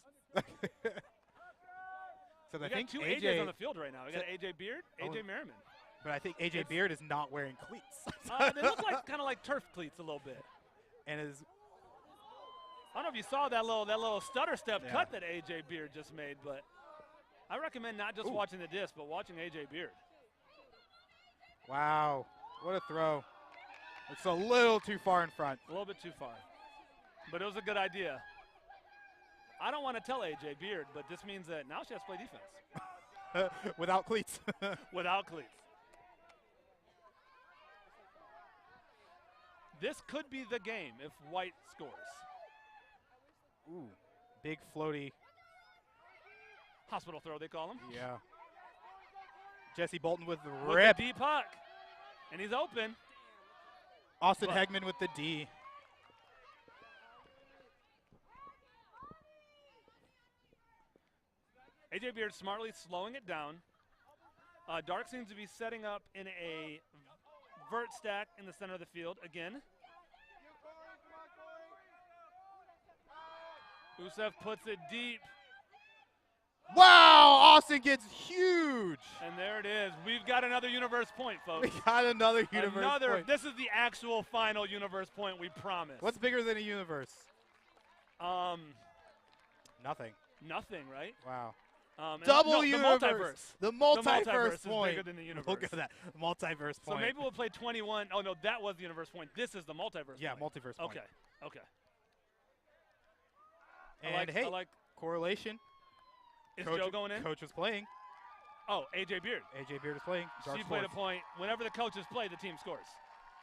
[SPEAKER 1] Because I
[SPEAKER 2] We got
[SPEAKER 1] think
[SPEAKER 2] two
[SPEAKER 1] AJ
[SPEAKER 2] AJs on the field right now. We got AJ Beard, AJ Merriman.
[SPEAKER 1] But I think AJ Beard is not wearing cleats.
[SPEAKER 2] They look like kind of like turf cleats a little bit.
[SPEAKER 1] And is
[SPEAKER 2] I don't know if you saw that little stutter step cut that AJ Beard just made, but I recommend not just watching the disc, but watching AJ Beard.
[SPEAKER 1] wow, what a throw! It's a little too far in front.
[SPEAKER 2] A little bit too far, but it was a good idea. I don't want to tell AJ Beard, but this means that now she has to play defense.
[SPEAKER 1] Without cleats.
[SPEAKER 2] Without cleats. This could be the game if White scores.
[SPEAKER 1] Ooh, big floaty.
[SPEAKER 2] Hospital throw, they call him.
[SPEAKER 1] Yeah. Jesse Bolton with the
[SPEAKER 2] With
[SPEAKER 1] rip.
[SPEAKER 2] the deep puck. And he's open.
[SPEAKER 1] Austin Hegman with the D.
[SPEAKER 2] AJ Beard smartly slowing it down. Dark seems to be setting up in a vert stack in the center of the field again. Usev puts it deep.
[SPEAKER 1] Wow, Austin gets huge.
[SPEAKER 2] And there it is. We've got another universe point, folks.
[SPEAKER 1] We got another universe point.
[SPEAKER 2] This is the actual final universe point, we promise.
[SPEAKER 1] What's bigger than a universe? Nothing.
[SPEAKER 2] Nothing, right?
[SPEAKER 1] Wow.
[SPEAKER 2] Double
[SPEAKER 1] universe.
[SPEAKER 2] The multiverse.
[SPEAKER 1] The multiverse
[SPEAKER 2] The multiverse
[SPEAKER 1] point.
[SPEAKER 2] is bigger than the universe.
[SPEAKER 1] Look at that. Multiverse point.
[SPEAKER 2] So maybe we'll play 21. Oh, no, that was the universe point. This is the multiverse
[SPEAKER 1] Yeah,
[SPEAKER 2] point.
[SPEAKER 1] multiverse point.
[SPEAKER 2] Okay, okay.
[SPEAKER 1] And hey, correlation.
[SPEAKER 2] Is
[SPEAKER 1] Coach,
[SPEAKER 2] Joe going in?
[SPEAKER 1] Coach was playing.
[SPEAKER 2] Oh, AJ Beard.
[SPEAKER 1] AJ Beard is playing.
[SPEAKER 2] She played a point. Whenever the coaches play, the team scores.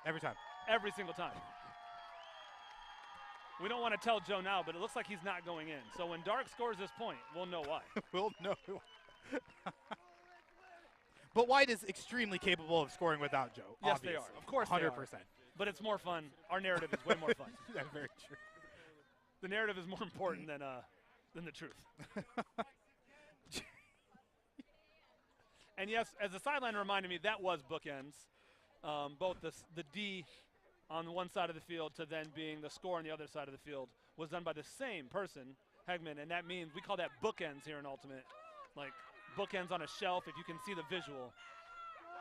[SPEAKER 1] Every time.
[SPEAKER 2] Every single time. We don't want to tell Joe now, but it looks like he's not going in. So when Dark scores this point, we'll know why.
[SPEAKER 1] We'll know. But White is extremely capable of scoring without Joe.
[SPEAKER 2] Yes,
[SPEAKER 1] obviously.
[SPEAKER 2] they are. Of course
[SPEAKER 1] 100%.
[SPEAKER 2] they are. But it's more fun. Our narrative is way more fun.
[SPEAKER 1] That's very true.
[SPEAKER 2] The narrative is more important than the truth. And yes, as the sideline reminded me, that was bookends. Both the D on one side of the field to then being the score on the other side of the field was done by the same person, Hegman, and that means we call that bookends here in Ultimate, like bookends on a shelf if you can see the visual.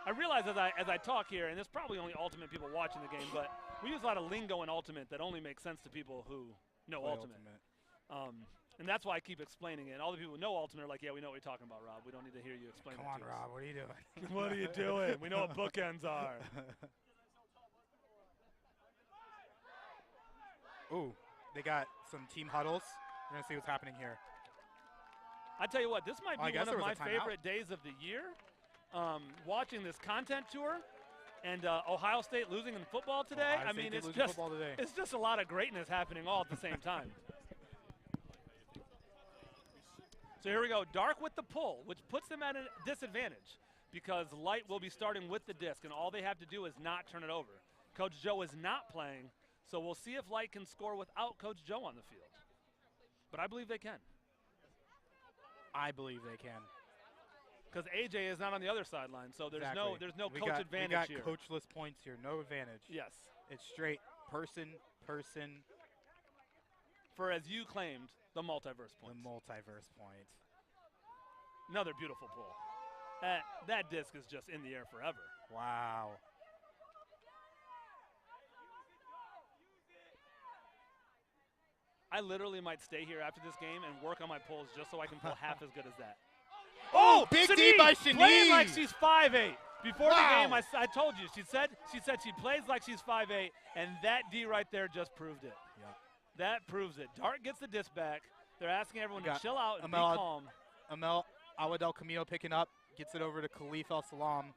[SPEAKER 2] I realize as I talk here, and there's probably only Ultimate people watching the game, but we use a lot of lingo in Ultimate that only makes sense to people who know Ultimate. And that's why I keep explaining it. And all the people who know Ultimate are like, yeah, we know what you're talking about, Rob. We don't need to hear you explain it.
[SPEAKER 1] Come on, Rob. What are you doing?
[SPEAKER 2] What are you doing? We know what bookends are.
[SPEAKER 1] Ooh, they got some team huddles. We're going to see what's happening here.
[SPEAKER 2] I tell you what, this might be one of my
[SPEAKER 1] timeout.
[SPEAKER 2] favorite days of the year. Watching this content tour and Ohio State losing in football today.
[SPEAKER 1] Ohio
[SPEAKER 2] I
[SPEAKER 1] State
[SPEAKER 2] mean,
[SPEAKER 1] did
[SPEAKER 2] it's
[SPEAKER 1] lose in football today.
[SPEAKER 2] it's just a lot of greatness happening all at the same time. So here we go. Dark with the pull, which puts them at a disadvantage because Light will be starting with the disc, and all they have to do is not turn it over. Coach Joe is not playing, so we'll see if Light can score without Coach Joe on the field. But I believe they can.
[SPEAKER 1] I believe they can.
[SPEAKER 2] Because AJ is not on the other sideline, so there's no coach advantage here.
[SPEAKER 1] We got coachless points here, no advantage.
[SPEAKER 2] Yes.
[SPEAKER 1] It's straight person.
[SPEAKER 2] For, as you claimed, the multiverse point.
[SPEAKER 1] The multiverse point.
[SPEAKER 2] Another beautiful pull. That disc is just in the air forever.
[SPEAKER 1] Wow.
[SPEAKER 2] I literally might stay here after this game and work on my pulls just so I can pull half as good as that.
[SPEAKER 1] Oh, big D by Shanice.
[SPEAKER 2] Playing like she's 5'8". Before the game, I told you. She said she plays like she's 5'8", and that D right there just proved it.
[SPEAKER 1] Yep.
[SPEAKER 2] That proves it. Dart gets the disc back. They're asking everyone to chill out and be calm.
[SPEAKER 1] Amel Awadel Camino picking up, gets it over to Khalif El Salam,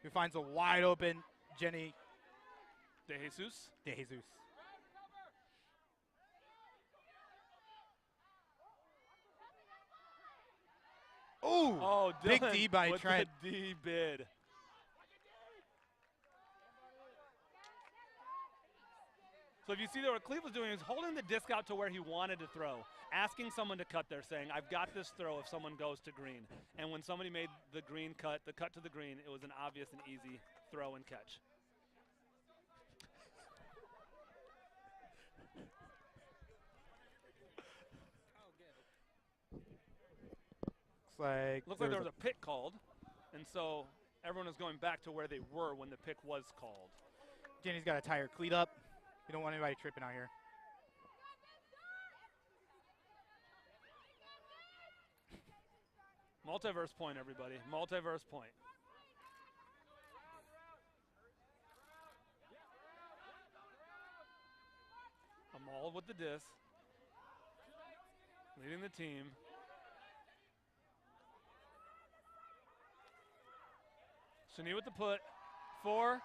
[SPEAKER 1] who finds a wide open Jenny
[SPEAKER 2] De Jesus.
[SPEAKER 1] Ooh,
[SPEAKER 2] oh,
[SPEAKER 1] big
[SPEAKER 2] Dylan
[SPEAKER 1] D by
[SPEAKER 2] with
[SPEAKER 1] Trent.
[SPEAKER 2] The D bid. So if you see there, what Cleve was doing is holding the disc out to where he wanted to throw, asking someone to cut there, saying, I've got this throw if someone goes to green. And when somebody made the green cut, the cut to the green, it was an obvious and easy throw and catch. Looks like there was a pick called, and so everyone is going back to where they were when the pick was called.
[SPEAKER 1] Jenny's got to tie her cleat up. You don't want anybody tripping out here.
[SPEAKER 2] Multiverse point, everybody. Multiverse point. Amal with the disc. Leading the team. Shani with the put. 4.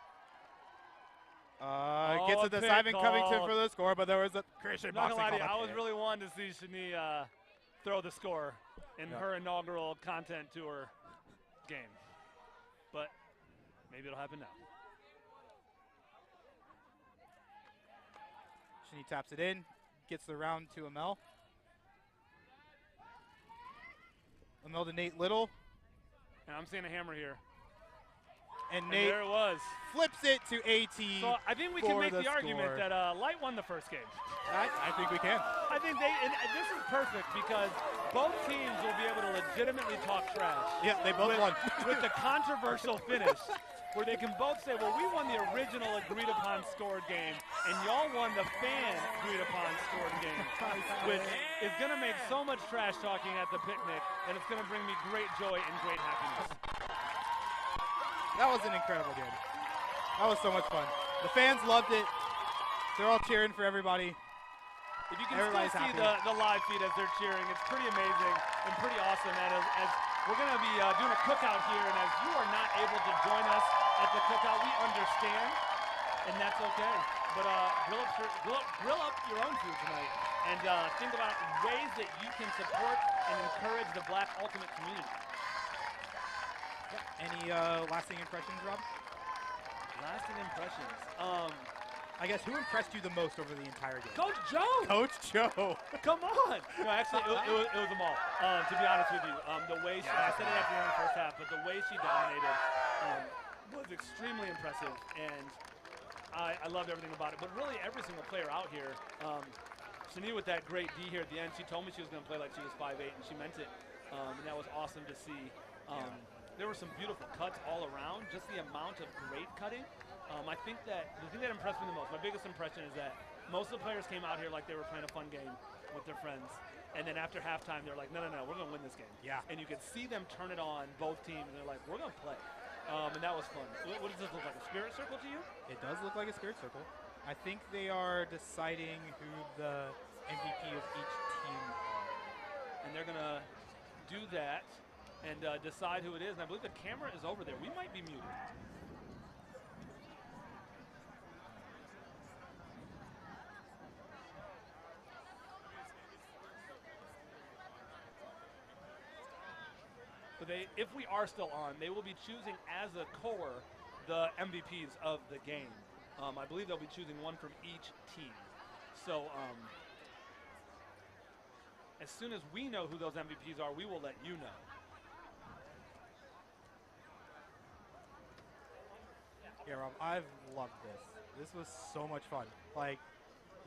[SPEAKER 1] Gets it to Simon Covington for the score, but there was a Christian
[SPEAKER 2] Not
[SPEAKER 1] boxing
[SPEAKER 2] gonna lie to you,
[SPEAKER 1] call.
[SPEAKER 2] I was really wanting to see Shani throw the score in her inaugural content tour game. But maybe it'll happen now.
[SPEAKER 1] Shani taps it in, gets the round to Amel. Amel to Nate Little.
[SPEAKER 2] And I'm seeing a hammer here.
[SPEAKER 1] And Nate
[SPEAKER 2] there it was.
[SPEAKER 1] Flips it to AT.
[SPEAKER 2] So I think we can make the argument that Light won the first game.
[SPEAKER 1] I think we can.
[SPEAKER 2] I think and this is perfect because both teams will be able to legitimately talk trash.
[SPEAKER 1] Yeah, they both won.
[SPEAKER 2] With the controversial finish, where they can both say, well, we won the original agreed upon scored game, and y'all won the fan agreed upon scored game, which is going to make so much trash talking at the picnic, and it's going to bring me great joy and great happiness.
[SPEAKER 1] That was an incredible game. That was so much fun. The fans loved it. They're all cheering for everybody.
[SPEAKER 2] If you can still see the live feed as they're cheering, it's pretty amazing and pretty awesome. And as we're going to be doing a cookout here, and as you are not able to join us at the cookout, we understand, and that's okay. But grill up your own food tonight, and think about ways that you can support and encourage the Black Ultimate community.
[SPEAKER 1] Any lasting impressions, Rob?
[SPEAKER 2] Lasting impressions.
[SPEAKER 1] I guess who impressed you the most over the entire game?
[SPEAKER 2] Coach Joe.
[SPEAKER 1] Coach Joe.
[SPEAKER 2] Come on. No, actually, it was them all. To be honest with you, the way I said it at the end of the first half, but the way she dominated was extremely impressive, and I loved everything about it. But really, every single player out here. Shani with that great D here at the end. She told me she was going to play like she was 5'8", and she meant it, and that was awesome to see. There were some beautiful cuts all around. Just the amount of great cutting. I think that the thing that impressed me the most, my biggest impression is that most of the players came out here like they were playing a fun game with their friends. And then after halftime, they're like, no, we're going to win this game.
[SPEAKER 1] Yeah.
[SPEAKER 2] And you could see them turn it on, both teams, and they're like, we're going to play. And that was fun. What does this look like, a spirit circle to you?
[SPEAKER 1] It does look like a spirit circle. I think they are deciding who the MVP of each team are.
[SPEAKER 2] And they're going to do that and decide who it is. And I believe the camera is over there. We might be muted. But if we are still on, they will be choosing as a core the MVPs of the game. I believe they'll be choosing one from each team. So as soon as we know who those MVPs are, we will let you know.
[SPEAKER 1] Yeah, Rob, I've loved this. This was so much fun. Like,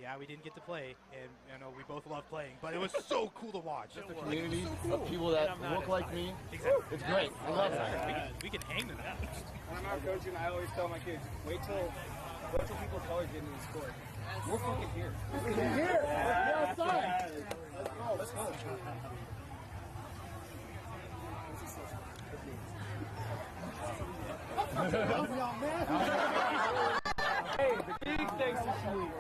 [SPEAKER 1] yeah, we didn't get to play, and we both love playing, but it was so cool to watch.
[SPEAKER 15] Just a community of people that look like me.
[SPEAKER 1] Exactly.
[SPEAKER 15] It's great. I love
[SPEAKER 1] that. We can hang them out.
[SPEAKER 12] When I'm out coaching, I always tell my kids, wait till people's colors get in the score. We're fucking here.
[SPEAKER 15] We're here. We're outside. Let's go.
[SPEAKER 12] Hey, the king thinks it's sweet.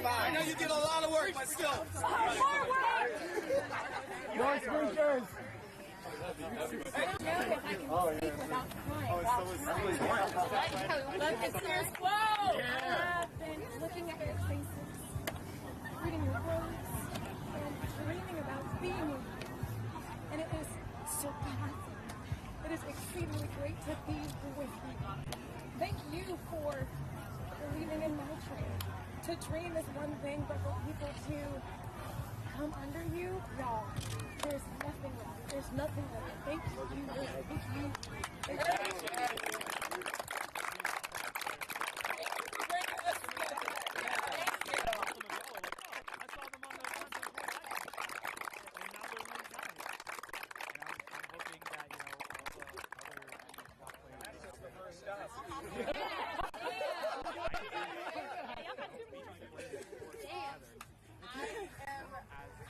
[SPEAKER 16] I know you did a lot of work, but still.
[SPEAKER 15] No speakers.
[SPEAKER 16] Oh, yeah. Look at Sears Quo.
[SPEAKER 4] I've been looking at your faces, reading your quotes, and dreaming about
[SPEAKER 17] being with you. And it is so powerful. It is exceedingly great to be with you. Thank you for believing in my dream. To dream is one thing, but for people to come under you, y'all, there's nothing left. There's nothing left. Thank you. Thank you. Thank you.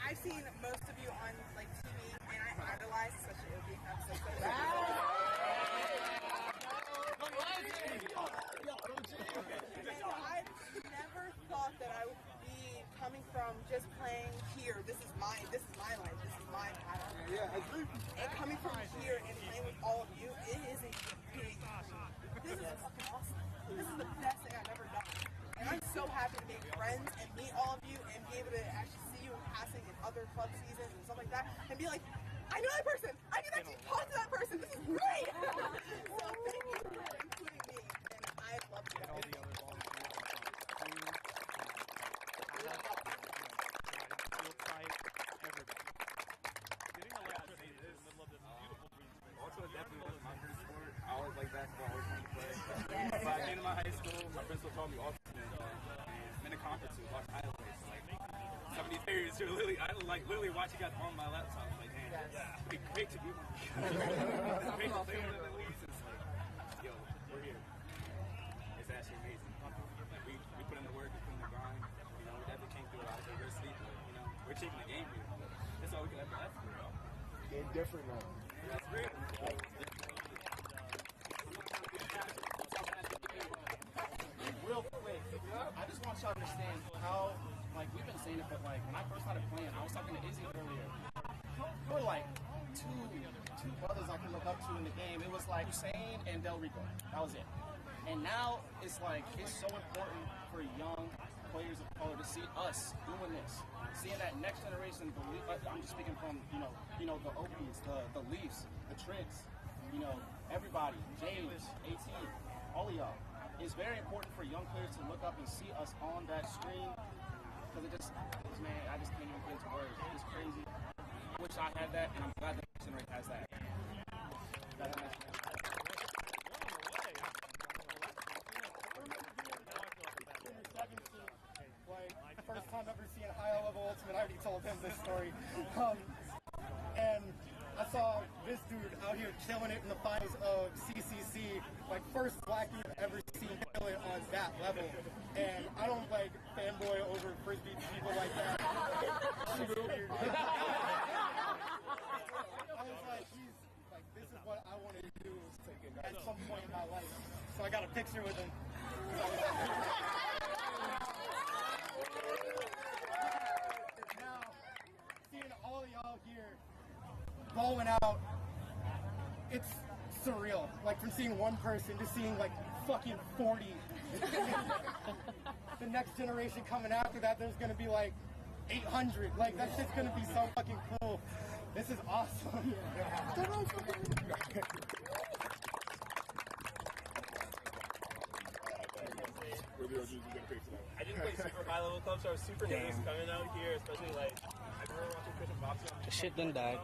[SPEAKER 18] I've seen most of you on like TV, and I idolize, especially OB episodes. I've never thought that I would be coming from just playing here. This is my life. This is my pattern. Yeah, I agree. And coming from here and playing with all of you, it is a big. This is fucking awesome. This is the best thing I've ever done. And I'm so happy to make friends and meet all of you and be able to actually see you in passing in other club seasons and stuff like that and be like, I know that person. I need to talk to that person. This is great. So thank you for including me. And I love you guys.
[SPEAKER 1] All the other volunteers field site, everybody.
[SPEAKER 12] Getting electricity in the middle of this beautiful green space. Also, definitely my favorite sport. I always like basketball. I always wanted to play. But I came to my high school. My principal told me often. In the conferences, watch highlights. Like some of these players, you're literally watching guys on my laptop. Like, damn, it'd be great to be one. It's great to play one of the leagues. It's like, yo, we're here. It's actually amazing. Like we put in the work, we put in the grind. You know, we definitely came through a lot of adversity, but you know, we're taking the game here. That's all we can ever ask for.
[SPEAKER 15] Game different now.
[SPEAKER 12] That's great.
[SPEAKER 19] Real quick, I just want y'all to understand how, like, we've been saying it, but like, when I first started playing, I was talking to Izzy earlier. There were like two brothers I can look up to in the game. It was like Hussein and Del Rico. That was it. And now it's like, it's so important for young players of color to see us doing this. Seeing that next generation, I'm just speaking from, you know, the Opies, the Leafs, the Tricks, you know, everybody, James, 18, all of y'all. It's very important for young players to look up and see us on that screen, because man, I just can't even put into words. It's crazy. I wish I had that, and I'm glad the next generation has that. Like, first time ever seeing high level ultimate, I already told him this story. And I saw this dude out here killing it in the finals of CCC, like first black dude I've ever seen kill it on that level. And I don't like fanboy over Frisbee people like that. I was like, this is what I wanted to do at some point in my life. So I got a picture with him. Now, seeing all of y'all here balling out, it's surreal. Like, from seeing one person to seeing like fucking 40. The next generation coming after that, there's gonna be like 800. Like, that's just gonna be so fucking cool. This is awesome.
[SPEAKER 12] I didn't play super high level clubs, so I was super nervous coming out here, especially like I remember watching Christian boxing.
[SPEAKER 5] The shit done died.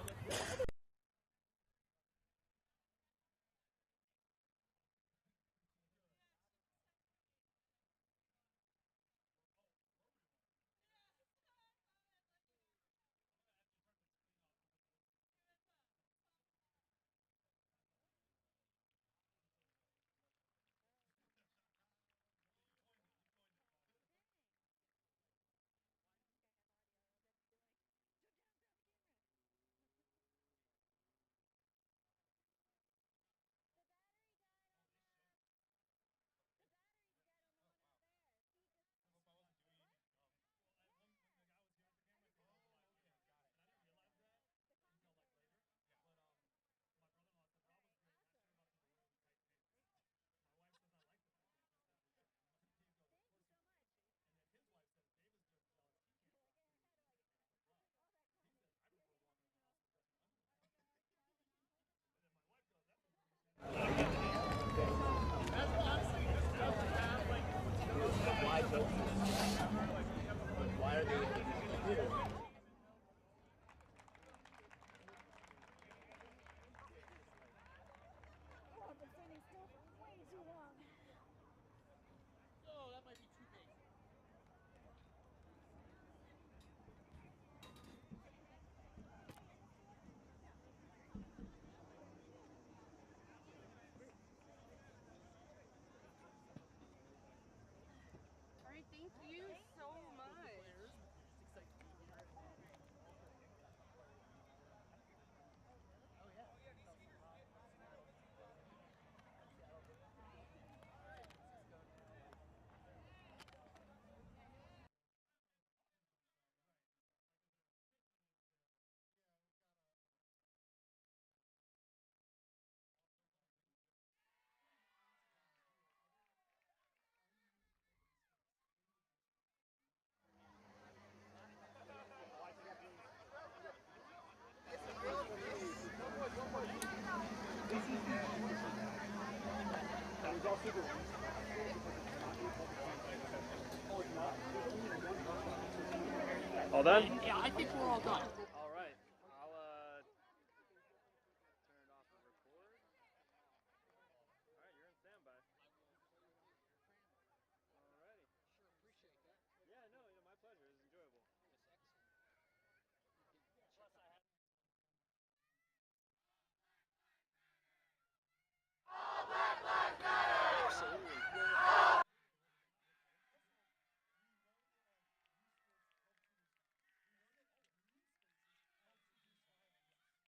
[SPEAKER 20] All done?
[SPEAKER 21] Yeah, I think we're all done.